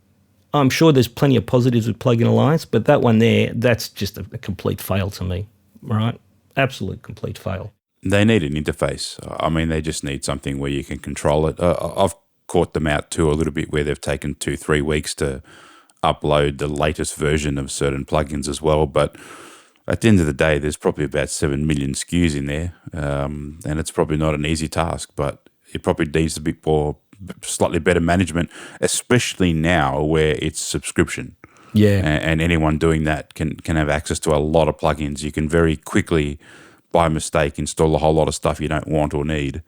sure there's plenty of positives with Plugin Alliance, but that one there, that's just a complete fail to me, right? Absolute complete fail. They need an interface. I mean, they just need something where you can control it. I've caught them out too a little bit where they've taken 2-3 weeks to upload the latest version of certain plugins as well, but at the end of the day, there's probably about 7 million SKUs in there, and it's probably not an easy task, but it probably needs a bit more, slightly better management, especially now where it's subscription. Yeah. And anyone doing that can have access to a lot of plugins. You can very quickly, by mistake, install a whole lot of stuff you don't want or need.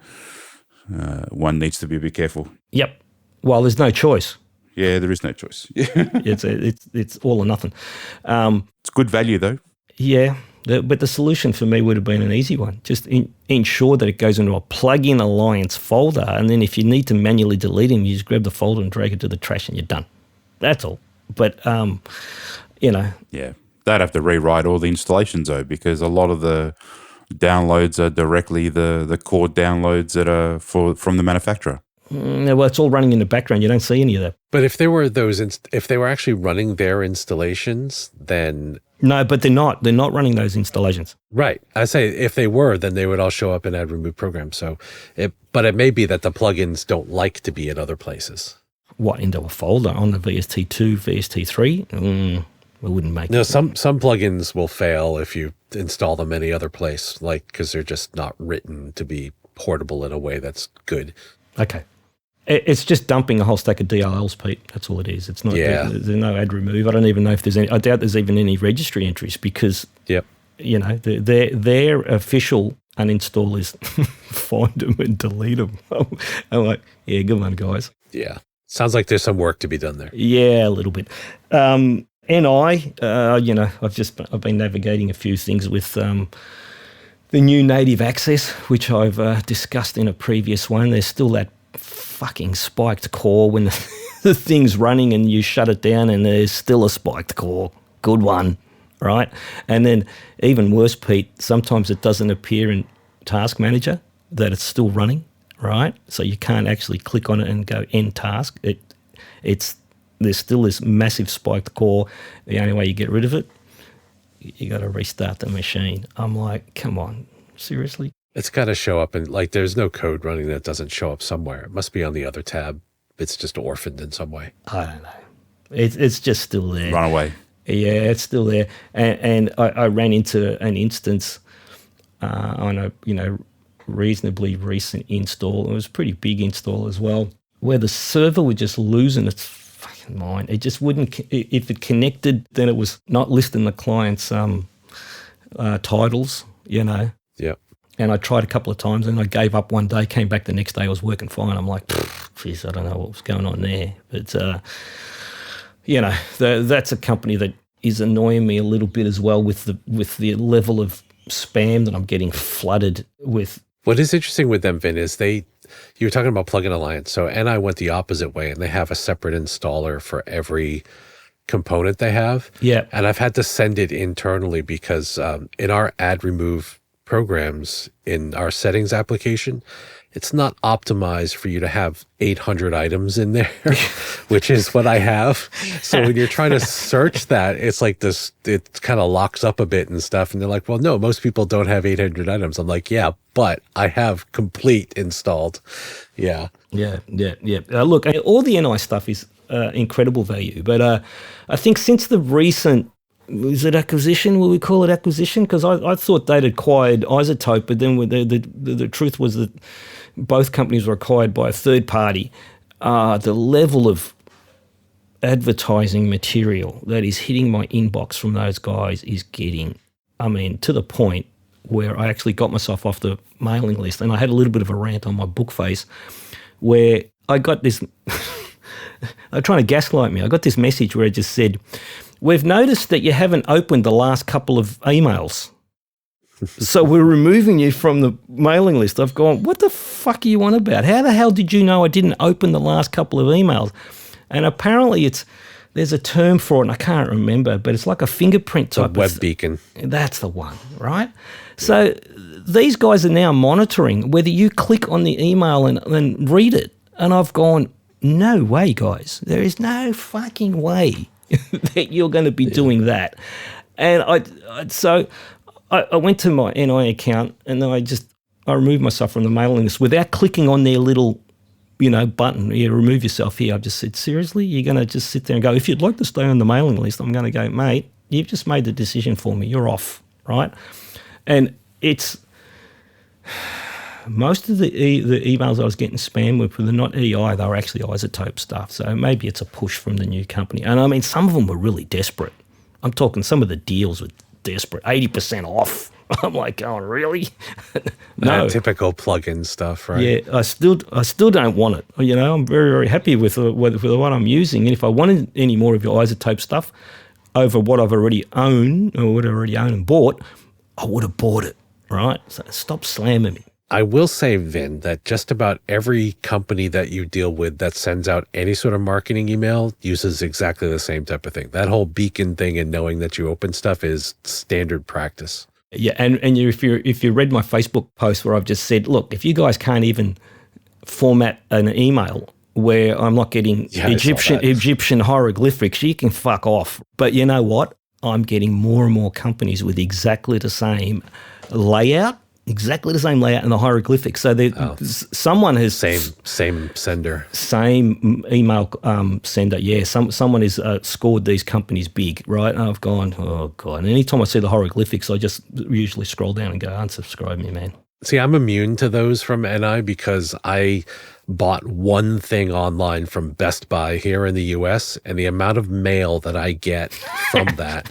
One needs to be a bit careful. Yep. Well, there's no choice. Yeah, there is no choice. It's all or nothing. It's good value though. Yeah. But the solution for me would have been an easy one. Just ensure that it goes into a plugin alliance folder, and then if you need to manually delete them, you just grab the folder and drag it to the trash and you're done. That's all. But, Yeah, they'd have to rewrite all the installations though, because a lot of the downloads are directly the core downloads that are from the manufacturer. Well, it's all running in the background. You don't see any of that. But if they were if they were actually running their installations, then No, but they're not. They're not running those installations. right. I say if they were, then they would all show up in add remove program. So, but it may be that the plugins don't like to be at other places. What, into a folder on the VST2, VST3? We wouldn't make No, it. some plugins will fail if you install them any other place, like because they're just not written to be portable in a way that's good. Okay. It's just dumping a whole stack of DLLs, Pete. That's all it is. It's not. Yeah. There's no add remove. I don't even know if there's any. I doubt there's even any registry entries because Yep. Their official uninstall is find them and delete them. I'm like, yeah, good one, guys. Yeah. Sounds like there's some work to be done there. Yeah, a little bit. I've been navigating a few things with the new native access, which I've discussed in a previous one. There's still that fucking spiked core when the thing's running and you shut it down and there's still a spiked core. Good one, right? And then even worse, Pete, sometimes it doesn't appear in Task Manager that it's still running, right? So you can't actually click on it and go end task. There's still this massive spiked core. The only way you get rid of it, you got to restart the machine. I'm like, come on, seriously? It's got to show up, and like there's no code running that doesn't show up somewhere. It must be on the other tab. It's just orphaned in some way. I don't know. It's just still there. Run away. Yeah, it's still there. And I ran into an instance on a reasonably recent install. It was a pretty big install as well, where the server was just losing its fucking mind. It just wouldn't. If it connected, then it was not listing the client's titles. Yep. And I tried a couple of times and I gave up one day, came back the next day, I was working fine. I'm like, geez, I don't know what was going on there. But, that's a company that is annoying me a little bit as well with the level of spam that I'm getting flooded with. What is interesting with them, Vin, is you were talking about Plugin Alliance. So NI went the opposite way, and they have a separate installer for every component they have. Yeah. And I've had to send it internally because in our add remove programs in our settings application, it's not optimized for you to have 800 items in there, which is what I have. So when you're trying to search that, it's like this, it kind of locks up a bit and stuff. And they're like, well, no, most people don't have 800 items. I'm like, yeah, but I have complete installed. Yeah. Yeah. Look, all the NI stuff is incredible value, but I think since the recent, is it acquisition? Will we call it acquisition? Because I thought they'd acquired Isotope, but then the truth was that both companies were acquired by a third party. The level of advertising material that is hitting my inbox from those guys is getting, to the point where I actually got myself off the mailing list, and I had a little bit of a rant on my Bookface where I got this, they're trying to gaslight me. I got this message where it just said, "We've noticed that you haven't opened the last couple of emails, so we're removing you from the mailing list." I've gone, what the fuck are you on about? How the hell did you know I didn't open the last couple of emails? And apparently there's a term for it, and I can't remember, but it's like a fingerprint type. A web beacon. That's the one, right? So these guys are now monitoring whether you click on the email and read it. And I've gone, no way, guys. There is no fucking way that you're going to be doing that. And I went to my NI account and then I removed myself from the mailing list without clicking on their little, button, remove yourself here. I've just said, seriously, you're going to just sit there and go, if you'd like to stay on the mailing list, I'm going to go, mate, you've just made the decision for me. You're off, right? And it's, most of the emails I was getting spam with were not EI, they were actually isotope stuff. So maybe it's a push from the new company. And I mean, some of them were really desperate. I'm talking some of the deals were desperate, 80% off. I'm like, going, really? No. Typical plug-in stuff, right? Yeah, I still don't want it. You know, I'm very, very happy with the one I'm using. And if I wanted any more of your isotope stuff over what I've already owned or what I already owned and bought, I would have bought it, right? So stop slamming me. I will say, Vin, that just about every company that you deal with that sends out any sort of marketing email uses exactly the same type of thing. That whole beacon thing and knowing that you open stuff is standard practice. Yeah, and if you read my Facebook post where I've just said, look, if you guys can't even format an email where I'm not getting Egyptian hieroglyphics, you can fuck off. But you know what? I'm getting more and more companies with exactly the same layout and the hieroglyphics. So someone has same sender, same email sender. Yeah, someone has scored these companies big, right? And I've gone, oh god. And anytime I see the hieroglyphics, I just usually scroll down and go, unsubscribe me, man. See, I'm immune to those from NI because I bought one thing online from Best Buy here in the US, and the amount of mail that I get from that,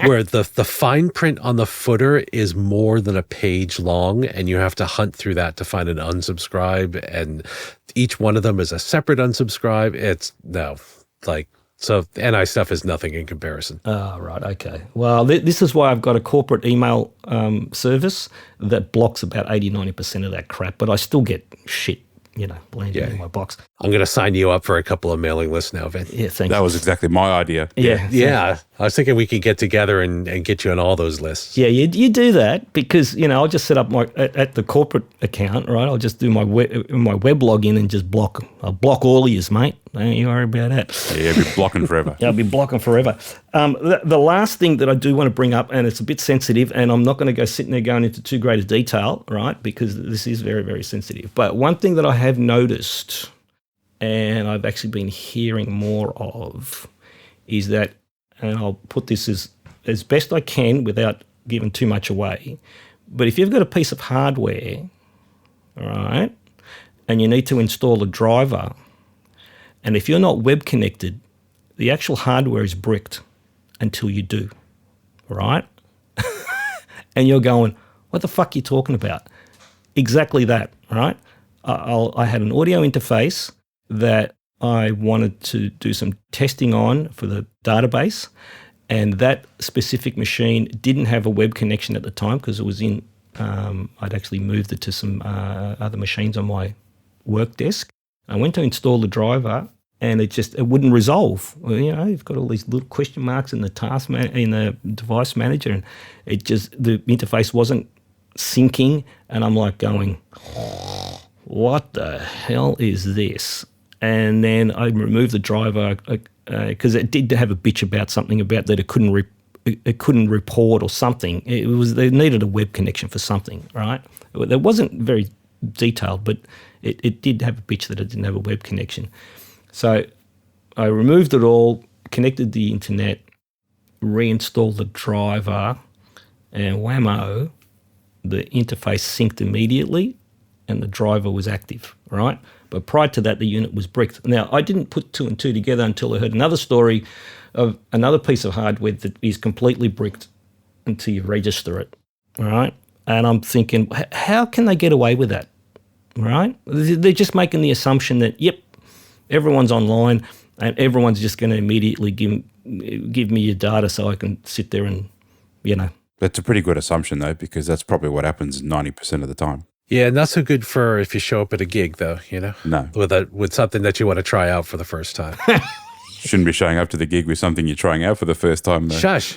where the fine print on the footer is more than a page long, and you have to hunt through that to find an unsubscribe, and each one of them is a separate unsubscribe. So NI stuff is nothing in comparison. Oh, right, okay. Well, this is why I've got a corporate email service that blocks about 80-90% of that crap, but I still get shit, landing in my box. I'm going to sign you up for a couple of mailing lists now, Vin. Yeah, thank you. That was exactly my idea. Yeah. I was thinking we could get together and get you on all those lists. Yeah, you do that because, I'll just set up at the corporate account, right? I'll just do my web login and just block. I'll block all of yous, mate. Don't you worry about that. Yeah, you'll be blocking forever. I'll be blocking forever. The last thing that I do want to bring up, and it's a bit sensitive, and I'm not going to go sitting there going into too great a detail, right? Because this is very, very sensitive. But one thing that I have noticed, and I've actually been hearing more of, is that, and I'll put this as best I can without giving too much away, but if you've got a piece of hardware, all right, and you need to install a driver, and if you're not web connected, the actual hardware is bricked until you do, right? And you're going, what the fuck are you talking about? Exactly that, right? I had an audio interface that I wanted to do some testing on for the database, and that specific machine didn't have a web connection at the time because it was in, I'd actually moved it to some other machines on my work desk. I went to install the driver and it wouldn't resolve. Well, you've got all these little question marks in the in the device manager, and the interface wasn't syncing, and I'm like going, what the hell is this? And then I removed the driver because it did have a bitch about something about that it couldn't report or something. They needed a web connection for something, right? It wasn't very detailed, but it did have a bitch that it didn't have a web connection. So I removed it all, connected the internet, reinstalled the driver, and whammo, the interface synced immediately and the driver was active, right? But prior to that, the unit was bricked. Now, I didn't put two and two together until I heard another story of another piece of hardware that is completely bricked until you register it, all right? And I'm thinking, how can they get away with that, right? They're just making the assumption that, yep, everyone's online and everyone's just going to immediately give me your data so I can sit there and, That's a pretty good assumption, though, because that's probably what happens 90% of the time. Yeah, not so good for if you show up at a gig, though, No. With something that you want to try out for the first time. Shouldn't be showing up to the gig with something you're trying out for the first time, though. Shush.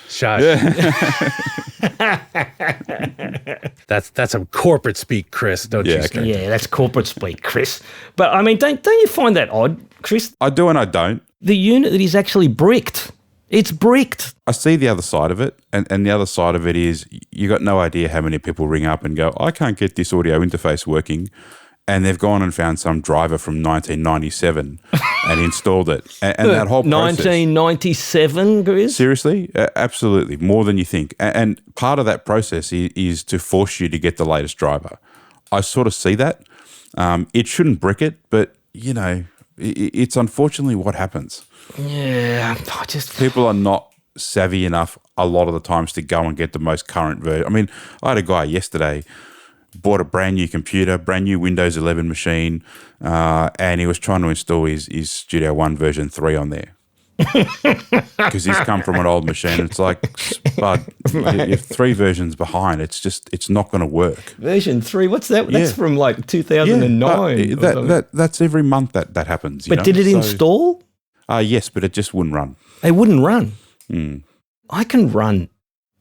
That's some corporate speak, Chris, don't you? Okay. Yeah, that's corporate speak, Chris. But, I mean, don't you find that odd, Chris? I do and I don't. The unit that is actually bricked. It's bricked. I see the other side of it, and the other side of it is you got no idea how many people ring up and go, I can't get this audio interface working, and they've gone and found some driver from 1997 and installed it. And that whole process. 1997, Chris? Seriously? Absolutely. More than you think. And part of that process is to force you to get the latest driver. I sort of see that. It shouldn't brick it, but, it's unfortunately what happens. Yeah, People are not savvy enough a lot of the times to go and get the most current version. I mean, I had a guy yesterday bought a brand new computer, brand new Windows 11 machine, and he was trying to install his Studio One version 3 on there. Because he's come from an old machine. It's like, Spud, you're 3 versions behind. It's not going to work. Version 3, what's that? Yeah. That's from like 2009. That's every month that happens. But did it install? Yes, but it just wouldn't run. It wouldn't run. Mm. I can run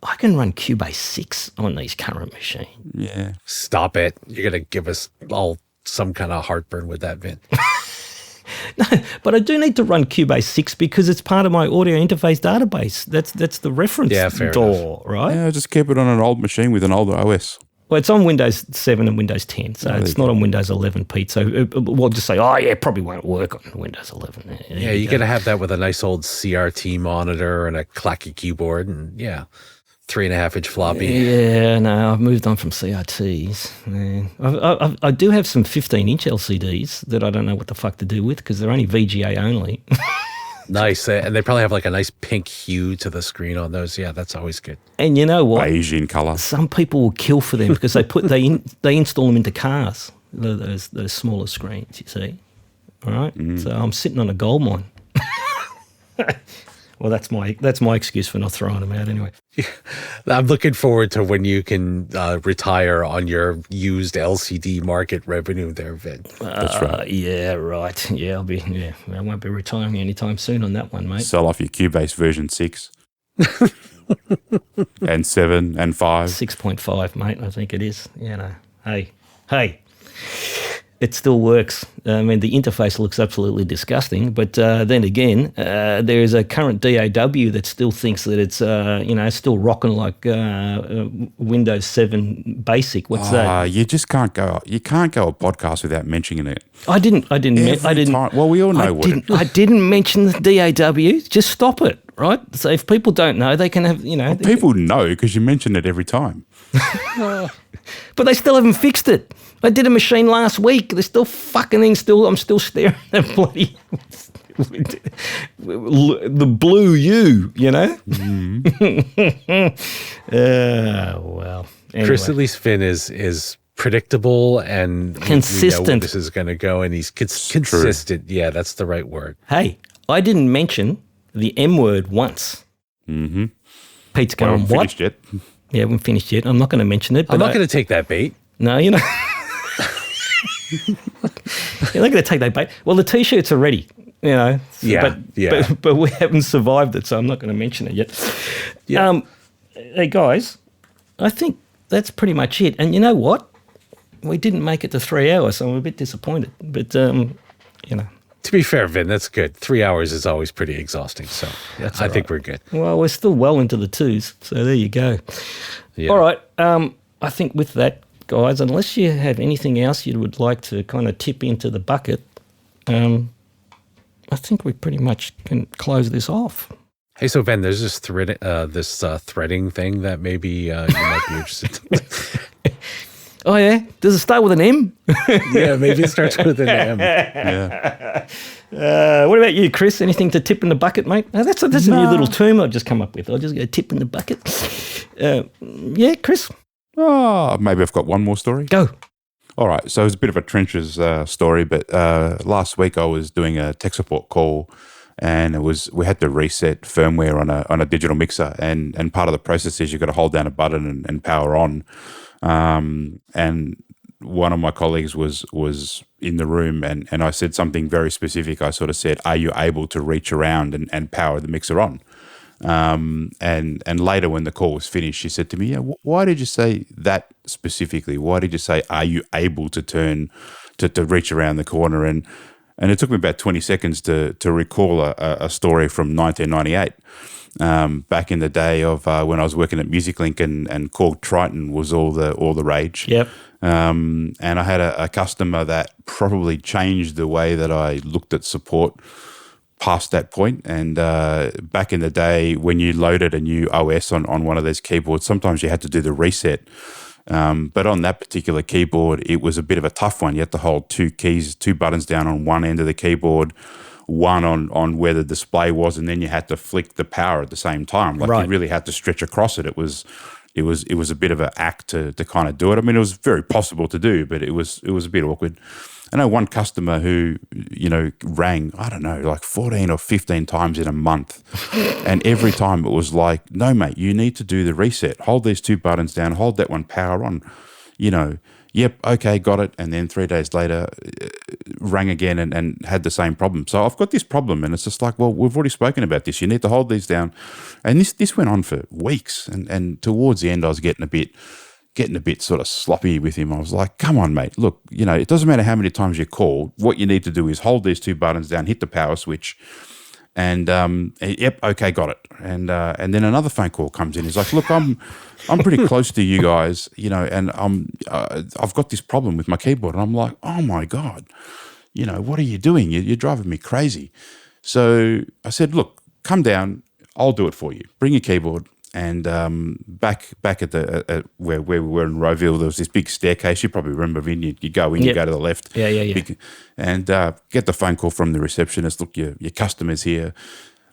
Cubase 6 on these current machines. Yeah. Stop it. You're going to give us all some kind of heartburn with that, Vin. No, but I do need to run Cubase 6 because it's part of my audio interface database. That's the reference DAW, right? Yeah, just keep it on an old machine with an older OS. Well, it's on Windows 7 and Windows 10, so it's not on Windows 11, Pete. So we'll just say, it probably won't work on Windows 11. Yeah, you got to have that with a nice old CRT monitor and a clacky keyboard and, 3.5-inch floppy. Yeah, no, I've moved on from CRTs. Man. I do have some 15-inch LCDs that I don't know what the fuck to do with because they're only VGA only. Nice. And they probably have like a nice pink hue to the screen on those. Yeah, that's always good. And you know what? Beige in colour. Some people will kill for them because they install them into cars, those smaller screens, you see. All right? So I'm sitting on a gold mine. Well, that's my excuse for not throwing them out anyway. I'm looking forward to when you can retire on your used LCD market revenue there, Vin. That's right. Yeah, right. Yeah, I won't be retiring anytime soon on that one, mate. Sell off your Cubase version 6 and 7 and 5. 6.5, mate, I think it is. Hey. It still works. I mean, the interface looks absolutely disgusting, but then again, there is a current DAW that still thinks that it's, still rocking like Windows 7 Basic. What's that? You just can't go. You can't go a podcast without mentioning it. I didn't. Well, we all know I didn't mention the DAW. Just stop it, right? So if people don't know, they can have, people know because you mention it every time. But they still haven't fixed it. I did a machine last week. They're still fucking I'm still staring at bloody the blue U, well. Anyway. Chris, at least Finn is predictable and consistent. We know where this is going to go, and he's consistent. True. Yeah, that's the right word. Hey, I didn't mention the M word once. Mm-hmm. Pete's going, what? Finished yet. Yeah, we haven't finished yet. I'm not going to mention it. I'm not going to take that bait. No, You're not going to take that bait. Well, the T-shirts are ready, Yeah, But we haven't survived it, so I'm not going to mention it yet. Yeah. Hey, guys, I think that's pretty much it. And you know what? We didn't make it to 3 hours, so I'm a bit disappointed. But, To be fair, Vin, that's good. 3 hours is always pretty exhausting, so I think we're good. Well, we're still well into the twos, so there you go. Yeah. All right. I think with that, guys, unless you have anything else you would like to kind of tip into the bucket, I think we pretty much can close this off. Hey, so Ben, there's this threading thing that maybe you might be interested in. Oh, yeah? Does it start with an M? Yeah, maybe it starts with an M. Yeah. What about you, Chris? Anything to tip in the bucket, mate? That's a new little term I've just come up with. I'll just go tip in the bucket. Yeah, Chris? Oh, maybe I've got one more story. Go. All right. So it's a bit of a trenches story, but last week I was doing a tech support call, and we had to reset firmware on a digital mixer, and part of the process is you've got to hold down a button and power on. And one of my colleagues was in the room, and I said something very specific. I sort of said, "Are you able to reach around and power the mixer on?" And later when the call was finished, she said to me, "Yeah, why did you say that specifically? Why did you say, are you able to turn to reach around the corner?" And it took me about 20 seconds to recall a story from 1998. Back in the day of when I was working at MusicLink and Korg Triton was all the rage. Yep. And I had a customer that probably changed the way that I looked at support past that point. And back in the day when you loaded a new OS on one of those keyboards, sometimes you had to do the reset But on that particular keyboard, it was a bit of a tough one. You had to hold two buttons down on one end of the keyboard, one on where the display was, and then you had to flick the power at the same time. Like Right. you really had to stretch across it. It was a bit of an act to kind of do it. I mean, it was very possible to do, but it was a bit awkward. I know one customer who, rang, I don't know, like 14 or 15 times in a month. And every time it was like, no, mate, you need to do the reset. Hold these two buttons down, hold that one, power on. Yep, okay, got it. And then 3 days later, rang again and had the same problem. So I've got this problem, and it's just like, well, we've already spoken about this. You need to hold these down. And this went on for weeks. And towards the end, I was getting a bit sort of sloppy with him. I was like, come on, mate, look, it doesn't matter how many times you call. What you need to do is hold these two buttons down, hit the power switch, and yep, okay, got it. And then another phone call comes in. He's like, look, I'm pretty close to you guys, and I've got this problem with my keyboard. And I'm like, oh my God, what are you doing? You're driving me crazy. So I said, look, come down, I'll do it for you. Bring your keyboard. And back at where we were in Rowville, there was this big staircase. You probably remember, Vin. You go in, you go to the left. Yeah. And get the phone call from the receptionist. Look, your customer's here.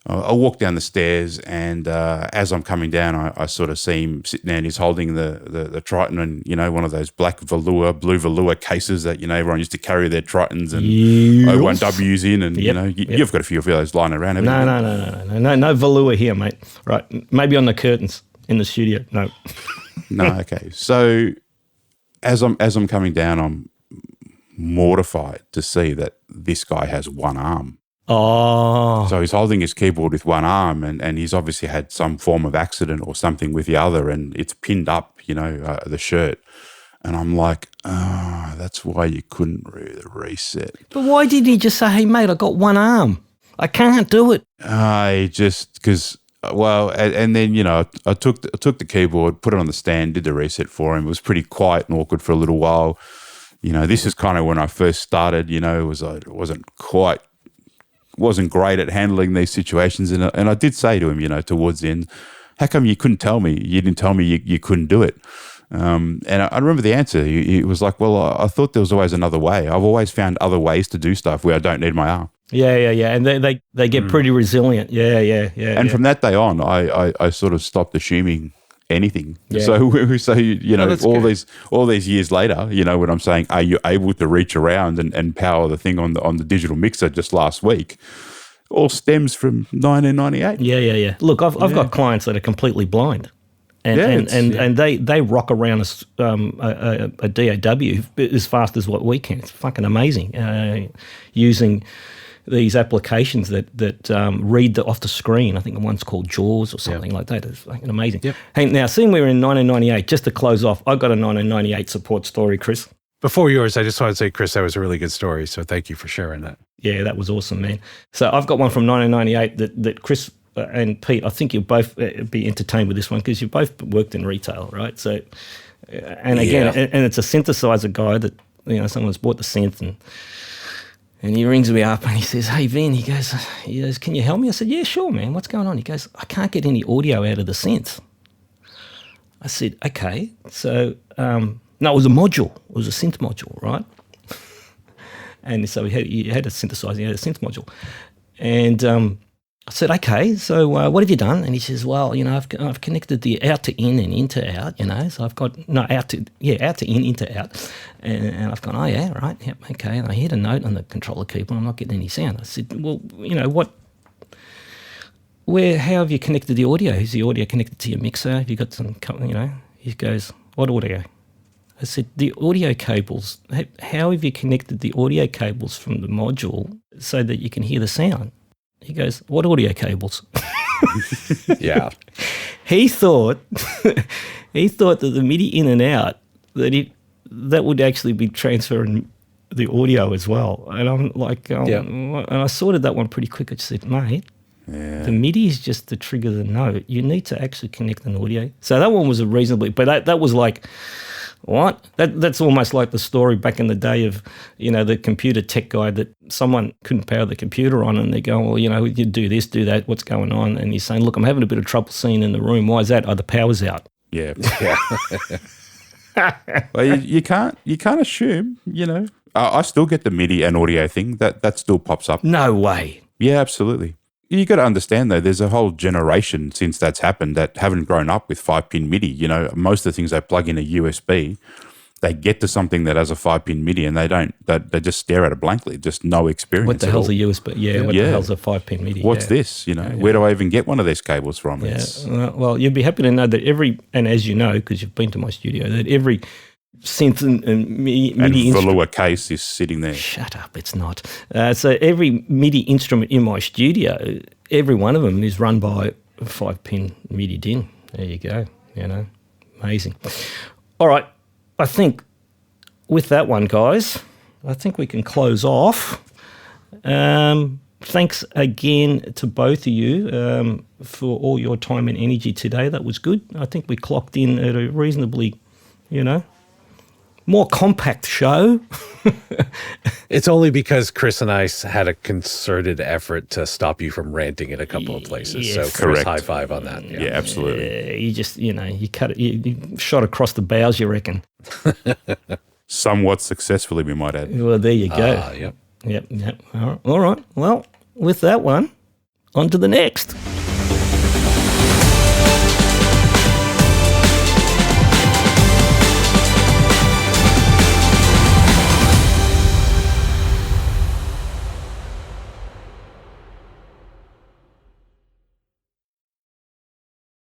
I walk down the stairs, and as I'm coming down, I sort of see him sitting there, and he's holding the Triton, and one of those blue velour cases that everyone used to carry their Tritons and O1Ws in, and you've got a few of those lying around. No velour here, mate. Right, maybe on the curtains in the studio. No. No, okay. So as I'm coming down, I'm mortified to see that this guy has one arm. Oh. So he's holding his keyboard with one arm, and he's obviously had some form of accident or something with the other, and it's pinned up, the shirt. And I'm like, that's why you couldn't reset. But why didn't he just say, hey, mate, I got one arm. I can't do it. And then, I took the keyboard, put it on the stand, did the reset for him. It was pretty quiet and awkward for a little while. This is kind of when I first started, wasn't great at handling these situations. And I did say to him, towards the end, how come you couldn't tell me? You didn't tell me you couldn't do it. And I remember the answer. He was like, well, I thought there was always another way. I've always found other ways to do stuff where I don't need my arm. Yeah. And they get pretty resilient. Yeah. And from that day on, I sort of stopped assuming anything. Yeah. So all these years later, when I'm saying, are you able to reach around and power the thing on the digital mixer just last week, all stems from 1998. Yeah. Look, I've got clients that are completely blind, and they rock around a DAW as fast as what we can. It's fucking amazing. Using these applications that read off the screen. I think the one's called Jaws or something like that. It's fucking amazing. Yep. Hey, now, seeing we were in 1998, just to close off, I got a 1998 support story, Chris. Before yours, I just want to say, Chris, that was a really good story. So thank you for sharing that. Yeah, that was awesome, man. So I've got one from 1998 that Chris and Pete, I think you'll both be entertained with this one because you've both worked in retail, right? So, and again, and it's a synthesizer guy that, someone's bought the synth and he rings me up and he says, hey, Vin, he goes, can you help me? I said, yeah, sure, man. What's going on? He goes, I can't get any audio out of the synth. I said, okay. So, no, it was a module. It was a synth module, right? And so he had a synthesizer, he had a synth module. And I said, okay, so what have you done? And he says, well, I've connected the out to in and in to out, so I've got, out to in, into out. And I've gone, oh, yeah, right, yep, okay. And I hit a note on the controller keyboard, I'm not getting any sound. I said, well, how have you connected the audio? Is the audio connected to your mixer? Have you got some, He goes, what audio? I said, the audio cables. How have you connected the audio cables from the module so that you can hear the sound? He goes, what audio cables? Yeah. He thought that the MIDI in and out, that would actually be transferring the audio as well. And I'm like, and I sorted that one pretty quick. I just said, mate, the MIDI is just to trigger the note. You need to actually connect an audio. So that one was but that was like, what? That's almost like the story back in the day of, the computer tech guy that someone couldn't power the computer on and they go, well, you do this, do that, what's going on? And he's saying, look, I'm having a bit of trouble seeing in the room. Why is that? Oh, the power's out. Yeah. Well, you can't assume, you know. I still get the MIDI and audio thing. That still pops up. No way. Yeah, absolutely. You got to understand, though, there's a whole generation since that's happened that haven't grown up with 5-pin MIDI. You know, most of the things they plug in a USB, they get to something that has a 5-pin MIDI and they just stare at it blankly, just no experience. What the hell's a USB? Yeah, what the hell's a 5-pin MIDI? What's this? You know, where do I even get one of these cables from? Yeah. Well, you'd be happy to know that and as you know, because you've been to my studio, that every synth and MIDI Velour case is sitting there. Shut up, it's not. So every MIDI instrument in my studio, every one of them is run by a 5-pin MIDI DIN. There you go. You know, amazing. All right, I think with that one, guys, I think we can close off. Thanks again to both of you for all your time and energy today. That was good. I think we clocked in at a reasonably, you know, more compact show. It's only because Chris and I had a concerted effort to stop you from ranting in a couple of places. Yes. So Chris, Correct. high five on that. Yeah, absolutely. You just, you know, you cut it, you shot across the bows, you reckon. Somewhat successfully, we might add. Well, there you go. Yep. Yep. All right. Well, with that one, on to the next.